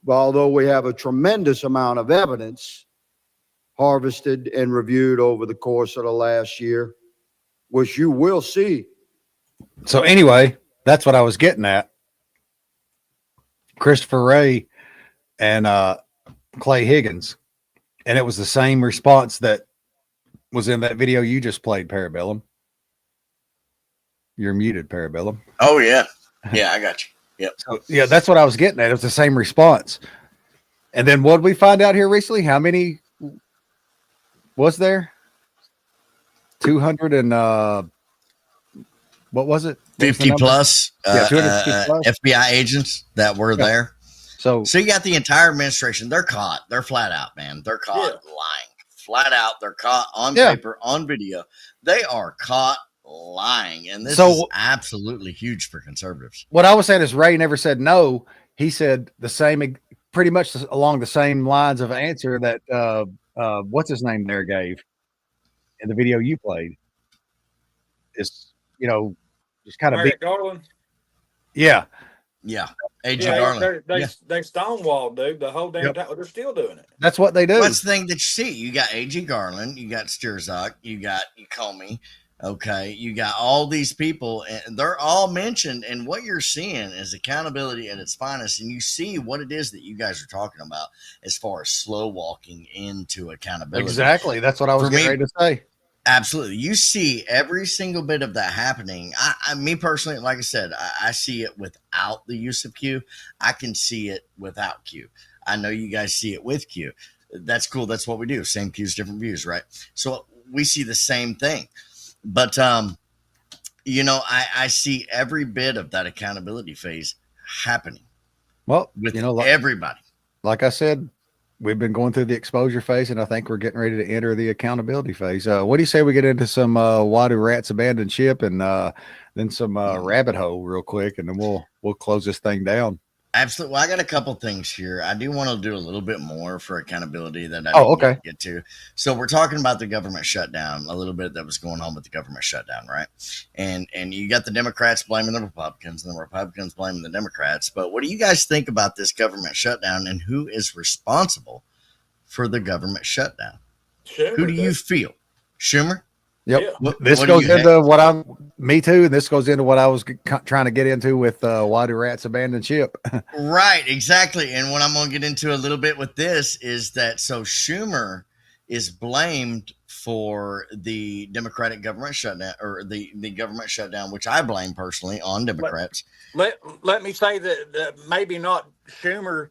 although we have a tremendous amount of evidence harvested and reviewed over the course of the last year, which you will see. So anyway, that's what I was getting at. Christopher Wray and Clay Higgins. And it was the same response that was in that video you just played, Parabellum. You're muted, Parabellum. Oh, yeah. Yeah, I got you. Yep. So, yeah, that's what I was getting at. It was the same response. And then what did we find out here recently? How many was there? 200 and what was it? 50 plus, 250 plus FBI agents that were there. So you got the entire administration. They're caught. They're flat out, man. They're caught lying. Flat out. They're caught on paper, on video. They are caught lying. And this is absolutely huge for conservatives. What I was saying is Ray never said no. He said the same, pretty much along the same lines of answer that what's his name there gave in the video you played. Is, just kind of Merrick Garland. Yeah. Yeah. AG Yeah, Garland. they stonewalled, dude. The whole damn time. They're still doing it. That's what they do. What's the thing that you see? You got AG Garland, you got Sturzak, you got Comey. Okay, you got all these people, and they're all mentioned. And what you're seeing is accountability at its finest. And you see what it is that you guys are talking about as far as slow walking into accountability. Exactly. That's what I was getting ready to say. Absolutely. You see every single bit of that happening. Me personally, like I said, I see it without the use of Q. I can see it without Q. I know you guys see it with Q. That's cool. That's what we do. Same Q's, different views, right? So we see the same thing. But, I see every bit of that accountability phase happening. Well, with everybody. Like I said, we've been going through the exposure phase, and I think we're getting ready to enter the accountability phase. What do you say we get into some why do rats abandon ship, and then some rabbit hole real quick, and then we'll close this thing down. Absolutely. Well, I got a couple things here. I do want to do a little bit more for accountability that I didn't get to. So we're talking about the government shutdown, a little bit that was going on with the government shutdown, right? And you got the Democrats blaming the Republicans and the Republicans blaming the Democrats. But what do you guys think about this government shutdown, and who is responsible for the government shutdown? Who do you feel? Schumer? Yep. Yeah. This goes into me too. And this goes into what I was trying to get into with why do rats abandon ship? Right, exactly. And what I'm going to get into a little bit with this is that Schumer is blamed for the Democratic government shutdown, or the government shutdown, which I blame personally on Democrats. Let me say that maybe not Schumer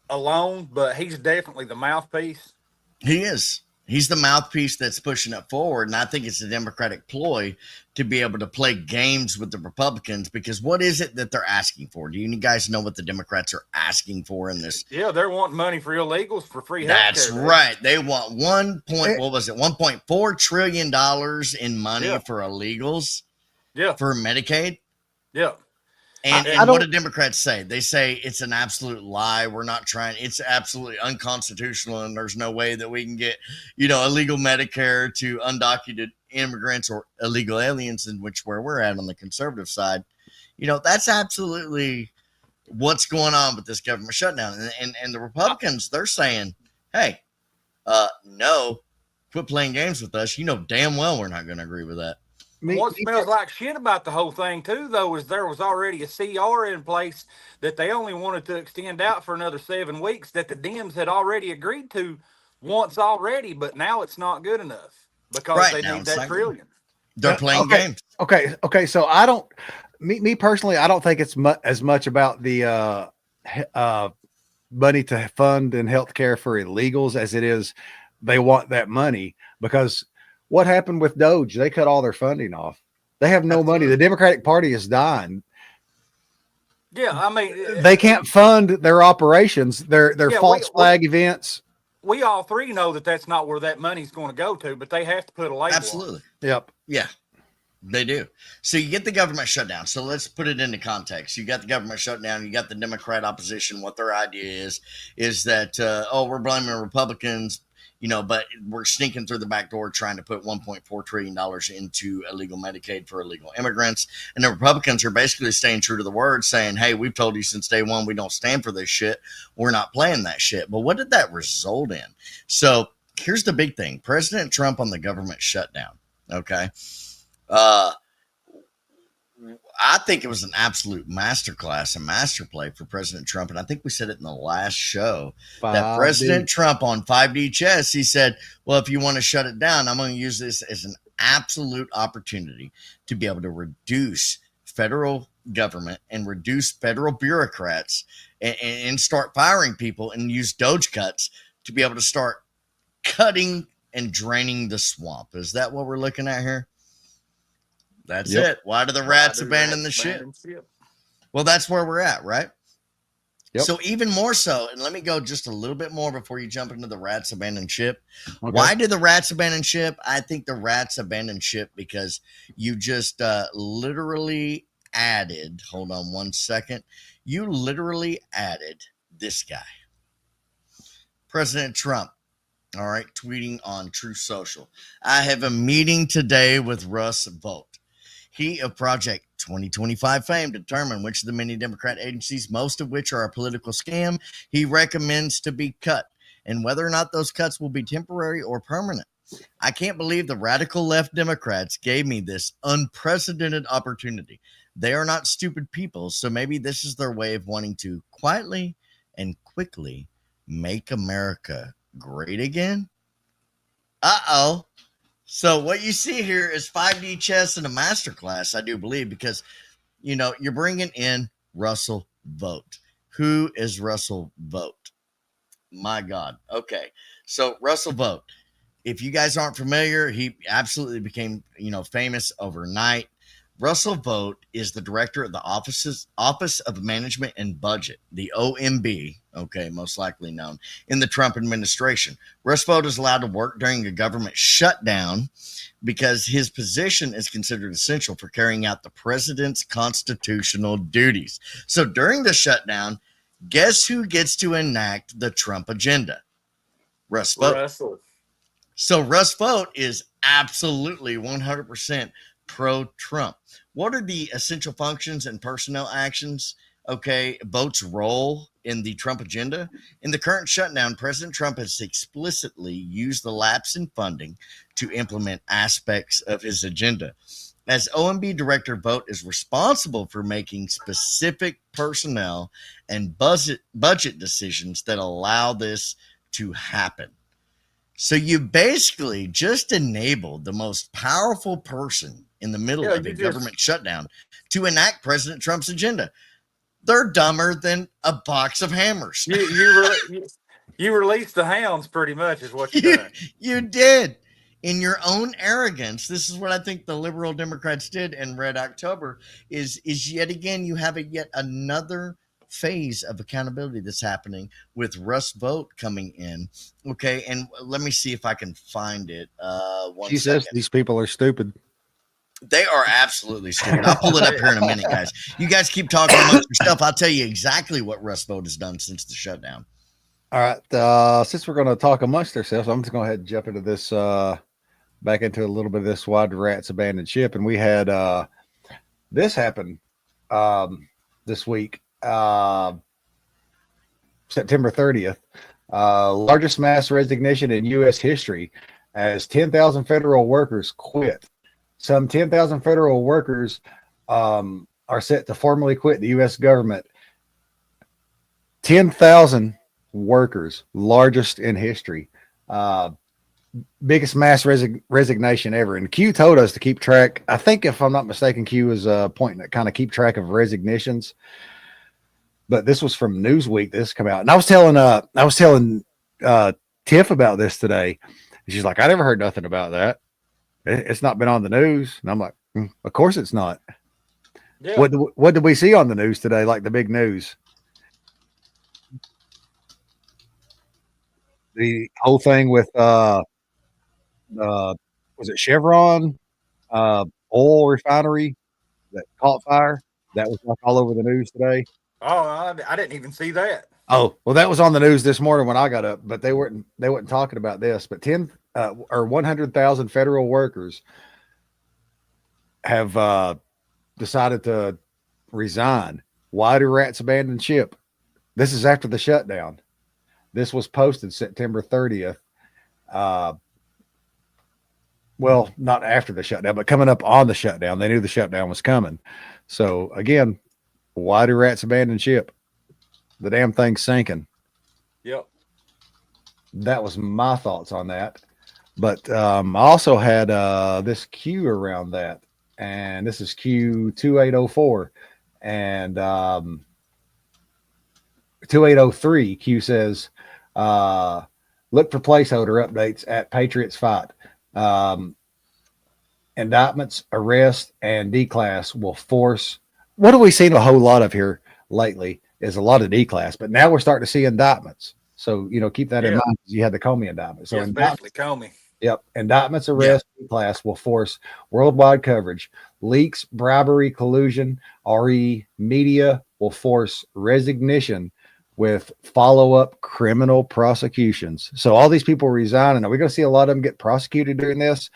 alone, but he's definitely the mouthpiece. He is. He's the mouthpiece that's pushing it forward, and I think it's a Democratic ploy to be able to play games with the Republicans, because what is it that they're asking for? Do you guys know what the Democrats are asking for in this? Yeah, they're wanting money for illegals for free healthcare. That's right. They want $1.4 trillion in money for illegals. Yeah. For Medicaid. Yeah. And what do Democrats say? They say it's an absolute lie. We're not trying. It's absolutely unconstitutional, and there's no way that we can get, illegal Medicare to undocumented immigrants or illegal aliens, in which where we're at on the conservative side. That's absolutely what's going on with this government shutdown. And the Republicans, they're saying, hey, no, quit playing games with us. Damn well we're not going to agree with that. What smells like shit about the whole thing, too, though, is there was already a CR in place that they only wanted to extend out for another 7 weeks that the Dems had already agreed to once already, but now it's not good enough because they need that trillion. They're playing games. Okay. So I don't, me personally, I don't think it's as much about the money to fund and healthcare for illegals as it is they want that money, because what happened with Doge? They cut all their funding off. They have no money. The Democratic Party is dying. Yeah, I mean, they can't fund their operations, their false flag events. We all three know that that's not where that money's going to go to, but they have to put a label. Absolutely. Yep. Yeah, they do. So you get the government shutdown. So let's put it into context. You got the government shutdown. You got the Democrat opposition. What their idea is that, we're blaming Republicans, but we're sneaking through the back door trying to put $1.4 trillion into illegal Medicaid for illegal immigrants. And the Republicans are basically staying true to the word, saying, hey, we've told you since day one we don't stand for this shit. We're not playing that shit. But what did that result in? So here's the big thing. President Trump on the government shutdown, okay? I think it was an absolute masterclass, a master play for President Trump. And I think we said it in the last show that President Trump on 5D Chess, he said, well, if you want to shut it down, I'm going to use this as an absolute opportunity to be able to reduce federal government and reduce federal bureaucrats and start firing people and use Doge cuts to be able to start cutting and draining the swamp. Is that what we're looking at here? That's it. Why do the rats abandon the ship? Well, that's where we're at, right? Yep. So even more so, and let me go just a little bit more before you jump into the rats abandon ship. Okay. Why do the rats abandon ship? I think the rats abandon ship because you just literally added, hold on one second. You literally added this guy, President Trump. All right, tweeting on Truth Social. I have a meeting today with Russ Vought. He of Project 2025 fame to determine which of the many Democrat agencies, most of which are a political scam, he recommends to be cut, and whether or not those cuts will be temporary or permanent. I can't believe the radical left Democrats gave me this unprecedented opportunity. They are not stupid people, so maybe this is their way of wanting to quietly and quickly make America great again. Uh-oh. So what you see here is 5D chess and a masterclass, I do believe, because, you're bringing in Russell Vogt. Who is Russell Vogt? My God. Okay. So Russell Vogt, if you guys aren't familiar, he absolutely became, famous overnight. Russell Vogt is the director of the Office of Management and Budget, the OMB, most likely known, in the Trump administration. Russ Vogt is allowed to work during a government shutdown because his position is considered essential for carrying out the president's constitutional duties. So during the shutdown, guess who gets to enact the Trump agenda? Russ Vogt. Russell. So Russ Vogt is absolutely 100% pro-Trump. What are the essential functions and personnel actions? Vogt's role in the Trump agenda. In the current shutdown, President Trump has explicitly used the lapse in funding to implement aspects of his agenda. As OMB director, Vogt is responsible for making specific personnel and budget decisions that allow this to happen. So you basically just enabled the most powerful person in the middle of a government shutdown to enact President Trump's agenda. They're dumber than a box of hammers. You released the hounds pretty much is what you did. You did. In your own arrogance, this is what I think the liberal Democrats did in Red October, is yet again, you have yet another phase of accountability that's happening with Russ Vogt coming in. Okay, and let me see if I can find it. She says these people are stupid. They are absolutely stupid. I'll pull it up here in a minute, guys. You guys keep talking amongst yourself. I'll tell you exactly what Russ Vogt has done since the shutdown. All right. Since we're going to talk amongst ourselves, I'm just going to go ahead and jump into this, back into a little bit of this Why Do Rats Abandon Ship. And we had this happen this week, September 30th, largest mass resignation in U.S. history as 10,000 federal workers quit. Some 10,000 federal workers are set to formally quit the U.S. government. 10,000 workers, largest in history. Biggest mass resignation ever. And Q told us to keep track. I think, if I'm not mistaken, Q was pointing at kind of keep track of resignations. But this was from Newsweek. This come out, and I was telling Tiff about this today. She's like, I never heard nothing about that. It's not been on the news. And I'm like, of course it's not. Yeah. What did we see on the news today? Like the big news? The whole thing with was it Chevron oil refinery that caught fire? That was like all over the news today. Oh, I didn't even see that. Oh, well, that was on the news this morning when I got up, but they weren't talking about this. But 100,000 federal workers have decided to resign. Why do rats abandon ship? This is after the shutdown. This was posted September 30th. Well, not after the shutdown, but coming up on the shutdown. They knew the shutdown was coming. So again, why do rats abandon ship? The damn thing's sinking. Yep. That was my thoughts on that. But I also had this Q around that. And this is Q2804. And 2803, Q says, look for placeholder updates at Patriots Fight. Indictments, arrest, and declass will force. What have we seen a whole lot of here lately is a lot of declass, but now we're starting to see indictments. So, keep that in mind. You had the Comey indictment. So especially Comey. Yep. Indictments, arrest, declass will force worldwide coverage. Leaks, bribery, collusion, RE media will force resignation with follow-up criminal prosecutions. So all these people resigning. Are we going to see a lot of them get prosecuted during this?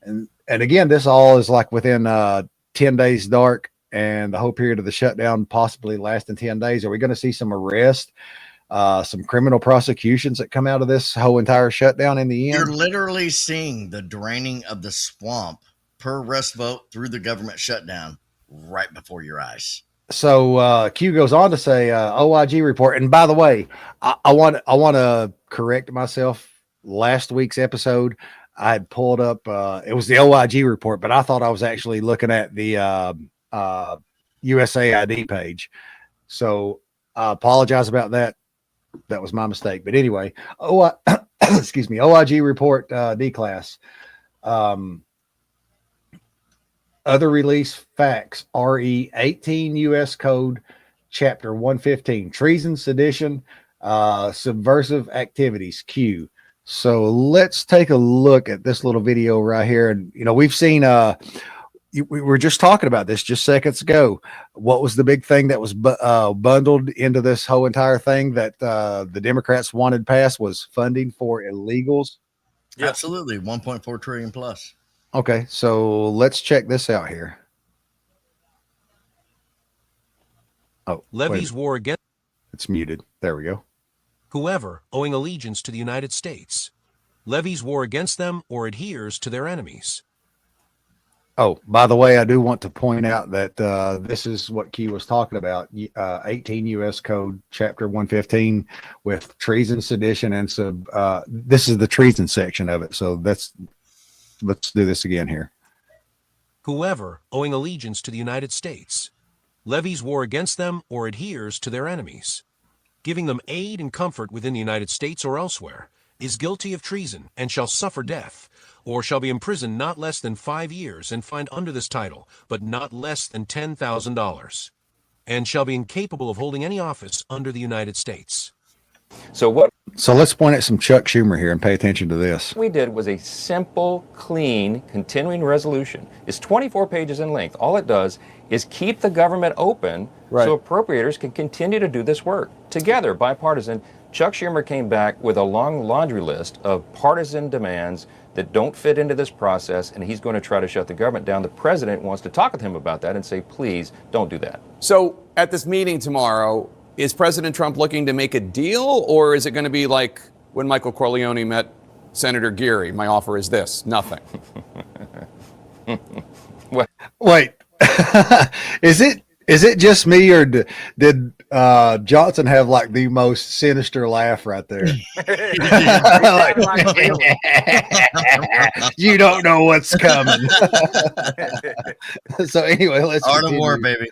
And again, this all is like within 10 10 days dark and the whole period of the shutdown possibly lasting 10 days, are we going to see some arrests, some criminal prosecutions that come out of this whole entire shutdown in the end? You're literally seeing the draining of the swamp per arrest vote through the government shutdown right before your eyes. So Q goes on to say OIG report. And by the way, I want to correct myself. Last week's episode, I had pulled up, it was the OIG report, but I thought I was actually looking at the USAID page. So I apologize about that. That was my mistake. But anyway, excuse me, OIG report, D class. Other release facts, RE 18 U.S. Code, Chapter 115, treason, sedition, subversive activities, Q. So let's take a look at this little video right here. And, you know, we've seen, we were just talking about this just seconds ago. What was the big thing that was bundled into this whole entire thing that the Democrats wanted passed was funding for illegals? Yeah. Absolutely. 1.4 trillion plus. Okay. So let's check this out here. Oh, levies war against. It's muted. There we go. Whoever owing allegiance to the United States levies war against them or adheres to their enemies. Oh, by the way, I do want to point out that this is what Q was talking about, 18 U.S. Code, Chapter 115, with treason, sedition, and this is the treason section of it. So let's do this again here. Whoever owing allegiance to the United States levies war against them or adheres to their enemies, giving them aid and comfort within the United States or elsewhere, is guilty of treason and shall suffer death, or shall be imprisoned not less than 5 years and fined under this title, but not less than $10,000, and shall be incapable of holding any office under the United States. So let's point at some Chuck Schumer here and pay attention to this. We did was a simple, clean, continuing resolution. It's 24 pages in length. All it does is keep the government open so appropriators can continue to do this work together, bipartisan. Chuck Schumer came back with a long laundry list of partisan demands that don't fit into this process, and he's going to try to shut the government down. The president wants to talk with him about that and say, please don't do that. So at this meeting tomorrow, is President Trump looking to make a deal, or is it going to be like when Michael Corleone met Senator Geary? My offer is this, nothing. Wait, is it just me, or did Johnson have like the most sinister laugh right there? You don't know what's coming. So anyway, let's Art of war, baby.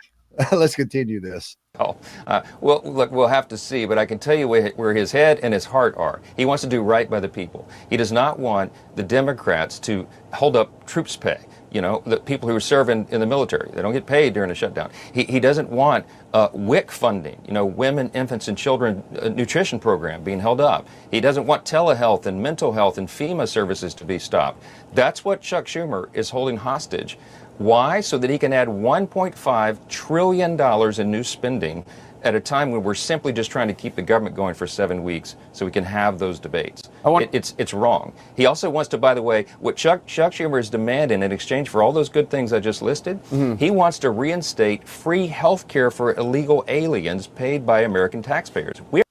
Let's continue this. Well, look, we'll have to see, but I can tell you where his head and his heart are. He wants to do right by the people. He does not want the Democrats to hold up troops pay. You know, the people who are serving in the military, they don't get paid during a shutdown. He doesn't want WIC funding, you know, women, infants, and children nutrition program being held up. He doesn't want telehealth and mental health and FEMA services to be stopped. That's what Chuck Schumer is holding hostage. Why? So that he can add $1.5 trillion in new spending at a time when we're simply just trying to keep the government going for 7 weeks so we can have those debates. It's wrong. He also wants to, by the way, what Chuck Schumer is demanding in exchange for all those good things I just listed, he wants to reinstate free health care for illegal aliens paid by American taxpayers. Well,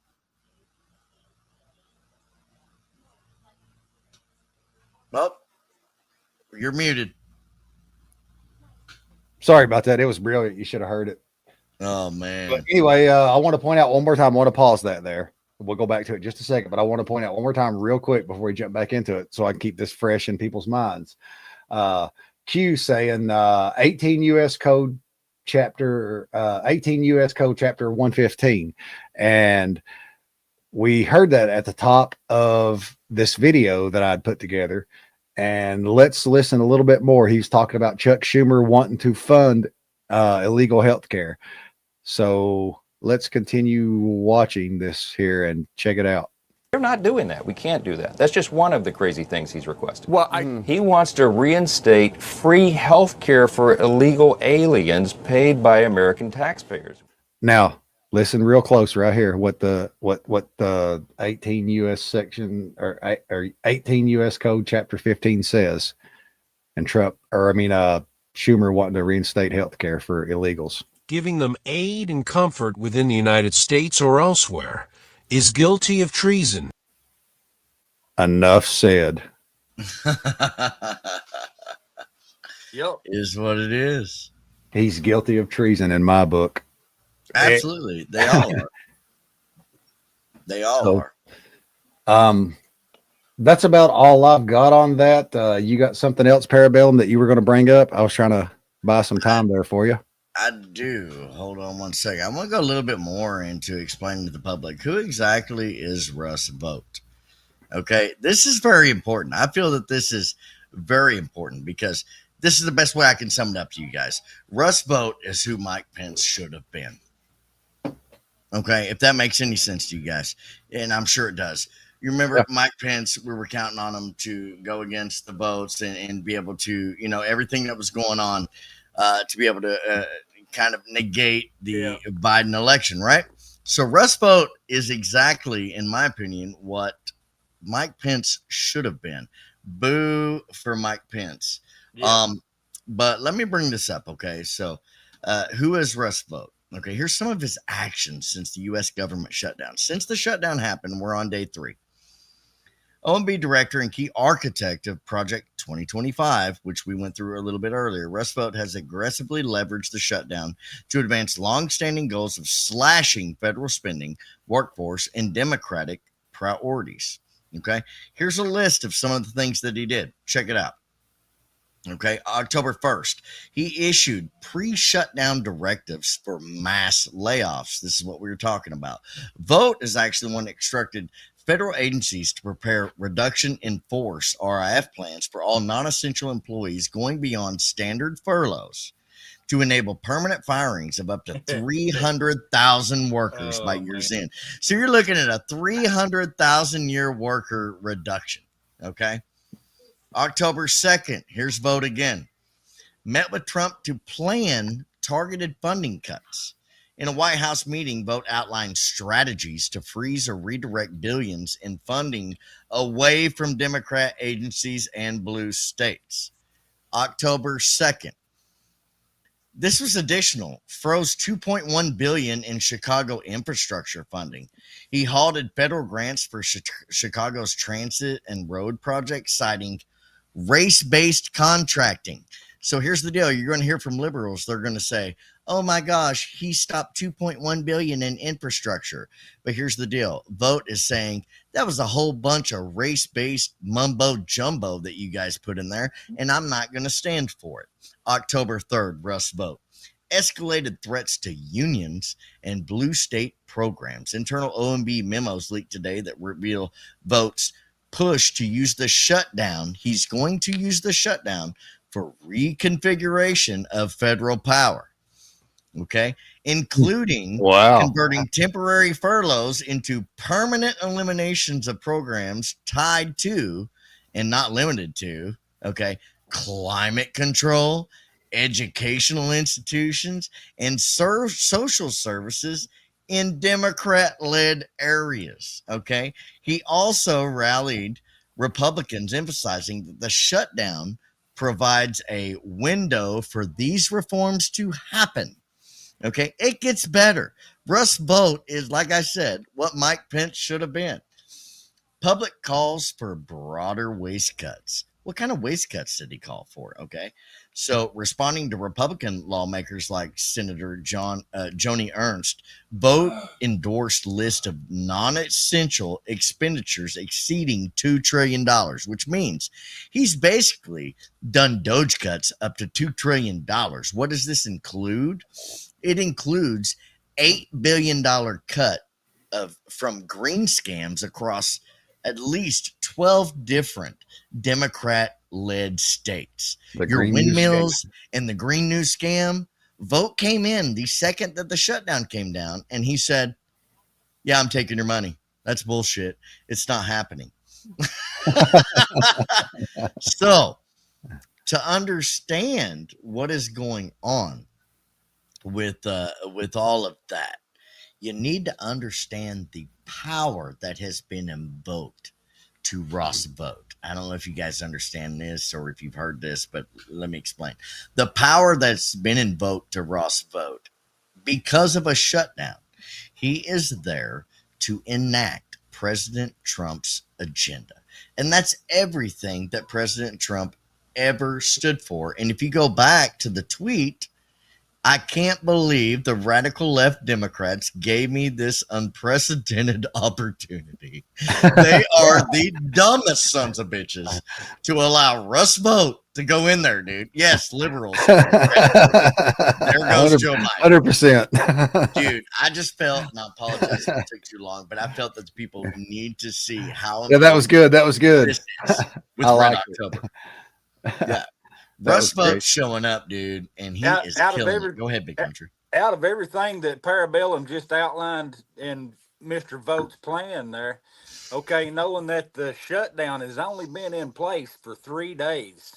you're muted. Sorry about that. It was brilliant. You should have heard it. Oh, man. But anyway, I want to point out one more time. I want to pause that there. We'll go back to it in just a second, but I want to point out one more time real quick before we jump back into it so I can keep this fresh in people's minds. Q saying 18 U.S. Code Chapter 18 U.S. Code Chapter 115. And we heard that at the top of this video that I'd put together. And let's listen a little bit more. He's talking about Chuck Schumer wanting to fund illegal health care. So let's continue watching this here and check it out. They're not doing that. We can't do that. That's just one of the crazy things he's requested. Well, he wants to reinstate free health care for illegal aliens paid by American taxpayers. Now, listen real close right here. What the 18 U.S. section or 18 U.S. Code Chapter 15 says. And Schumer wanting to reinstate health care for illegals. Giving them aid and comfort within the United States or elsewhere is guilty of treason. Enough said. Yep. Is what it is. He's guilty of treason in my book. Absolutely. They all are. They all are. That's about all I've got on that. You got something else, Parabellum, that you were going to bring up? I was trying to buy some time there for you. I do. Hold on one second. I want to go a little bit more into explaining to the public who exactly is Russ Vought. Okay, this is very important. I feel that this is very important because this is the best way I can sum it up to you guys. Russ Vought is who Mike Pence should have been. Okay, if that makes any sense to you guys, and I'm sure it does. You remember Mike Pence, we were counting on him to go against the votes and be able to, everything that was going on to be able to kind of negate the Biden election, right? So Russ Vought is exactly, in my opinion, what Mike Pence should have been. Boo for Mike Pence. Yeah. But let me bring this up, okay? So who is Russ Vought? Okay, here's some of his actions since the U.S. government shutdown. Since the shutdown happened, we're on day 3. OMB director and key architect of Project 2025, which we went through a little bit earlier, Russ Vought has aggressively leveraged the shutdown to advance longstanding goals of slashing federal spending, workforce, and democratic priorities. Okay, here's a list of some of the things that he did. Check it out. Okay, October 1st, he issued pre-shutdown directives for mass layoffs. This is what we were talking about. Vought is actually the one that instructed federal agencies to prepare reduction in force RIF plans for all non-essential employees going beyond standard furloughs to enable permanent firings of up to 300,000 workers by year's end. So you're looking at a 300,000 year worker reduction. Okay. October 2nd, here's Vought again. Met with Trump to plan targeted funding cuts. In a White House meeting, Vought outlined strategies to freeze or redirect billions in funding away from Democrat agencies and blue states. October 2nd. This was additional. Froze $2.1 billion in Chicago infrastructure funding. He halted federal grants for Chicago's transit and road projects, citing race-based contracting. So here's the deal. You're going to hear from liberals. They're going to say, oh my gosh, he stopped $2.1 billion in infrastructure. But here's the deal. Vought is saying that was a whole bunch of race-based mumbo jumbo that you guys put in there, and I'm not going to stand for it. October 3rd, Russ Vought. Escalated threats to unions and blue state programs. Internal OMB memos leaked today that reveal Vought's push to use the shutdown. He's going to use the shutdown for reconfiguration of federal power. Okay, including converting temporary furloughs into permanent eliminations of programs tied to and not limited to, okay, climate control, educational institutions, and social services in Democrat-led areas. Okay, he also rallied Republicans, emphasizing that the shutdown provides a window for these reforms to happen. Okay, it gets better. Russ Vought is, like I said, what Mike Pence should have been. Public calls for broader waste cuts. What kind of waste cuts did he call for? Okay, so responding to Republican lawmakers like Senator Joni Ernst, Vought endorsed list of non-essential expenditures exceeding $2 trillion, which means he's basically done Doge cuts up to $2 trillion. What does this include? It includes $8 billion cut from green scams across at least 12 different Democrat-led states. Your windmills and the Green New scam. Vought came in the second that the shutdown came down, and he said, yeah, I'm taking your money. That's bullshit. It's not happening. So, to understand what is going on with all of that, you need to understand the power that has been invoked to Russ Vought. I don't know if you guys understand this or if you've heard this, but let me explain. The power that's been invoked to Ross Vogt because of a shutdown, he is there to enact President Trump's agenda. And that's everything that President Trump ever stood for. And if you go back to the tweet, I can't believe the radical left Democrats gave me this unprecedented opportunity. They are the dumbest sons of bitches to allow Russ Vogt to go in there, dude. Yes, liberals. There goes Joe Biden. 100%. Dude, I just felt, and I apologize if it took too long, but I felt that the people need to see how. Yeah, that was good. That was good. This is with Red October. Yeah. Russ Vogt showing up, dude, and he is killing it. Go ahead, Big Country. Out of everything that Parabellum just outlined in Mr. Vogt's plan there, okay, knowing that the shutdown has only been in place for 3 days,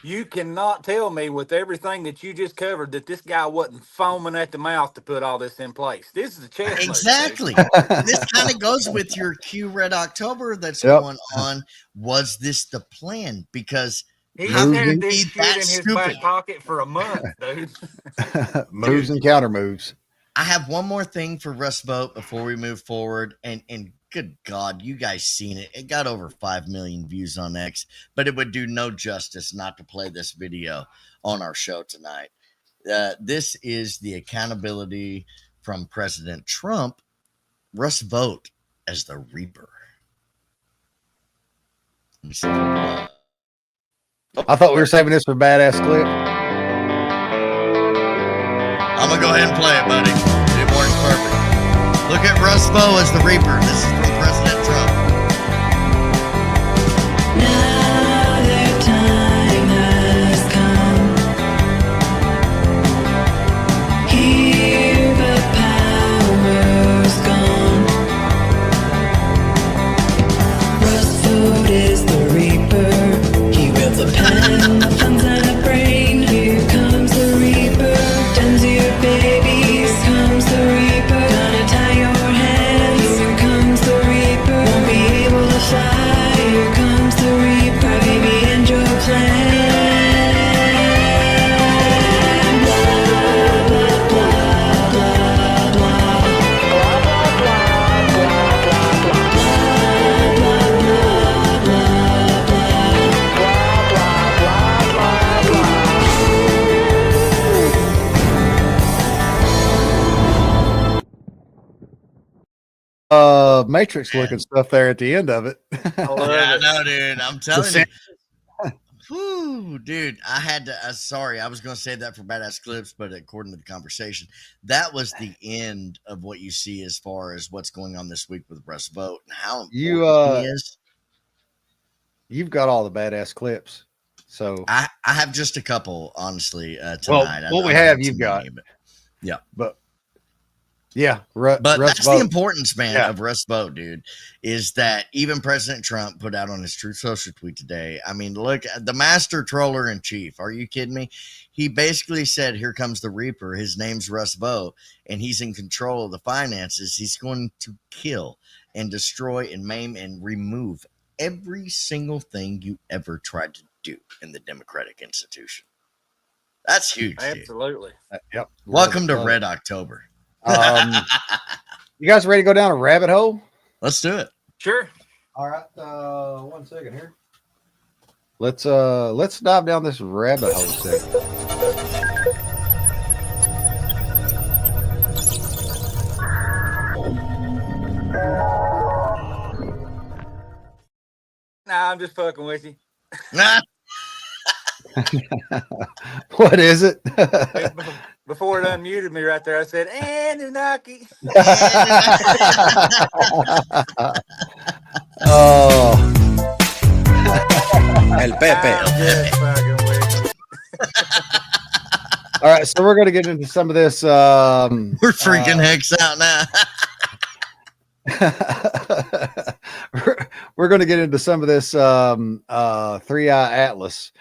you cannot tell me with everything that you just covered that this guy wasn't foaming at the mouth to put all this in place. This is a chess move, exactly. This kind of goes with your Q Red October that's going on. Was this the plan? Because he's had this shit in his back pocket for a month, dude. Moves and counter moves. I have one more thing for Russ Vogt before we move forward. And good God, you guys seen it. It got over 5 million views on X, but it would do no justice not to play this video on our show tonight. This is the accountability from President Trump, Russ Vogt as the Reaper. Let me see. I thought we were saving this for badass clip. I'm going to go ahead and play it, buddy. It works perfect. Look at Russ Vogt as the Reaper. This is from President Trump. Now their time has come. Here the power's gone. Russ Vogt is the Reaper. He wields a pen, a thumbs and a brain. Here comes the Reaper. Guns to your babies. Comes the Reaper. Gonna tie your hands. Here comes the Reaper. Won't be able to fly. Here comes the Reaper. Baby, end your plan. Blah, blah, blah, blah, blah. Blah, blah, blah, blah, blah, blah. Matrix looking stuff there at the end of it. I know, dude. I'm telling you. Whew, dude, I had to. Sorry, I was going to say that for badass clips, but according to the conversation, that was the end of what you see as far as what's going on this week with Russ Vogt and how important he is. You've got all the badass clips, so I have just a couple, honestly. Tonight, well, what we have, you've got. Yeah, but yeah, but Russ that's Vogt. the importance, man, of Russ Vogt, dude, is that even President Trump put out on his Truth Social tweet today. I mean, look, the master troller in chief. Are you kidding me? He basically said, "Here comes the Reaper." His name's Russ Vogt, and he's in control of the finances. He's going to kill and destroy and maim and remove every single thing you ever tried to do in the democratic institution. That's huge. Absolutely. Yep. Welcome to Red October. You guys ready to go down a rabbit hole? Let's do it. Sure. All right. 1 second here. Let's dive down this rabbit hole segment. Nah, I'm just fucking with you. What is it? Before it unmuted me right there, I said, Anunnaki. Oh. El Pepe. All right, so we're going to get into some of this. We're freaking hex out now. We're going to get into some of this 3-eye atlas.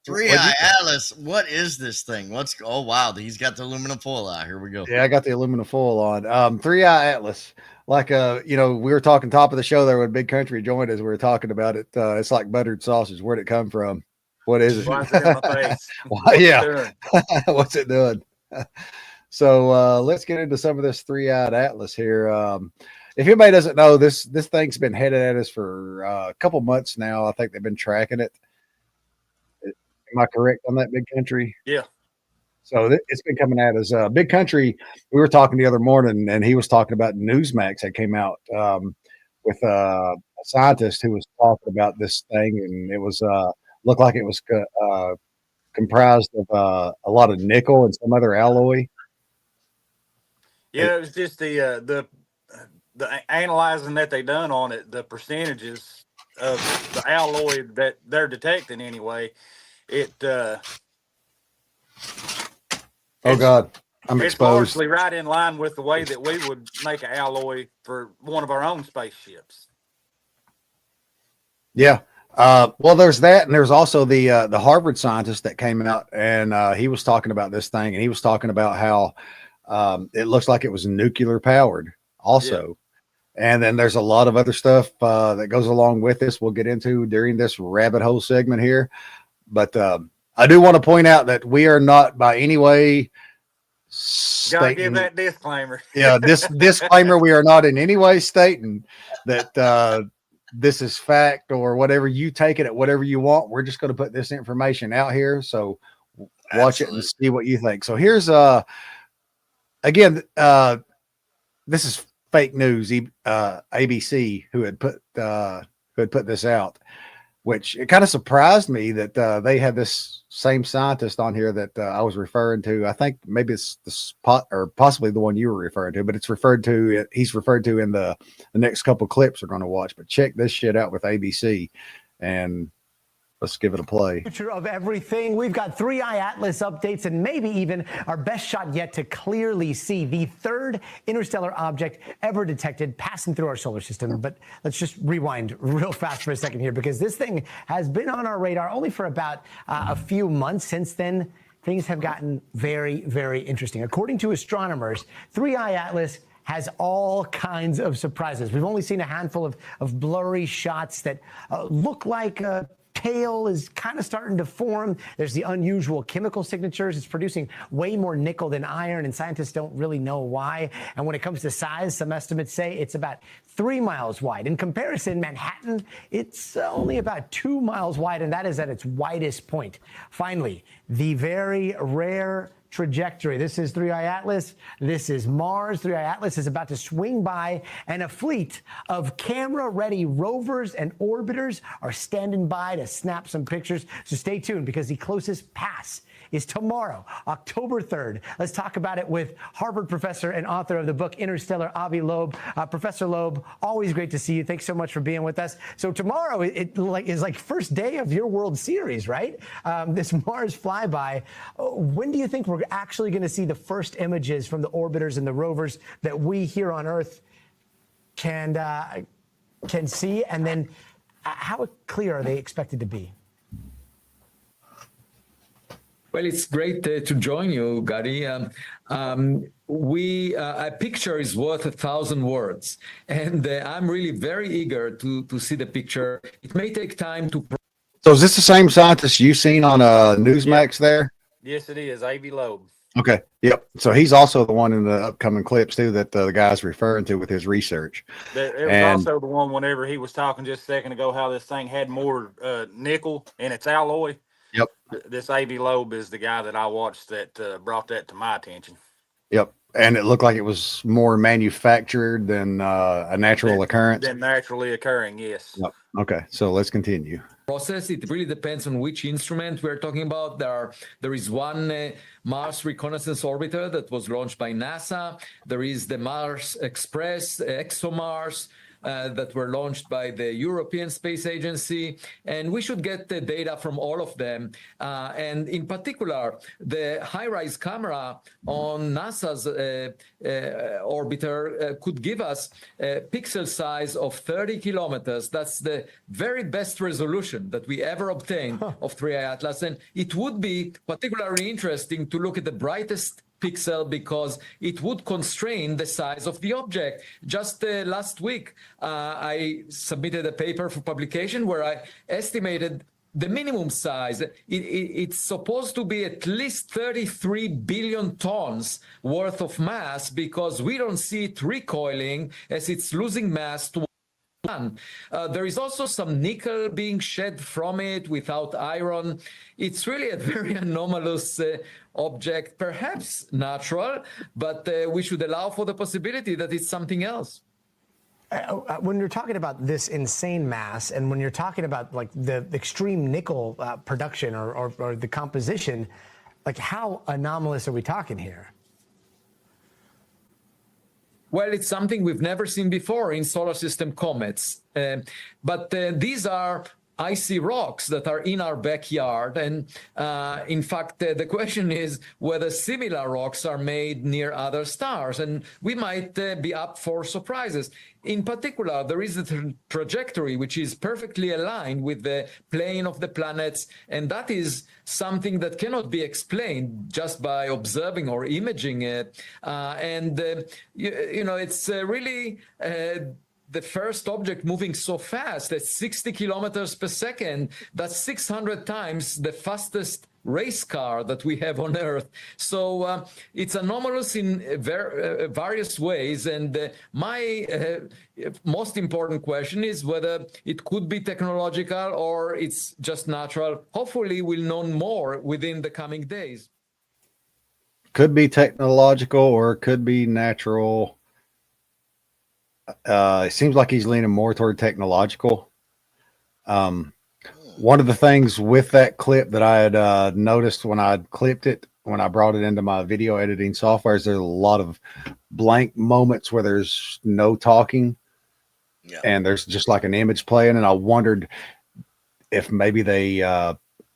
3i Atlas. What is this thing? Oh wow, he's got the aluminum foil out. Here we go. Yeah, I got the aluminum foil on. 3i Atlas. Like we were talking top of the show there when Big Country joined us. We were talking about it. It's like buttered sausage. Where'd it come from? What is it? Why is it in my face? Yeah. What's it doing? So let's get into some of this 3-eyed Atlas here. If anybody doesn't know, this thing's been headed at us for a couple months now. I think they've been tracking it. Am I correct on that, Big Country? Yeah. So it's been coming at us. Big Country, we were talking the other morning, and he was talking about Newsmax that came out with a scientist who was talking about this thing, and it was looked like it was comprised of a lot of nickel and some other alloy. Yeah, it was just the analyzing that they done on it, the percentages of the alloy that they're detecting anyway. Oh God, I'm it's exposed. largely right in line with the way that we would make an alloy for one of our own spaceships. Yeah. Well, there's that, and there's also the Harvard scientist that came out, and he was talking about this thing, and he was talking about how it looks like it was nuclear powered also. Yeah. And then there's a lot of other stuff that goes along with this we'll get into during this rabbit hole segment here. But I do want to point out that we are not by any way gotta give that disclaimer. Yeah, this disclaimer, we are not in any way stating that this is fact or whatever. You take it at whatever you want. We're just going to put this information out here. So watch it and see what you think. So here's again, this is fake news. ABC who had put this out, which it kind of surprised me that they had this same scientist on here that I was referring to. I think maybe it's the spot or possibly the one you were referring to, but it's referred to. He's referred to in the next couple clips we're going to watch. But check this shit out with ABC, and let's give it a play. Future of everything. We've got 3i Atlas updates and maybe even our best shot yet to clearly see the third interstellar object ever detected passing through our solar system. But let's just rewind real fast for a second here, because this thing has been on our radar only for about a few months. Since then, things have gotten very, very interesting. According to astronomers, 3i Atlas has all kinds of surprises. We've only seen a handful of blurry shots that look like tail is kind of starting to form. There's the unusual chemical signatures. It's producing way more nickel than iron, and scientists don't really know why. And when it comes to size, some estimates say it's about 3 miles wide. In comparison, Manhattan, it's only about 2 miles wide, and that is at its widest point. Finally, the very rare trajectory. This is 3i Atlas. This is Mars. 3i Atlas is about to swing by, and a fleet of camera-ready rovers and orbiters are standing by to snap some pictures. So stay tuned, because the closest pass is tomorrow, October 3rd. Let's talk about it with Harvard professor and author of the book Interstellar, Avi Loeb. Professor Loeb, always great to see you. Thanks so much for being with us. So tomorrow is like first day of your World Series, right? This Mars flyby. When do you think we're actually going to see the first images from the orbiters and the rovers that we here on Earth can see? And then how clear are they expected to be? Well, it's great to join you, Gary. A picture is worth 1,000 words, and I'm really very eager to see the picture. It may take time to. So is this the same scientist you've seen on Newsmax there? Yes, it is. Avi Loeb. Okay. Yep. So he's also the one in the upcoming clips too that the guy's referring to with his research. It was also the one whenever he was talking just a second ago how this thing had more nickel in its alloy. Yep. This Avi Loeb is the guy that I watched that brought that to my attention. Yep. And it looked like it was more manufactured than a natural occurrence. Than naturally occurring, yes. Yep. Okay. So let's continue. Process. It really depends on which instrument we're talking about. There is one Mars Reconnaissance Orbiter that was launched by NASA. There is the Mars Express, ExoMars. that were launched by the European Space Agency, and we should get the data from all of them. And in particular, the high-rise camera on NASA's orbiter could give us a pixel size of 30 kilometers. That's the very best resolution that we ever obtained of 3i Atlas. And it would be particularly interesting to look at the brightest pixel because it would constrain the size of the object. Just last week, I submitted a paper for publication where I estimated the minimum size. It's supposed to be at least 33 billion tons worth of mass because we don't see it recoiling as it's losing mass to there is also some nickel being shed from it without iron. It's really a very anomalous object, perhaps natural, but we should allow for the possibility that it's something else. When you're talking about this insane mass, and when you're talking about like the extreme nickel production or the composition, like how anomalous are we talking here? Well, it's something we've never seen before in solar system comets. But these are icy rocks that are in our backyard. And in fact, the question is whether similar rocks are made near other stars. And we might be up for surprises. In particular, there is a trajectory which is perfectly aligned with the plane of the planets. And that is something that cannot be explained just by observing or imaging it. You know, it's really the first object moving so fast at 60 kilometers per second. That's 600 times the fastest race car that we have on Earth. So it's anomalous in various ways. And my most important question is whether it could be technological or it's just natural. Hopefully we'll know more within the coming days. Could be technological or it could be natural. It seems like he's leaning more toward technological. One of the things with that clip that I had noticed when I clipped it, when I brought it into my video editing software, is there's a lot of blank moments where there's no talking and there's just like an image playing. And I wondered if maybe they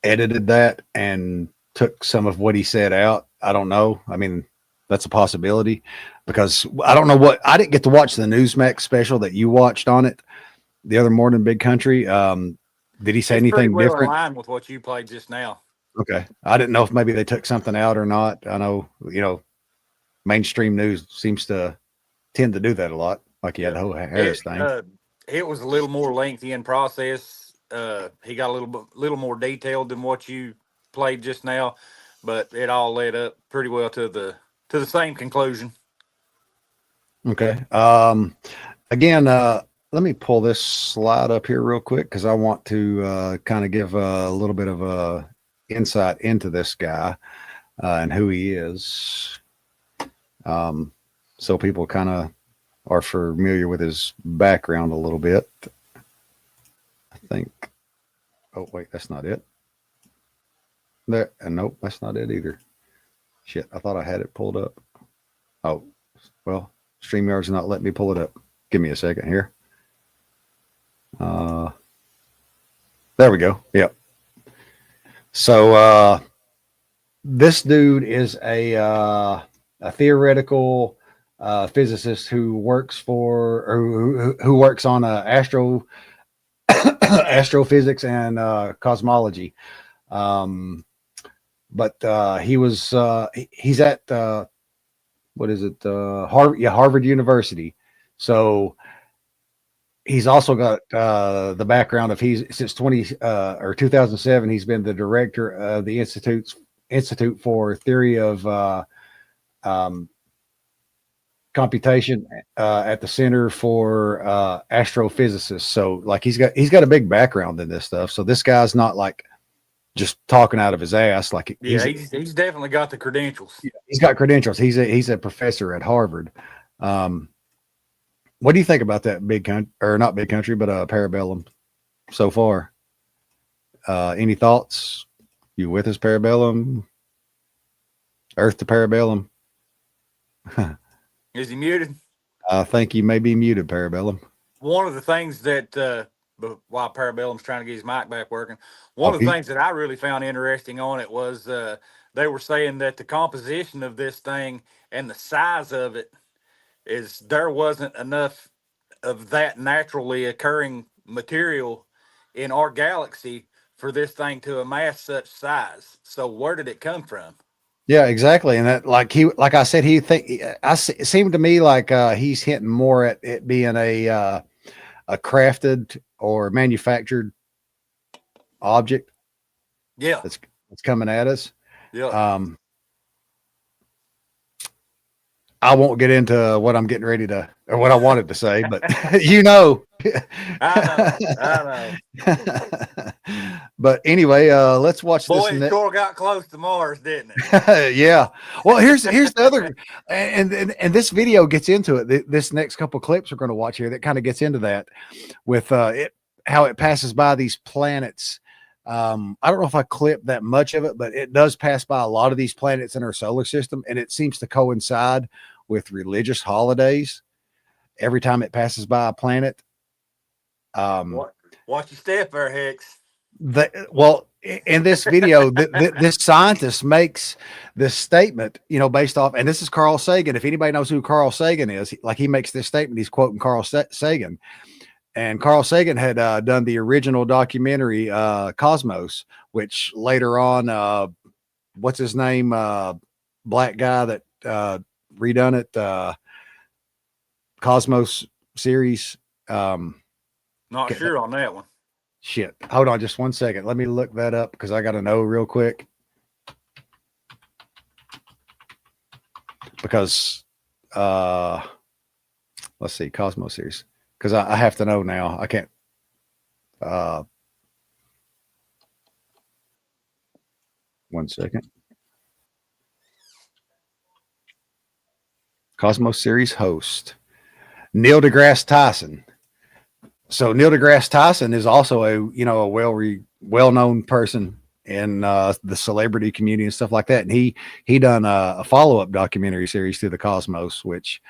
edited that and took some of what he said out. I don't know. I mean, that's a possibility because I don't know what, I didn't get to watch the Newsmax special that you watched on it the other morning, Big Country. Did he say anything well different? Aligned with what you played just now. Okay. I didn't know if maybe they took something out or not. I know, you know, mainstream news seems to tend to do that a lot. Like you had the whole Harris thing. It was a little more lengthy in process. He got a little more detailed than what you played just now, but it all led up pretty well to the same conclusion. Okay. Again, let me pull this slide up here real quick because I want to kind of give a little bit of a insight into this guy and who he is. So people kind of are familiar with his background a little bit. I think. Oh, wait, that's not it. There, nope, that's not it either. Shit, I thought I had it pulled up. Oh, well, StreamYard's not letting me pull it up. Give me a second here. There we go. Yep. So this dude is a theoretical physicist who works for, or who works on astrophysics and cosmology. But he's at what is it? Harvard University. So he's also got the background of since 2007 he's been the director of the Institute for Theory of Computation at the Center for Astrophysicists. So like he's got a big background in this stuff. So this guy's not like just talking out of his ass. Like he's definitely got the credentials. He's got credentials. He's a professor at Harvard. What do you think about that Big Country, or not Big Country, but Parabellum so far? Any thoughts? You with us, Parabellum? Earth to Parabellum? Is he muted? I think you may be muted, Parabellum. one of the things that while Parabellum's trying to get his mic back working, one of the things that I really found interesting on it was they were saying that the composition of this thing and the size of it is there wasn't enough of that naturally occurring material in our galaxy for this thing to amass such size. So where did it come from? Yeah, exactly. And that, like I said, it seemed to me like he's hinting more at it being a crafted or manufactured object. Yeah, that's coming at us. Yeah. I won't get into what I'm getting ready to, or what I wanted to say, but you know. I know. But anyway, let's watch Boy, this. it sure got close to Mars, didn't it? Yeah. Well, here's the other, and this video gets into it. This next couple clips we're going to watch here that kind of gets into that with how it passes by these planets. I don't know if I clipped that much of it, but it does pass by a lot of these planets in our solar system, and it seems to coincide with religious holidays every time it passes by a planet. Watch your step there, Hicks. Well, in this video, this scientist makes this statement, based off, and this is Carl Sagan. If anybody knows who Carl Sagan is, he makes this statement, he's quoting Carl Sagan. And Carl Sagan had done the original documentary, Cosmos, which later on, what's his name? Black guy that redone it, Cosmos series. Not sure on that one. Shit. Hold on just one second. Let me look that up because I got to know real quick. Because, let's see, Cosmos series. Because I have to know now. I can't. One second. Cosmos series host Neil deGrasse Tyson. So Neil deGrasse Tyson is also a well-known person in the celebrity community and stuff like that. And he done a follow-up documentary series to the Cosmos, which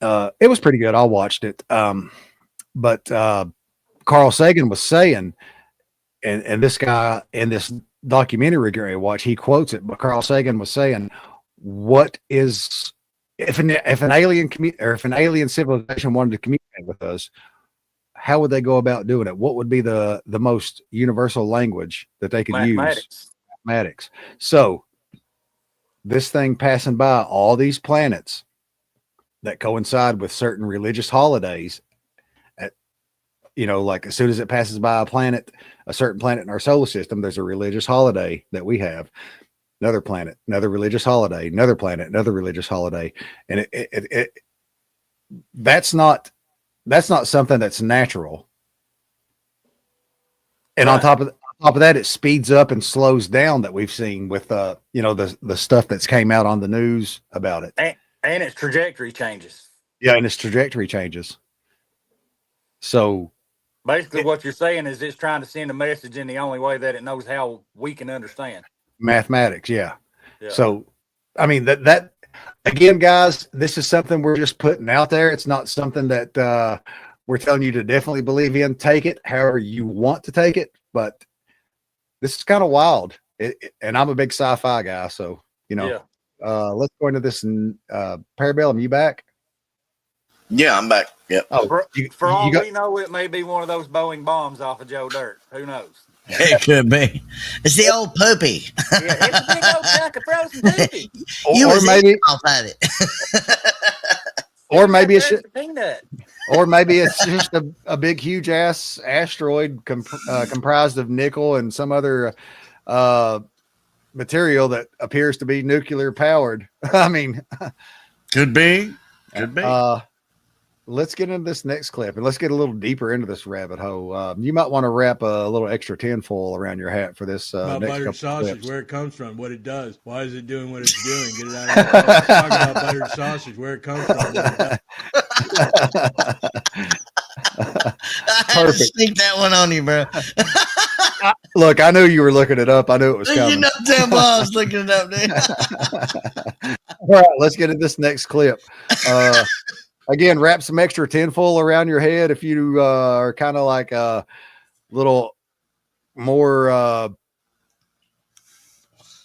it was pretty good. I watched it. But Carl Sagan was saying, and this guy in this documentary I watched, he quotes it, but Carl Sagan was saying, what is, if an alien or if an alien civilization wanted to communicate with us, how would they go about doing it? What would be the most universal language that they could use? Mathematics. So this thing passing by all these planets that coincide with certain religious holidays, like as soon as it passes by a certain planet in our solar system, there's a religious holiday that we have. Another planet, another religious holiday, another planet, another religious holiday. And that's not something that's natural. And on top of that, it speeds up and slows down that we've seen with the stuff that's came out on the news about it. And its trajectory changes. Yeah, and its trajectory changes. So basically what you're saying is it's trying to send a message in the only way that it knows how we can understand. Mathematics, yeah. So, I mean, that again, guys, this is something we're just putting out there. It's not something that we're telling you to definitely believe in. Take it however you want to take it, but this is kind of wild. And I'm a big sci-fi guy, so let's go into this. Parabellum, you back? Yeah, I'm back. Yep. Oh, for all we know, it may be one of those Boeing bombs off of Joe Dirt. Who knows? It could be. It's the old poopy. Yeah, it's a big old chunk of frozen poopy. Or maybe off at it. Or maybe it's peanut. Or maybe it's just a big, huge ass asteroid comprised of nickel and some other material that appears to be nuclear powered. I mean, could be. Could be. Let's get into this next clip and let's get a little deeper into this rabbit hole. You might want to wrap a little extra tinfoil around your hat for this. About next buttered sausage, clips. where it comes from, what it does, why is it doing what it's doing? Get it out of here. Talk about buttered sausage, where it comes from. What it does. I had to sneak that one on you, bro. Look, I knew you were looking it up. I knew it was coming. You know, damn well I was looking it up, dude. All right, let's get into this next clip. Again, wrap some extra tinfoil around your head if you are kind of like a little more. I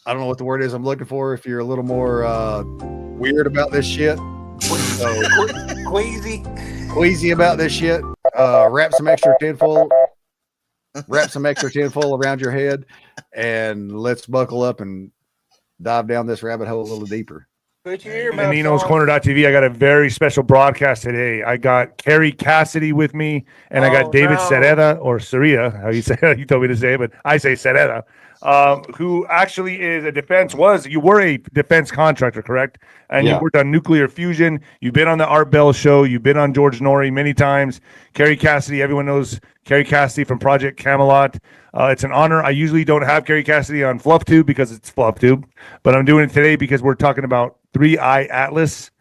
don't know what the word is I'm looking for. If you're a little more weird about this shit, queasy about this shit, wrap some extra tinfoil. Wrap some extra tinfoil around your head, and let's buckle up and dive down this rabbit hole a little deeper. Put your And earmuffs on. Ninoscorner.tv, I got a very special broadcast today. I got Kerry Cassidy with me, and I got David Sereda, or Seria, how you say it. You told me to say it, but I say Sereda, who actually is you were a defense contractor, correct? And you worked on nuclear fusion. You've been on the Art Bell show. You've been on George Norrie many times. Kerry Cassidy, everyone knows Kerry Cassidy from Project Camelot. It's an honor. I usually don't have Kerry Cassidy on FluffTube because it's FluffTube, but I'm doing it today because we're talking about 3i Atlas.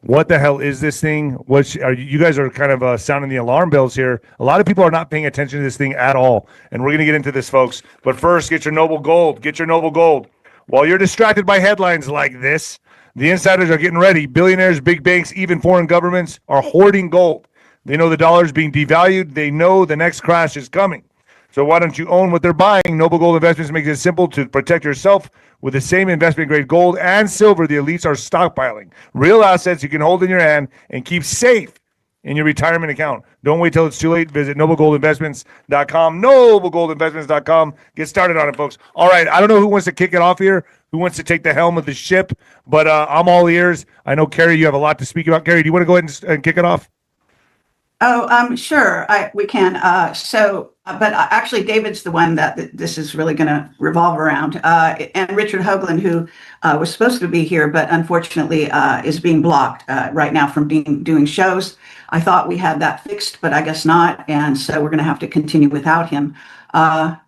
What the hell is this thing? You guys are kind of sounding the alarm bells here. A lot of people are not paying attention to this thing at all, and we're going to get into this, folks. But first, get your Noble Gold. Get your Noble Gold. While you're distracted by headlines like this, the insiders are getting ready. Billionaires, big banks, even foreign governments are hoarding gold. They know the dollar is being devalued. They know the next crash is coming. So why don't you own what they're buying? Noble Gold Investments makes it simple to protect yourself with the same investment-grade gold and silver the elites are stockpiling. Real assets you can hold in your hand and keep safe in your retirement account. Don't wait till it's too late. Visit noblegoldinvestments.com. Noblegoldinvestments.com. Get started on it, folks. All right, I don't know who wants to kick it off here, who wants to take the helm of the ship, but I'm all ears. I know, Kerry, you have a lot to speak about. Kerry, do you want to go ahead and kick it off? Oh, sure, we can. But actually, David's the one that this is really going to revolve around. And Richard Hoagland, who was supposed to be here, but unfortunately is being blocked right now from doing shows. I thought we had that fixed, but I guess not. And so we're going to have to continue without him. I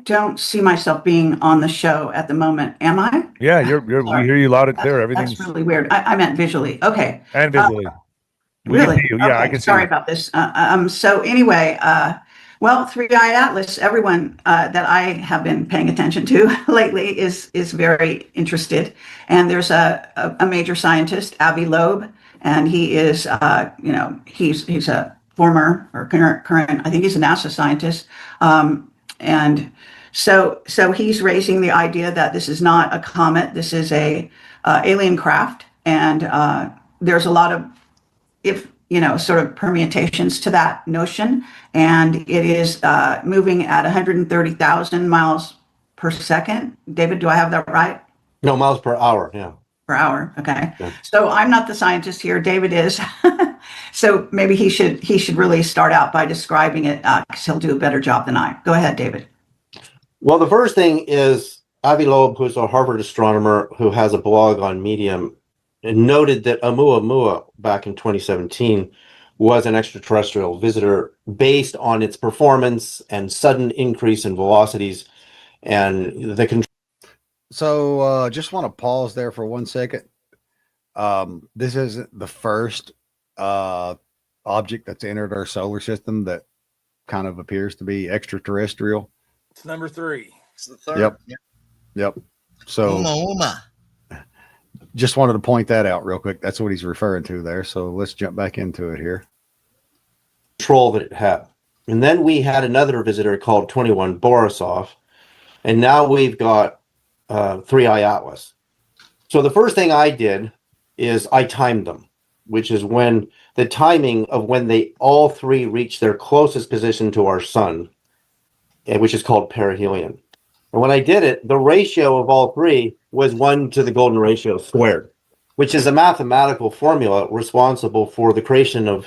don't see myself being on the show at the moment. Am I? Yeah, we hear you loud and clear. Everything's That's really weird. I meant visually. Okay. And visually. Really? Yeah, I can see. Sorry about this. So anyway, 3i Atlas, everyone that I have been paying attention to lately is very interested. And there's a major scientist, Avi Loeb, and he is, he's a former or current, I think he's a NASA scientist. And so he's raising the idea that this is not a comet, this is a alien craft. And there's a lot of sort of permutations to that notion. And it is moving at 130,000 miles per second. David, do I have that right? No, miles per hour, yeah. Per hour, okay. Yeah. So I'm not the scientist here, David is. So maybe he should really start out by describing it, because he'll do a better job than I. Go ahead, David. Well, the first thing is Avi Loeb, who's a Harvard astronomer who has a blog on Medium, and noted that Oumuamua back in 2017 was an extraterrestrial visitor based on its performance and sudden increase in velocities and the control. So just want to pause there for 1 second. This isn't the first object that's entered our solar system that kind of appears to be extraterrestrial. It's number 3. It's the third. Yep. So Oumuamua. Just wanted to point that out real quick. That's what he's referring to there. So let's jump back into it here. Control that it had. And then we had another visitor called 21 Borisov. And now we've got 3i Atlas. So the first thing I did is I timed them, which is when the timing of when they all three reach their closest position to our sun, which is called perihelion. And when I did it, the ratio of all three was 1 to the golden ratio squared, which is a mathematical formula responsible for the creation of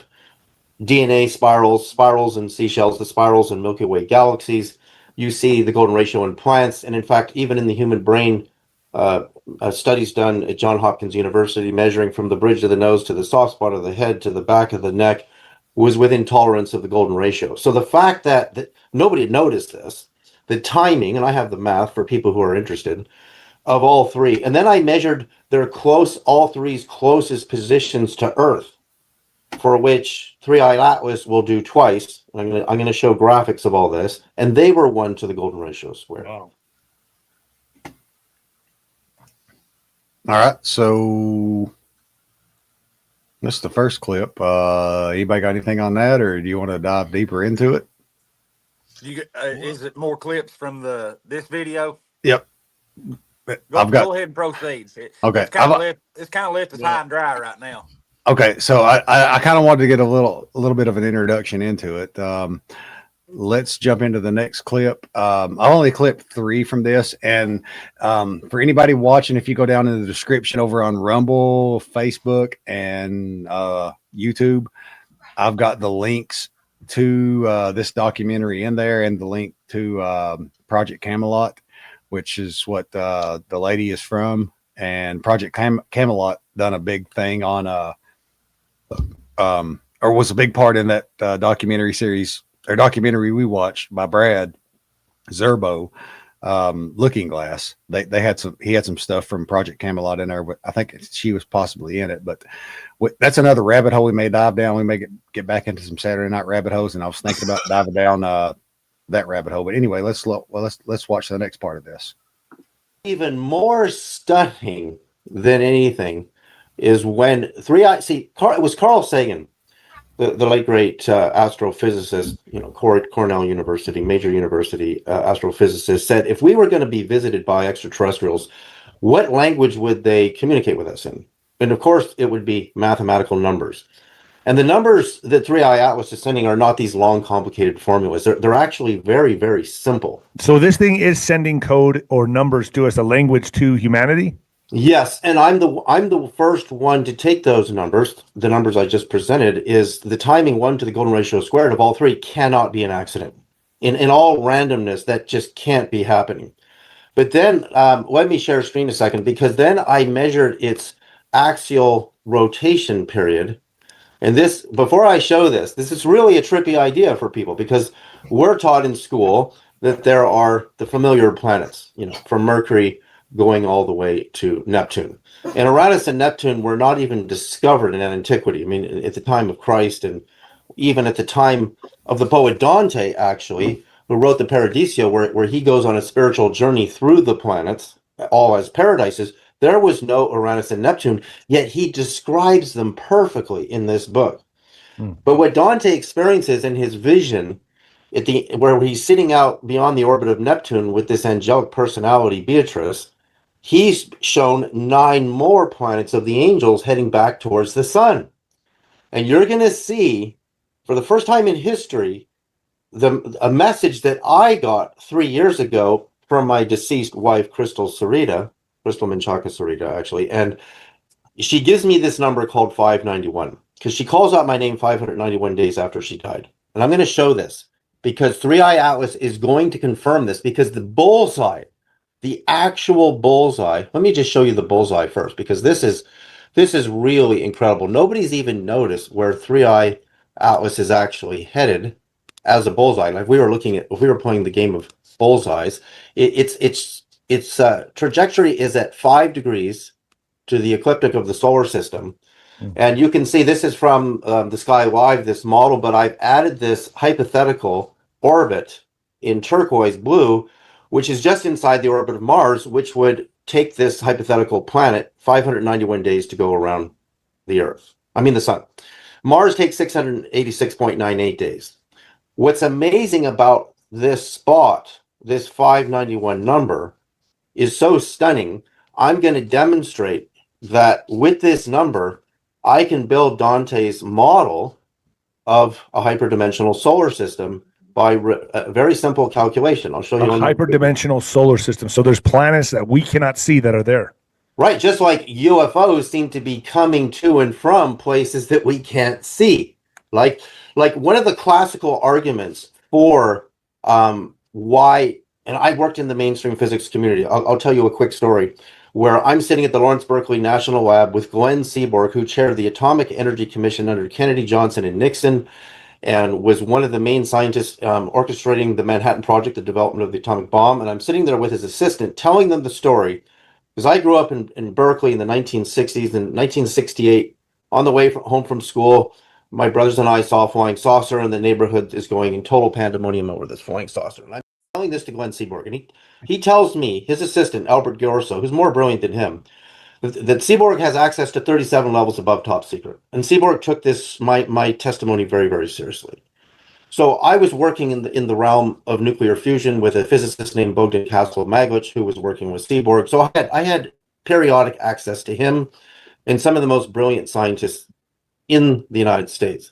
DNA spirals and seashells, the spirals in Milky Way galaxies. You see the golden ratio in plants. And in fact, even in the human brain, studies done at Johns Hopkins University measuring from the bridge of the nose to the soft spot of the head to the back of the neck was within tolerance of the golden ratio. So the fact that nobody had noticed this, the timing, and I have the math for people who are interested, of all three. And then I measured all three's closest positions to Earth, for which 3i Atlas will do twice. I'm going to show graphics of all this. And they were 1 to the golden ratio squared. Wow. All right. So This is the first clip. Anybody got anything on that, or do you want to dive deeper into it? Is it more clips from this video? Yep. Go ahead and proceed. Okay. It's kind of left us high and dry right now. Okay, so I kind of wanted to get a little bit of an introduction into it. Let's jump into the next clip. I only clipped 3 from this, and for anybody watching, if you go down in the description over on Rumble, Facebook, and YouTube, I've got the links to this documentary in there, and the link to Project Camelot, which is what the lady is from. And Project Camelot done a big thing on or was a big part in that documentary series or documentary we watched by Brad Zerbo, Looking Glass. He had some stuff from Project Camelot in there, but I think she was possibly in it. But that's another rabbit hole we may dive down. We may get back into some Saturday night rabbit holes, and I was thinking about diving down that rabbit hole. But anyway, let's watch the next part of this. Even more stunning than anything is when it was Carl Sagan, the late great astrophysicist, Cornell University, major university astrophysicist, said if we were going to be visited by extraterrestrials, what language would they communicate with us in? And of course, it would be mathematical numbers. And the numbers that 3i Atlas is sending are not these long, complicated formulas. They're actually very, very simple. So this thing is sending code or numbers to us, a language to humanity? Yes, and I'm the first one to take those numbers. The numbers I just presented is the timing 1 to the golden ratio squared of all 3 cannot be an accident. In all randomness, that just can't be happening. But then let me share a screen a second, because then I measured its axial rotation period. And this, before I show this is really a trippy idea for people, because we're taught in school that there are the familiar planets, from Mercury going all the way to Neptune. And Uranus and Neptune were not even discovered in antiquity. I mean, at the time of Christ, and even at the time of the poet Dante, actually, who wrote the Paradiso, where he goes on a spiritual journey through the planets, all as paradises, there was no Uranus and Neptune, yet he describes them perfectly in this book. But what Dante experiences in his vision, where he's sitting out beyond the orbit of Neptune with this angelic personality, Beatrice, he's shown 9 more planets of the angels heading back towards the sun. And you're going to see, for the first time in history, a message that I got 3 years ago from my deceased wife, Crystal Menchaca Sarita, actually. And she gives me this number called 591, because she calls out my name 591 days after she died. And I'm going to show this, because 3i Atlas is going to confirm this, because the bullseye, the actual bullseye, let me just show you the bullseye first, because this is really incredible. Nobody's even noticed where 3i Atlas is actually headed as a bullseye. Like if we were playing the game of bullseyes, its trajectory is at 5 degrees to the ecliptic of the solar system. And you can see this is from the Sky Live, this model, but I've added this hypothetical orbit in turquoise blue, which is just inside the orbit of Mars, which would take this hypothetical planet 591 days to go around the sun. Mars takes 686.98 days. What's amazing about this spot, this 591 number, is so stunning. I'm going to demonstrate that with this number, I can build Dante's model of a hyperdimensional solar system by a very simple calculation. I'll show you. A hyperdimensional solar system. So there's planets that we cannot see that are there. Right. Just like UFOs seem to be coming to and from places that we can't see. Like one of the classical arguments for why, and I worked in the mainstream physics community. I'll tell you a quick story where I'm sitting at the Lawrence Berkeley National Lab with Glenn Seaborg, who chaired the Atomic Energy Commission under Kennedy, Johnson, and Nixon, and was one of the main scientists orchestrating the Manhattan Project, the development of the atomic bomb. And I'm sitting there with his assistant telling them the story, because I grew up in Berkeley in the 1960s. In 1968, on the way home from school, my brothers and I saw a flying saucer, and the neighborhood is going in total pandemonium over this flying saucer. And I'm telling this to Glenn Seaborg, and he tells me, his assistant, Albert Giorso, who's more brilliant than him, that Seaborg has access to 37 levels above top secret. And Seaborg took this, my testimony, very, very seriously. So I was working in the realm of nuclear fusion with a physicist named Bogdan Castle-Maglich, who was working with Seaborg. So I had periodic access to him and some of the most brilliant scientists in the United States.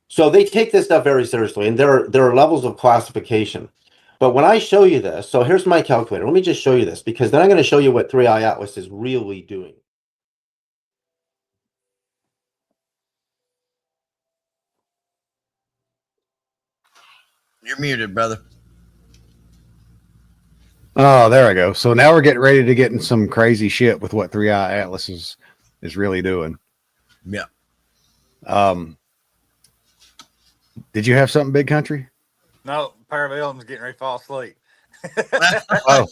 So they take this stuff very seriously, and there are levels of classification. But when I show you this, so here's my calculator. Let me just show you this, because then I'm going to show you what 3i Atlas is really doing. You're muted, brother. Oh, there I go. So now we're getting ready to get in some crazy shit with what 3i Atlas is really doing. Yeah. Did you have something, Big Country? No, Parabellum's getting ready to fall asleep. Oh.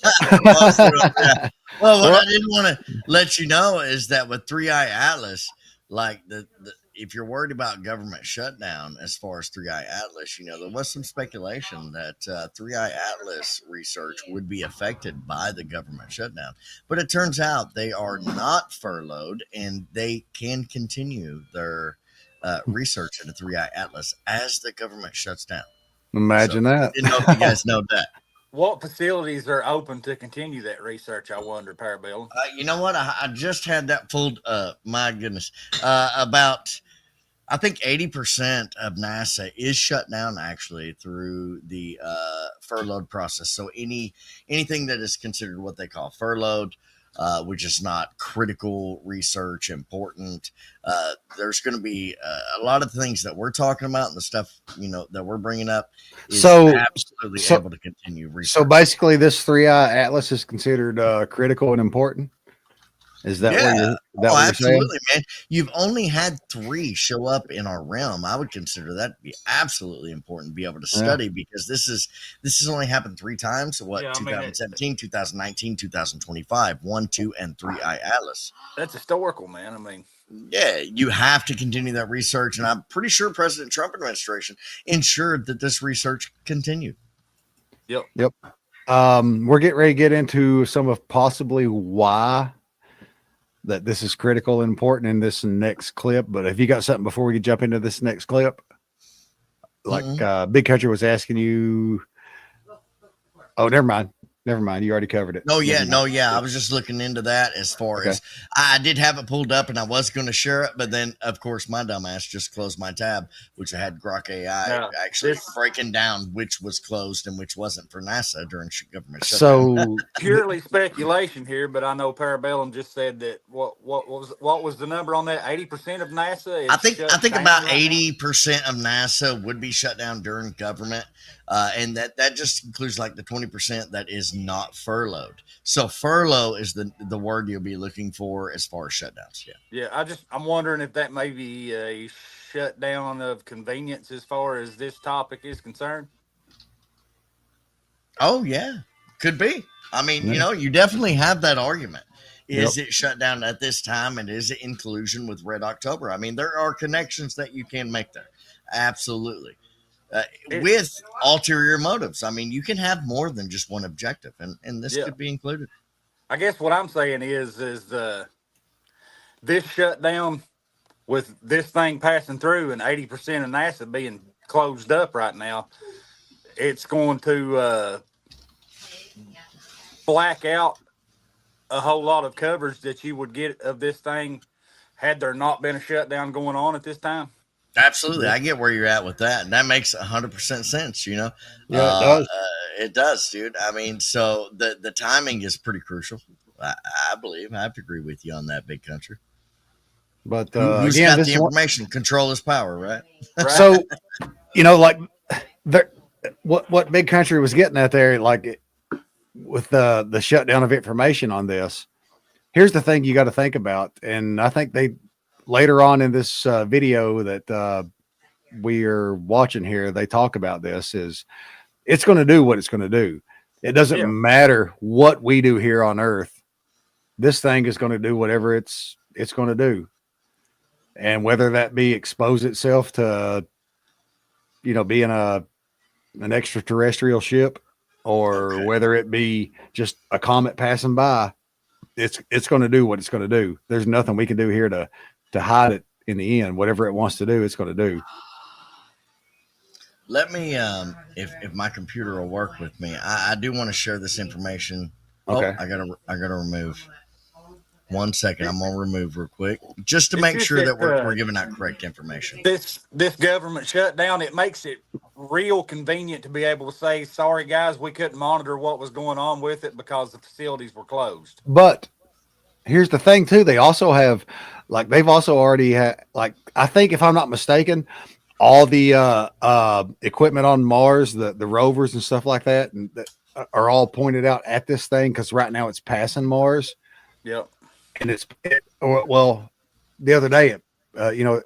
Well, what I did want to let you know is that with 3i Atlas, like if you're worried about government shutdown as far as 3i Atlas, there was some speculation that 3i Atlas research would be affected by the government shutdown. But it turns out they are not furloughed, and they can continue their research into 3i Atlas as the government shuts down. Imagine that. Didn't know if you guys know that. What facilities are open to continue that research, I wonder, Parabellum? You know what? I just had that pulled up. My goodness. About, I think 80% of NASA is shut down actually through the furloughed process. So anything that is considered what they call furloughed, which is not critical research important, there's going to be a lot of things that we're talking about, and the stuff that we're bringing up is absolutely able to continue research. So basically, this 3i Atlas is considered critical and important. Is that what you're absolutely, saying? man. You've only had 3 show up in our realm. I would consider that to be absolutely important to be able to study, because this has only happened 3 times. 2017, 2019, 2025, 1, 2, and 3i Atlas. That's historical, man. I mean, yeah, you have to continue that research, and I'm pretty sure President Trump administration ensured that this research continued. Yep. We're getting ready to get into some of possibly why that this is critical and important in this next clip. But have you got something before we jump into this next clip? Like Big Country was asking you. Oh, never mind. You already covered it. No, I was just looking into that as far as I did have it pulled up, and I was going to share it, but then of course my dumbass just closed my tab, which I had Grok AI actually breaking down which was closed and which wasn't for NASA during government shutdown. So purely speculation here, but I know Parabellum just said that what was the number on that? 80% of NASA is I think about 80% of NASA would be shut down during government, and that just includes like the 20% that is not furloughed. So furlough is the word you'll be looking for as far as shutdowns. I'm wondering if that may be a shutdown of convenience as far as this topic is concerned. Oh yeah, could be. I mean, you definitely have that argument. Is it shut down at this time, and is it in collusion with Red October? I mean, there are connections that you can make there. Absolutely. With ulterior motives. I mean, you can have more than just one objective, and this could be included. I guess what I'm saying is this shutdown with this thing passing through and 80% of NASA being closed up right now, it's going to black out a whole lot of coverage that you would get of this thing had there not been a shutdown going on at this time. Absolutely. I get where you're at with that. And that makes 100% sense, Yeah, it does. It does, dude. I mean, so the timing is pretty crucial. I believe. I have to agree with you on that, Big Country. But who's again, got the information? Control is power, right? So, like what Big Country was getting at there, like with the shutdown of information on this, here's the thing you got to think about. And I think they later on in this video that we are watching here, they talk about this is it's going to do what it's going to do. It doesn't matter what we do here on Earth. This thing is going to do whatever it's going to do. And whether that be expose itself to, being an extraterrestrial ship, or whether it be just a comet passing by, it's going to do what it's going to do. There's nothing we can do here to hide it in the end. Whatever it wants to do, it's going to do. Let me, if my computer will work with me, I do want to share this information. Okay. Oh, I gotta remove. 1 second, I'm gonna remove real quick, just to It's make just sure that that, we're giving out correct information. This government shutdown, it makes it real convenient to be able to say, sorry guys, we couldn't monitor what was going on with it because the facilities were closed. But here's the thing too. They also have, like, they've also already had, like, I think if I'm not mistaken, all the equipment on Mars, the rovers and stuff like that, and that are all pointed out at this thing because right now it's passing Mars. Yep. And well, the other day,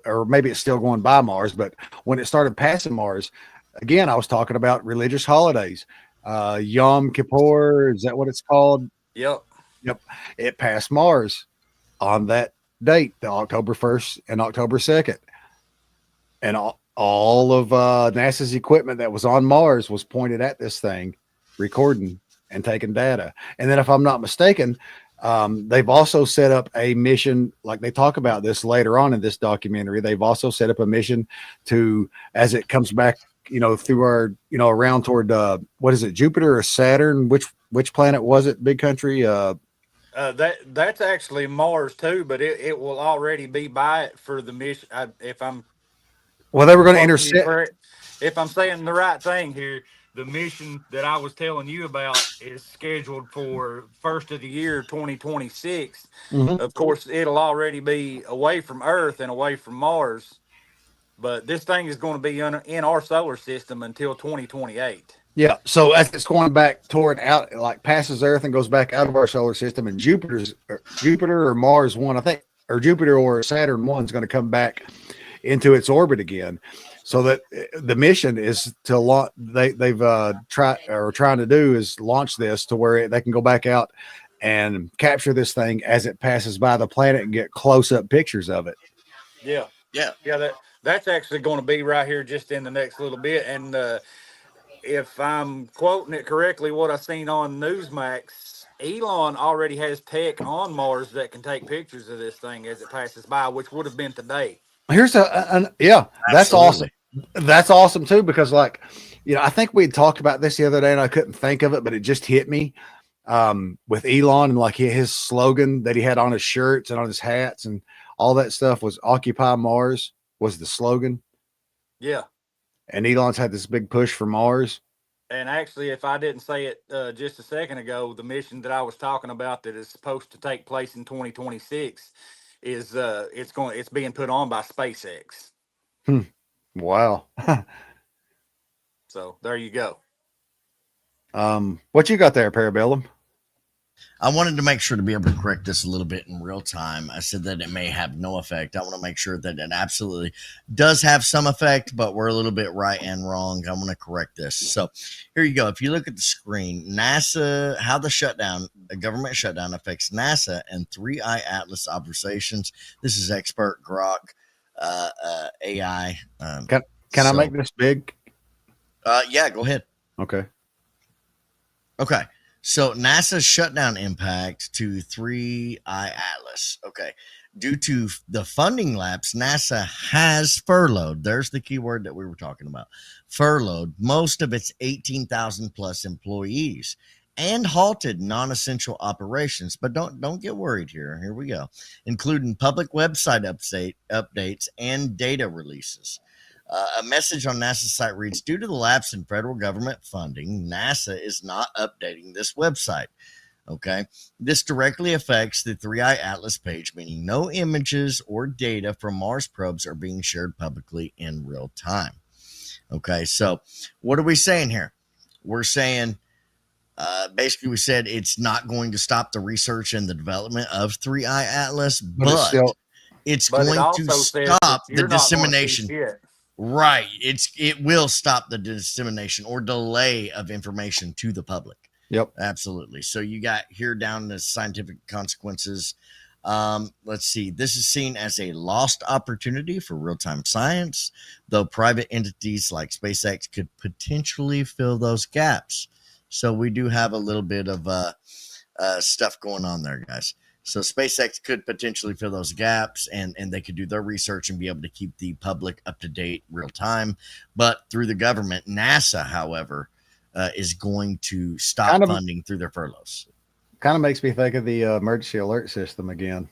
or maybe it's still going by Mars, but when it started passing Mars, again, I was talking about religious holidays. Yom Kippur, is that what it's called? Yep. Yep. It passed Mars on that date, the October 1st and October 2nd. And all of NASA's equipment that was on Mars was pointed at this thing, recording and taking data. And then if I'm not mistaken, they've also set up a mission, like they talk about this later on in this documentary. They've also set up a mission to, as it comes back, through our, around toward, what is it, Jupiter or Saturn? Which planet was it, big country? That's actually Mars too, but it will already be by it for the mission. Well, they were going to intercept. If I'm saying the right thing here, the mission that I was telling you about is scheduled for first of the year 2026. Mm-hmm. Of course, it'll already be away from Earth and away from Mars, but this thing is going to be in our solar system until 2028. Yeah. So as it's going back toward out, like passes Earth and goes back out of our solar system, and Jupiter or Mars one, I think, or Jupiter or Saturn one is going to come back into its orbit again. So that the mission is to launch. They've trying to do is launch this to where they can go back out and capture this thing as it passes by the planet and get close up pictures of it. Yeah. That's actually going to be right here just in the next little bit. And if I'm quoting it correctly, what I've seen on Newsmax, Elon already has tech on Mars that can take pictures of this thing as it passes by, which would have been today. Here's that's awesome. That's awesome too, because I think we had talked about this the other day and I couldn't think of it, but it just hit me with Elon and like his slogan that he had on his shirts and on his hats and all that stuff was Occupy Mars was the slogan. Yeah. And Elon's had this big push for Mars. And actually, if I didn't say it just a second ago, the mission that I was talking about that is supposed to take place in 2026 is it's being put on by SpaceX. Wow. So there you go. What you got there, Parabellum? I wanted to make sure to be able to correct this a little bit in real time. I said that it may have no effect. I want to make sure that it absolutely does have some effect, but we're a little bit right and wrong. I want to correct this. So here you go. If you look at the screen, NASA, how the government shutdown affects NASA and 3i Atlas observations. This is expert Grok AI. Can I make this big? Yeah, go ahead. Okay. So NASA's shutdown impact to 3i Atlas. Okay. Due to the funding lapse, NASA has furloughed. There's the key word that we were talking about. Furloughed most of its 18,000 plus employees and halted non-essential operations. But don't get worried here. Here we go. Including public website updates and data releases. A message on NASA's site reads, due to the lapse in federal government funding, NASA is not updating this website. Okay. This directly affects the 3i Atlas page, meaning no images or data from Mars probes are being shared publicly in real time. Okay. So what are we saying here? We're saying, basically we said it's not going to stop the research and the development of 3i Atlas, but it's going to stop the dissemination. Right. It will stop the dissemination or delay of information to the public. Yep. Absolutely. So you got here down the scientific consequences. Let's see. This is seen as a lost opportunity for real-time science, though private entities like SpaceX could potentially fill those gaps. So we do have a little bit of stuff going on there, guys. So SpaceX could potentially fill those gaps, and they could do their research and be able to keep the public up to date real time. But through the government, NASA, however, is going to stop funding through their furloughs. Kind of makes me think of the emergency alert system again.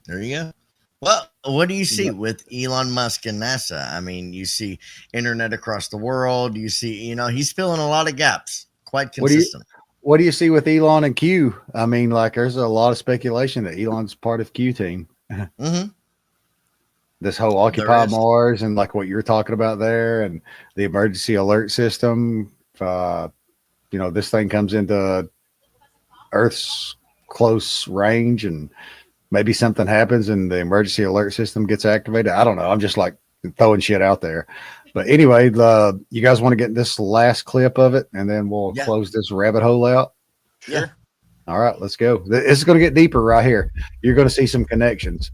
There you go. Well, what do you see with Elon Musk and NASA? I mean, you see internet across the world. You see, he's filling a lot of gaps, quite consistent. What do you see with Elon and Q? I mean, like, there's a lot of speculation that Elon's part of Q team. Mm-hmm. This whole Occupy Mars and like what you're talking about there, and the emergency alert system. This thing comes into Earth's close range, and maybe something happens, and the emergency alert system gets activated. I don't know. I'm just like throwing shit out there. But anyway, you guys want to get this last clip of it, and then we'll close this rabbit hole out? Sure. All right, let's go. This is going to get deeper right here. You're going to see some connections.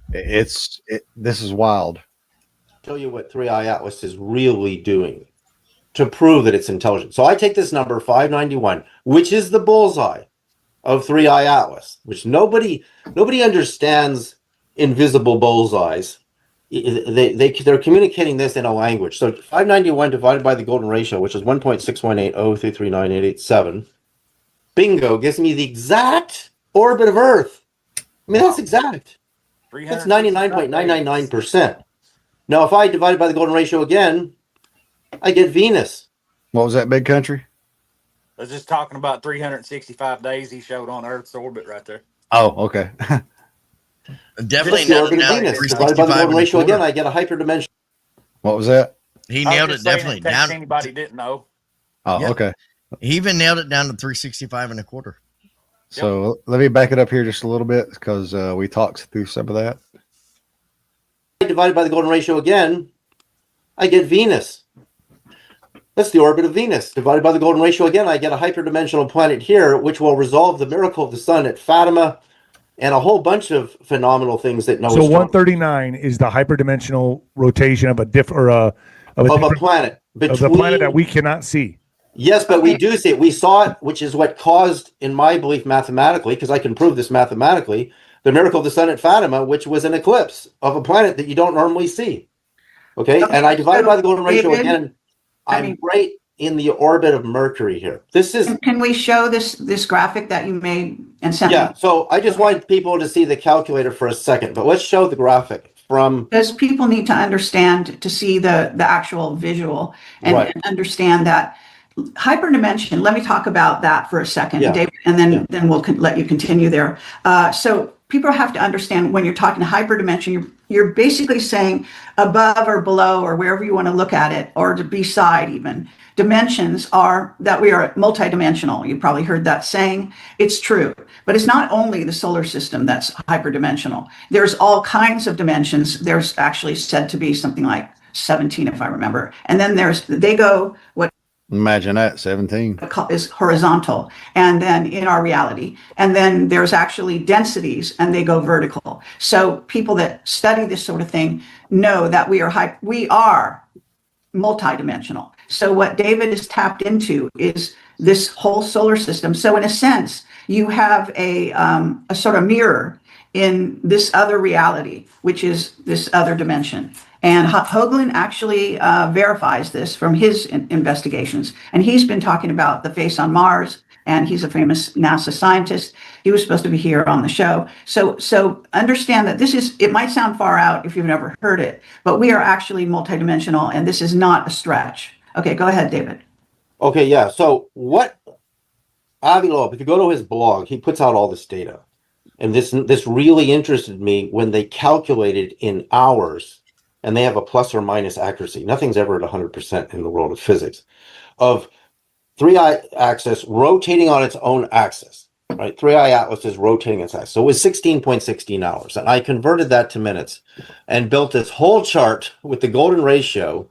This is wild. Tell you what 3i Atlas is really doing to prove that it's intelligent. So I take this number 591, which is the bullseye of 3i Atlas, which nobody understands invisible bullseyes. They're communicating this in a language. So 591 divided by the golden ratio, which is 1.61803398887, bingo, gives me the exact orbit of Earth. I mean, that's exact. That's 99.999%. Now, if I divide it by the golden ratio again, I get Venus. What was that, big country? I was just talking about 365 days he showed on Earth's orbit right there. Oh, okay. Definitely nailed it down. Divided by the golden ratio again, I get a hyperdimension. What was that? He nailed it definitely down. Anybody didn't know. Oh, okay. He even nailed it down to 365 and a quarter. So let me back it up here just a little bit, because we talked through some of that. Divided by the golden ratio again, I get Venus. That's the orbit of Venus. Divided by the golden ratio again, I get a hyperdimensional planet here, which will resolve the miracle of the sun at Fatima, and a whole bunch of phenomenal things that Noah's So 139 is the hyperdimensional rotation of a planet of the planet that we cannot see. Yes, but we do see it. We saw it, which is what caused, in my belief, mathematically, because I can prove this mathematically, the miracle of the sun at Fatima, which was an eclipse of a planet that you don't normally see. Okay, and I divide by the golden ratio again. I'm right in the orbit of Mercury here. This is. Can we show this graphic that you made and sent me? Yeah. So I just want people to see the calculator for a second, but let's show the graphic from. Because people need to understand to see the actual visual and understand that hyperdimension. Let me talk about that for a second, David, and then we'll let you continue there. So people have to understand when you're talking hyperdimension, you're basically saying above or below or wherever you want to look at it, or to beside even. Dimensions are that we are multidimensional. You probably heard that saying. It's true, but it's not only the solar system that's hyperdimensional. There's all kinds of dimensions. There's actually said to be something like 17, if I remember. And then they go what. Imagine that, 17 is horizontal, and then in our reality, and then there's actually densities, and they go vertical. So people that study this sort of thing know that we are multidimensional. So what David is tapped into is this whole solar system. So in a sense, you have a sort of mirror in this other reality, which is this other dimension. And Hoagland actually verifies this from his investigations. And he's been talking about the face on Mars, and he's a famous NASA scientist. He was supposed to be here on the show. So understand that it might sound far out if you've never heard it, but we are actually multidimensional, and this is not a stretch. Okay, go ahead, David. Okay, yeah. So what Avi Loeb, if you go to his blog, he puts out all this data. And this really interested me when they calculated in hours, and they have a plus or minus accuracy. Nothing's ever at 100% in the world of physics. Of 3i axis rotating on its own axis, right? 3i Atlas is rotating its axis. So it was 16.16 hours. And I converted that to minutes and built this whole chart with the golden ratio.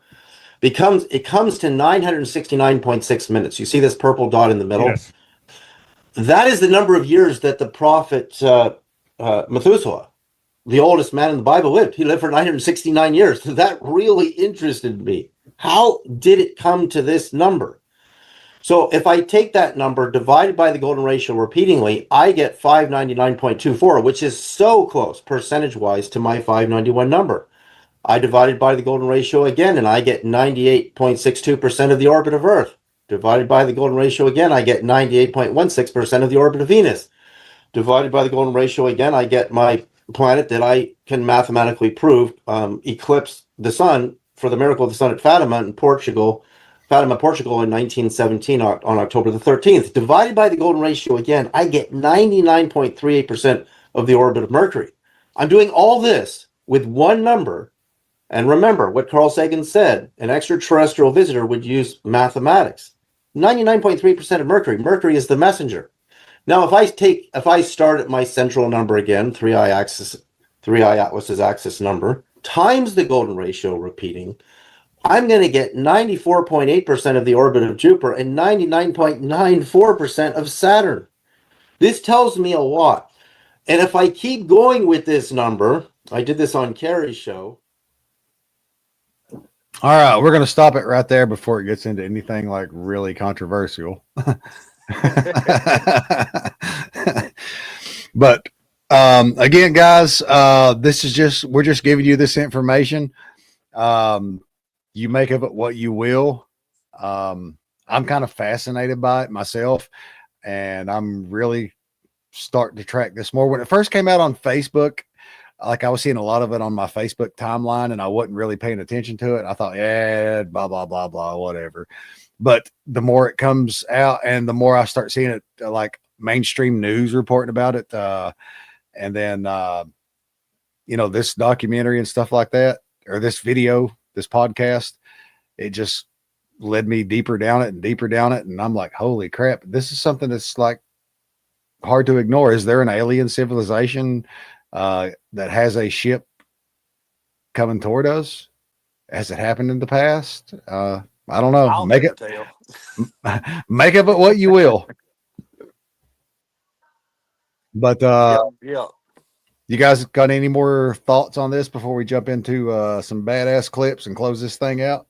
It comes to 969.6 minutes. You see this purple dot in the middle? Yes. That is the number of years that the prophet Methuselah, the oldest man in the Bible, lived. He lived for 969 years. That really interested me. How did it come to this number? So if I take that number divided by the golden ratio repeatedly, I get 599.24, which is so close percentage-wise to my 591 number. I divide it by the golden ratio again, and I get 98.62% of the orbit of Earth. Divided by the golden ratio again, I get 98.16% of the orbit of Venus. Divided by the golden ratio again, I get my planet that I can mathematically prove eclipsed the sun for the miracle of the sun at Fatima, Portugal in 1917 on October the 13th. Divided by the golden ratio again, I get 99.38% of the orbit of Mercury. I'm doing all this with one number. And remember what Carl Sagan said, an extraterrestrial visitor would use mathematics. 99.3% of Mercury. Mercury is the messenger. Now, if I start at my central number again, 3i Atlas's axis number, times the golden ratio repeating, I'm going to get 94.8% of the orbit of Jupiter and 99.94% of Saturn. This tells me a lot. And if I keep going with this number, I did this on Carrie's show. All right, we're going to stop it right there before it gets into anything like really controversial. But again, guys, we're just giving you this information. You make of it what you will. I'm kind of fascinated by it myself, and I'm really starting to track this more. When it first came out on Facebook, like I was seeing a lot of it on my Facebook timeline, and I wasn't really paying attention to it. I thought, yeah, blah, blah, blah, blah, whatever. But the more it comes out and the more I start seeing it, like mainstream news reporting about it, and then, this documentary and stuff like that, or this video, this podcast, it just led me deeper down it and deeper down it. And I'm like, holy crap, this is something that's like hard to ignore. Is there an alien civilization that has a ship coming toward us? Has it happened in the past? I don't know. Make of it what you will. But yeah. You guys got any more thoughts on this before we jump into some badass clips and close this thing out?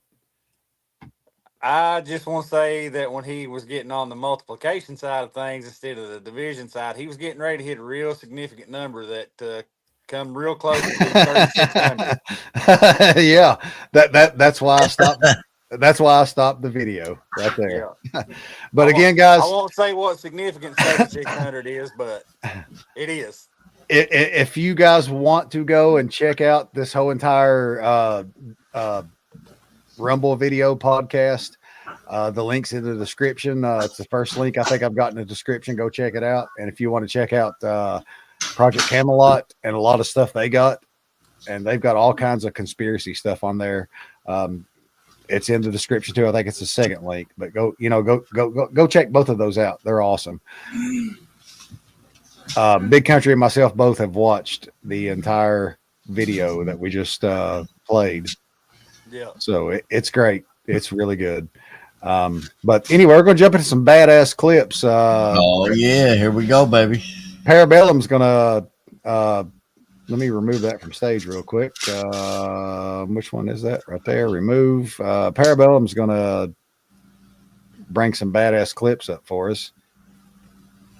I just want to say that when he was getting on the multiplication side of things instead of the division side, he was getting ready to hit a real significant number that come real close to 3,600. Yeah, that's why I stopped. That's why I stopped the video right there. Yeah. But again, guys, I won't say what significant 7,600 is, but it is. If you guys want to go and check out this whole entire Rumble video podcast, the link's in the description. It's the first link I think I've got in the description. Go check it out. And if you want to check out Project Camelot and a lot of stuff they got, and they've got all kinds of conspiracy stuff on there. It's in the description too. I think it's the second link, but go check both of those out. They're awesome. Big Country and myself both have watched the entire video that we just played. Yeah. So it's great. It's really good. But anyway, we're going to jump into some badass clips. Oh yeah, here we go, baby. Parabellum's going to let me remove that from stage real quick. Which one is that right there? Remove. Parabellum's going to bring some badass clips up for us.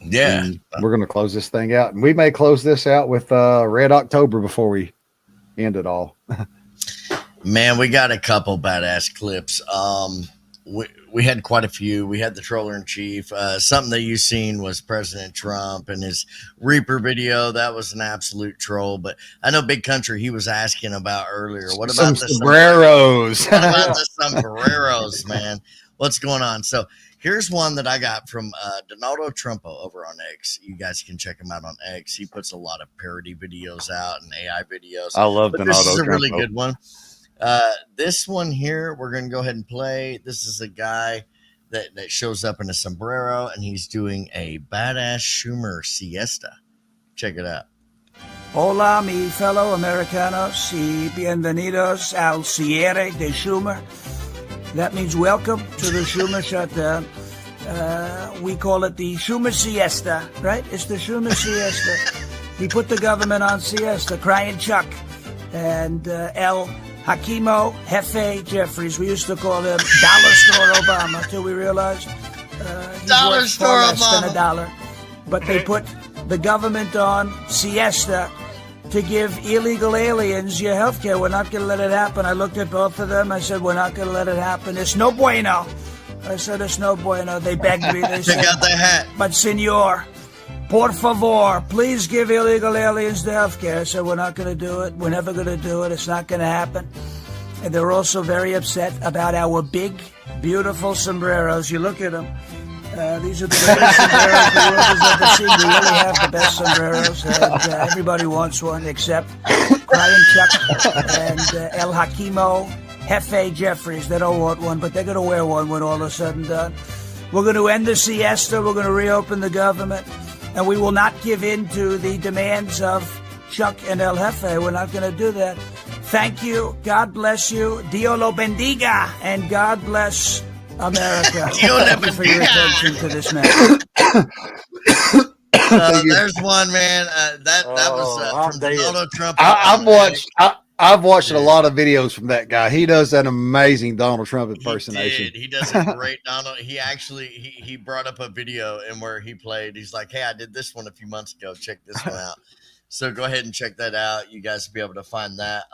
Yeah. And we're going to close this thing out. And we may close this out with Red October before we end it all. Man, we got a couple badass clips. We had quite a few. We had the troller in chief. Something that you seen was President Trump and his Reaper video. That was an absolute troll. But I know Big Country, he was asking about earlier. What about the sombreros? What about the sombreros, man? What's going on? So here's one that I got from Donaldo Trumpo over on X. You guys can check him out on X. He puts a lot of parody videos out and AI videos. I love but Donaldo This is a Trumpo. really good one. This one here, we're going to go ahead and play. This is a guy that shows up in a sombrero, and he's doing a badass Schumer siesta. Check it out. Hola, mi fellow Americanos, y bienvenidos al cierre de Schumer. That means welcome to the Schumer shutdown. We call it the Schumer siesta, right? It's the Schumer siesta. He put the government on siesta, crying Chuck. And El Hakimo Jefe Jeffries, we used to call him Dollar Store Obama, till we realized He's Dollar worth store far less Obama. than $1. But they put the government on siesta to give illegal aliens your health care. We're not going to let it happen. I looked at both of them. I said, we're not going to let it happen. It's no bueno. I said, it's no bueno. They begged me. They said, got the hat. But senor, por favor, please give illegal aliens the health care. I said, we're not going to do it. We're never going to do it. It's not going to happen. And they're also very upset about our big, beautiful sombreros. You look at them. These are the greatest sombreros the world has ever seen. We really have the best sombreros, and everybody wants one except Brian Chuck and El Hakimo Jefe Jeffries. They don't want one, but they're going to wear one when all is said and done. We're going to end the siesta. We're going to reopen the government, and we will not give in to the demands of Chuck and El Jefe. We're not going to do that. Thank you. God bless you. Dio lo bendiga, and God bless America. Thank you for your attention to this man. There's one, man. That was from Donald Trump. I've watched a lot of videos from that guy. He does an amazing Donald Trump impersonation. He does a great Donald. He actually he brought up a video and where he played. He's like, hey, I did this one a few months ago. Check this one out. So go ahead and check that out. You guys will be able to find that.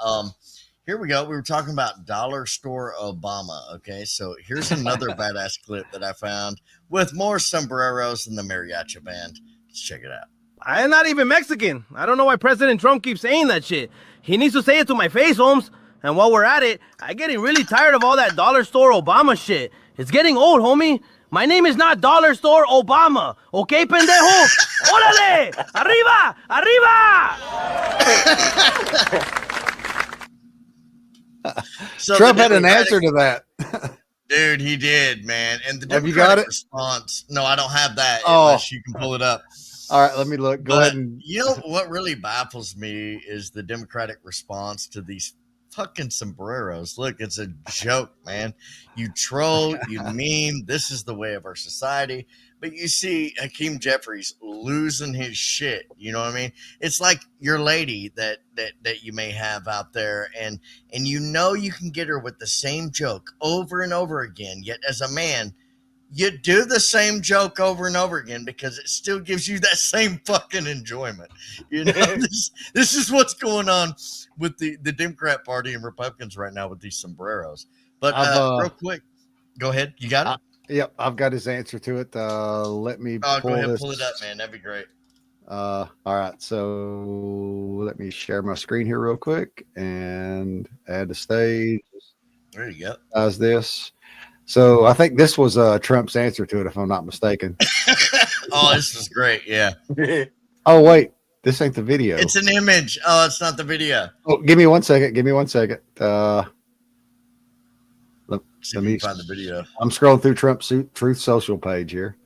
Here we go. We were talking about Dollar Store Obama. Okay, so here's another badass clip that I found with more sombreros than the mariachi band. Let's check it out. I'm not even Mexican. I don't know why President Trump keeps saying that shit. He needs to say it to my face, Holmes. And while we're at it, I'm getting really tired of all that Dollar Store Obama shit. It's getting old, homie. My name is not Dollar Store Obama. Okay, pendejo? Órale! Arriba! Arriba! So Trump had an answer to that. Dude, he did, man. And the Have you got Democratic it? response. No, I don't have that Oh. unless you can pull it up. All right, let me look. Go ahead and You know what really baffles me is the Democratic response to these fucking sombreros. Look, it's a joke, man. You troll, you meme. This is the way of our society. But you see Hakeem Jeffries losing his shit. You know what I mean? It's like your lady that you may have out there, and you know you can get her with the same joke over and over again. Yet as a man, you do the same joke over and over again because it still gives you that same fucking enjoyment. You know, this is what's going on with the Democrat Party and Republicans right now with these sombreros. But real quick, go ahead. You got it? Yep, I've got his answer to it. Let me Go pull ahead, this. pull it up, man. That'd be great. All right, so let me share my screen here real quick and add the stage. There you go. How's this? So I think this was Trump's answer to it, if I'm not mistaken. Oh, this is great. Yeah. Oh, wait, this ain't the video. It's an image. Oh, it's not the video. Oh, give me 1 second. Let me find the video. I'm scrolling through Trump's Truth Social page here.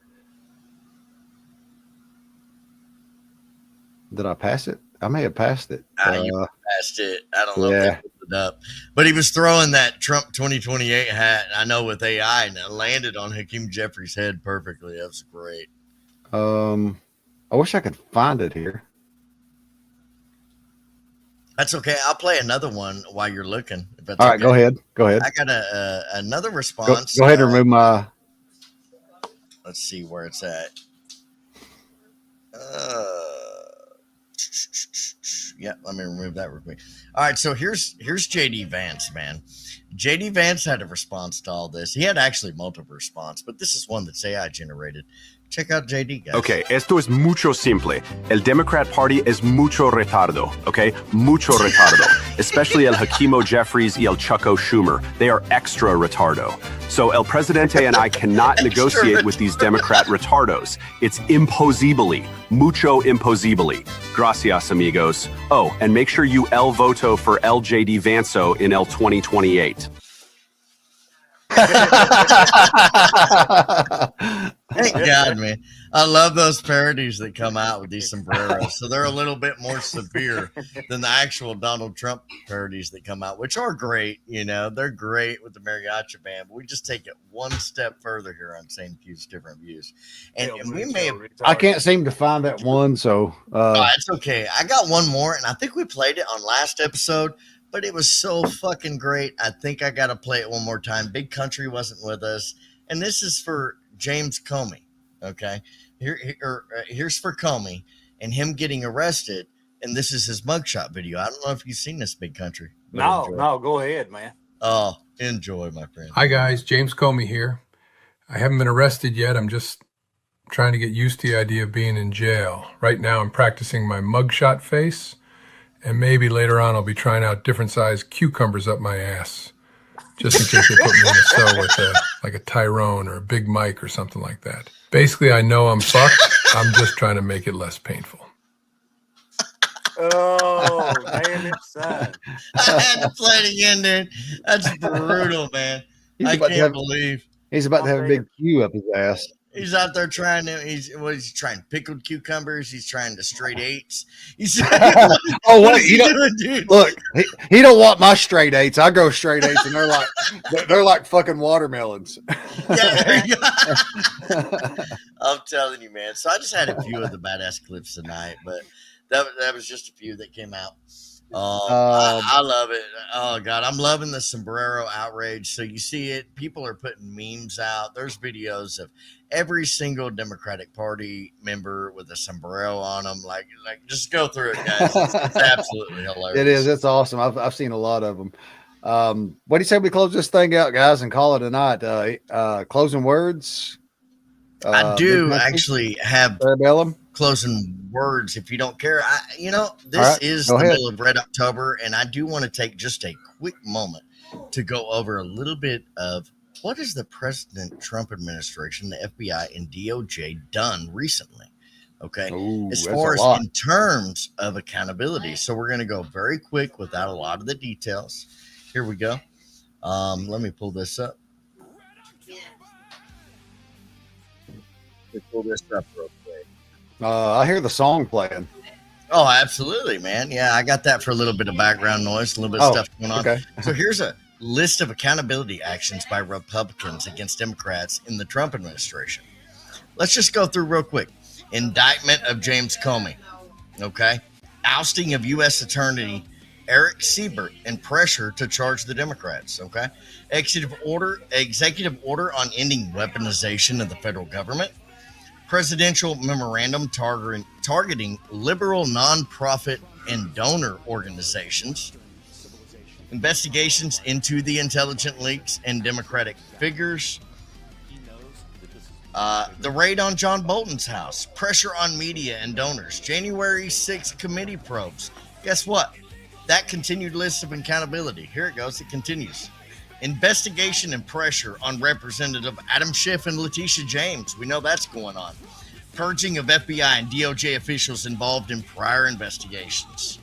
Did I pass it? I may have passed it. You passed it. I don't know yeah. if they pulled it up. But he was throwing that Trump 2028 hat, I know, with AI, and it landed on Hakeem Jeffries' head perfectly. That was great. I wish I could find it here. That's okay. I'll play another one while you're looking. If that's All right, okay. go ahead. Go ahead. I got another response. Go ahead and remove my. Let's see where it's at. Yeah, let me remove that real quick. All right, so here's JD Vance, man. JD Vance had a response to all this. He had actually multiple responses, but this is one that's AI generated. Check out JD, guys. Okay, esto es mucho simple. El Democrat Party es mucho retardo, okay? Mucho retardo. Especially el Hakimo Jeffries y el Chucko Schumer. They are extra retardo. So El Presidente and I cannot negotiate with these Democrat retardos. It's imposibly. Mucho imposibly. Gracias, amigos. Oh, and make sure you El voto for LJD Vanso in El 2028. Thank God, man. I love those parodies that come out with these sombreros. So they're a little bit more severe than the actual Donald Trump parodies that come out, which are great. You know, they're great with the mariachi band. But we just take it one step further here on Same Views, Different Views. And we may have. I can't seem to find that one, so. It's okay. I got one more, and I think we played it on last episode. But it was so fucking great. I think I got to play it one more time. Big Country wasn't with us. And this is for James Comey. Okay, here's for Comey and him getting arrested, and this is his mugshot video. I don't know if you've seen this, Big Country. No, go ahead, man. Oh, enjoy, my friend. Hi guys, James Comey here. I haven't been arrested yet. I'm just trying to get used to the idea of being in jail. Right now I'm practicing my mugshot face, and maybe later on I'll be trying out different size cucumbers up my ass, just in case they put me in a cell with a Tyrone or a Big Mike or something like that. Basically, I know I'm fucked. I'm just trying to make it less painful. Oh, damn it, son. I had to play it again, dude. That's brutal, man. I can't believe. He's about to have a big Q up his ass. He's out there trying to. He's trying? Pickled cucumbers. He's trying to straight eights. He's oh wait, he don't, dude? Look, he don't want my straight eights. I grow straight eights, and they're like fucking watermelons. Yeah, there you go. I'm telling you, man. So I just had a few of the badass clips tonight, but that was just a few that came out. I love it. Oh God, I'm loving the sombrero outrage. So you see it. People are putting memes out. There's videos of every single Democratic Party member with a sombrero on them. Like just go through it, guys. It's absolutely hilarious. It is. It's awesome. I've seen a lot of them. What do you say we close this thing out, guys, and call it a night? Closing words. I do actually have Parabellum closing words. If you don't care, this right, is the middle of Red October, and I do want to take just a quick moment to go over a little bit of what has the President Trump administration, the FBI, and DOJ done recently. Okay, as far as in terms of accountability. So we're going to go very quick without a lot of the details. Here we go. Let me pull this up. Pull this up real quick. I hear the song playing. Oh, absolutely, man. Yeah, I got that for a little bit of background noise, a little bit of stuff going on. Okay. So here's a list of accountability actions by Republicans against Democrats in the Trump administration. Let's just go through real quick. Indictment of James Comey. Okay. Ousting of U.S. Attorney Eric Siebert and pressure to charge the Democrats. Okay. Executive order on ending weaponization of the federal government. Presidential memorandum targeting liberal nonprofit and donor organizations. Investigations into the intelligence leaks and Democratic figures. The raid on John Bolton's house. Pressure on media and donors. January 6th committee probes. Guess what? That continued list of accountability. Here it goes. It continues. Investigation and pressure on Representative Adam Schiff and Letitia James. We know that's going on. Purging of FBI and DOJ officials involved in prior investigations.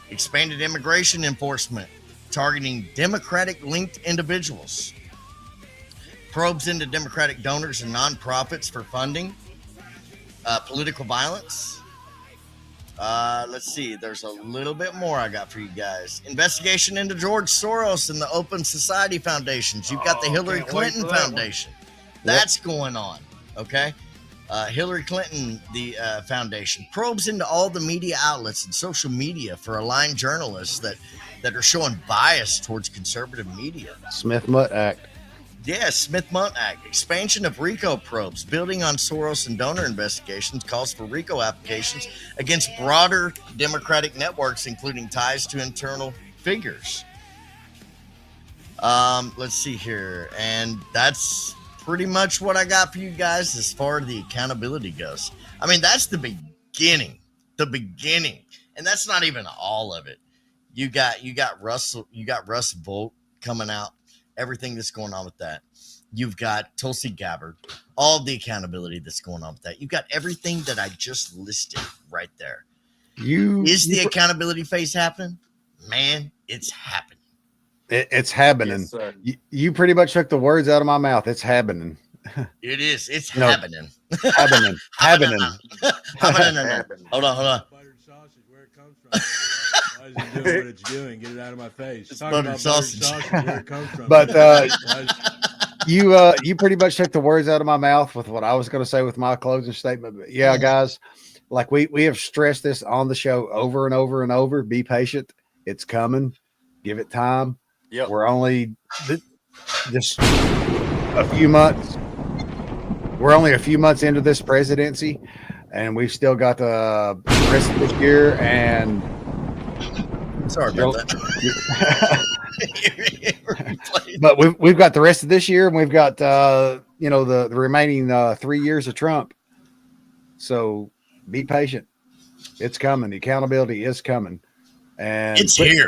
Expanded immigration enforcement targeting Democratic-linked individuals. Probes into Democratic donors and nonprofits for funding. Political violence. Let's see. There's a little bit more I got for you guys. Investigation into George Soros and the Open Society Foundations. You've got the Hillary Clinton Foundation. That's going on. Okay. Hillary Clinton, the foundation. Probes into all the media outlets and social media for aligned journalists that are showing bias towards conservative media. Smith-Mutt Act. Yeah, Smith-Mutt Act. Expansion of RICO probes. Building on Soros and donor investigations calls for RICO applications against broader Democratic networks, including ties to internal figures. Let's see here. And that's pretty much what I got for you guys as far as the accountability goes. I mean, that's the beginning. And that's not even all of it. You got Russ Vought coming out. Everything that's going on with that. You've got Tulsi Gabbard, all the accountability that's going on with that. You've got everything that I just listed right there. Is the accountability phase happening? Man, it's happening. It's happening. Yes, you pretty much took the words out of my mouth. It's happening. It is. It's happening. Happening. Hold on. Why is it doing what it's doing? Get it out of my face. It's Talking buttered about sausage. Where it comes from. But you pretty much took the words out of my mouth with what I was going to say with my closing statement. But yeah, guys, like we have stressed this on the show over and over and over. Be patient. It's coming. Give it time. Yep. We're only just a few months we're only a few months into this presidency, and we've still got the rest of this year. And sorry about that. But we've got the rest of this year, and we've got the remaining 3 years of Trump. So be patient. It's coming. The accountability is coming. And it's here.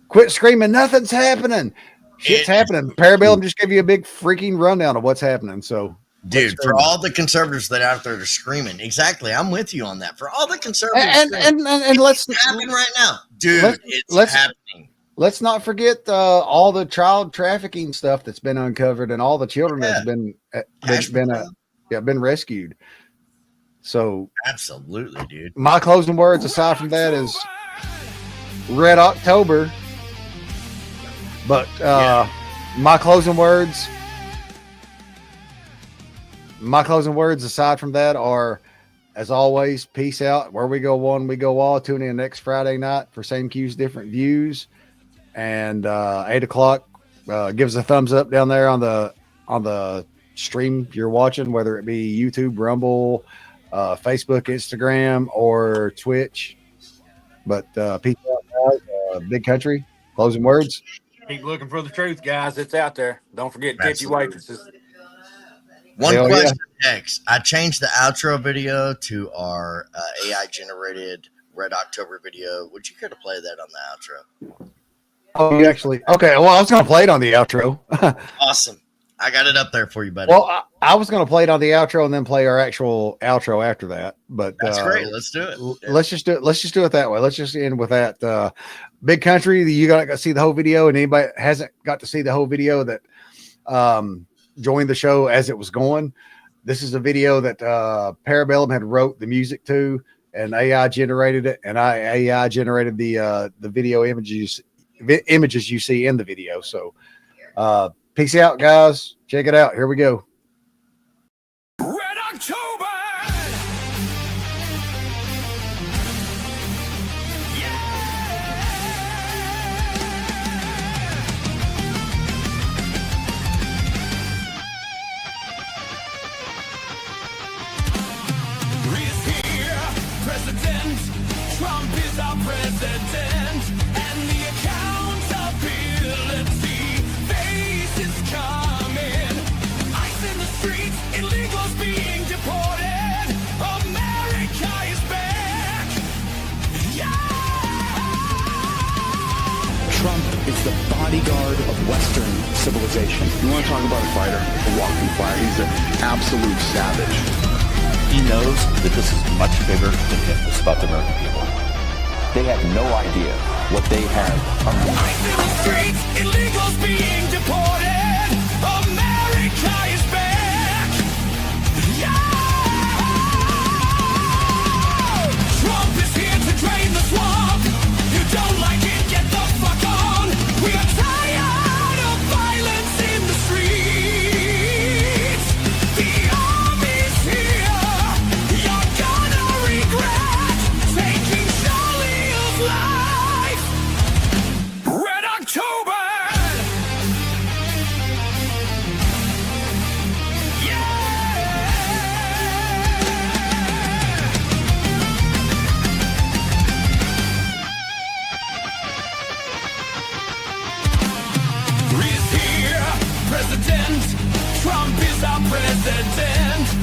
Quit screaming. Nothing's happening. Shit's happening. Parabellum just gave you a big freaking rundown of what's happening. So, dude, for all the conservatives that out there are screaming, exactly. I'm with you on that. For all the conservatives, and let's happen right now, dude. It's happening. Let's not forget all the child trafficking stuff that's been uncovered and all the children that's been rescued. So absolutely, dude. My closing words, aside from that, is Red October. But my closing words, aside from that, are, as always, peace out. Where we go one, we go all. Tune in next Friday night for Same Cues, Different Views. And 8 o'clock, give us a thumbs up down there on the stream you're watching, whether it be YouTube, Rumble, Facebook, Instagram, or Twitch. But peace out, guys. Big country. Closing words. Keep looking for the truth, guys. It's out there. Don't forget tipsy waitresses. One question, X. I changed the outro video to our AI generated Red October video. Would you care to play that on the outro? Oh, you actually? Okay. Well, I was going to play it on the outro. Awesome. I got it up there for you, buddy. Well, I was going to play it on the outro and then play our actual outro after that. But that's great. Let's do it. Let's just do it. Let's just do it that way. Let's just end with that. Big country. You got to see the whole video, and anybody hasn't got to see the whole video that joined the show as it was going. This is a video that Parabellum had wrote the music to, and AI generated it, and AI generated the video images you see in the video. So peace out, guys. Check it out. Here we go. Red October. President Trump is our president, and the accountability phase is coming. Ice in the streets, illegals being deported. America is back. Yeah! Trump is the bodyguard of Western civilization. You want to talk about a fighter, a walking fire? He's an absolute savage. He knows that this is much bigger than him. It's about the American people. They have no idea what they have unleashed. Ice in the streets, illegals being deported. America is back. Yeah! Trump is here to drain the swamp. You don't like it, get the fuck on. We are tired of violence in the streets. The army's here. You're gonna regret taking Charlie's life. Red October. Is here, President Trump is our president.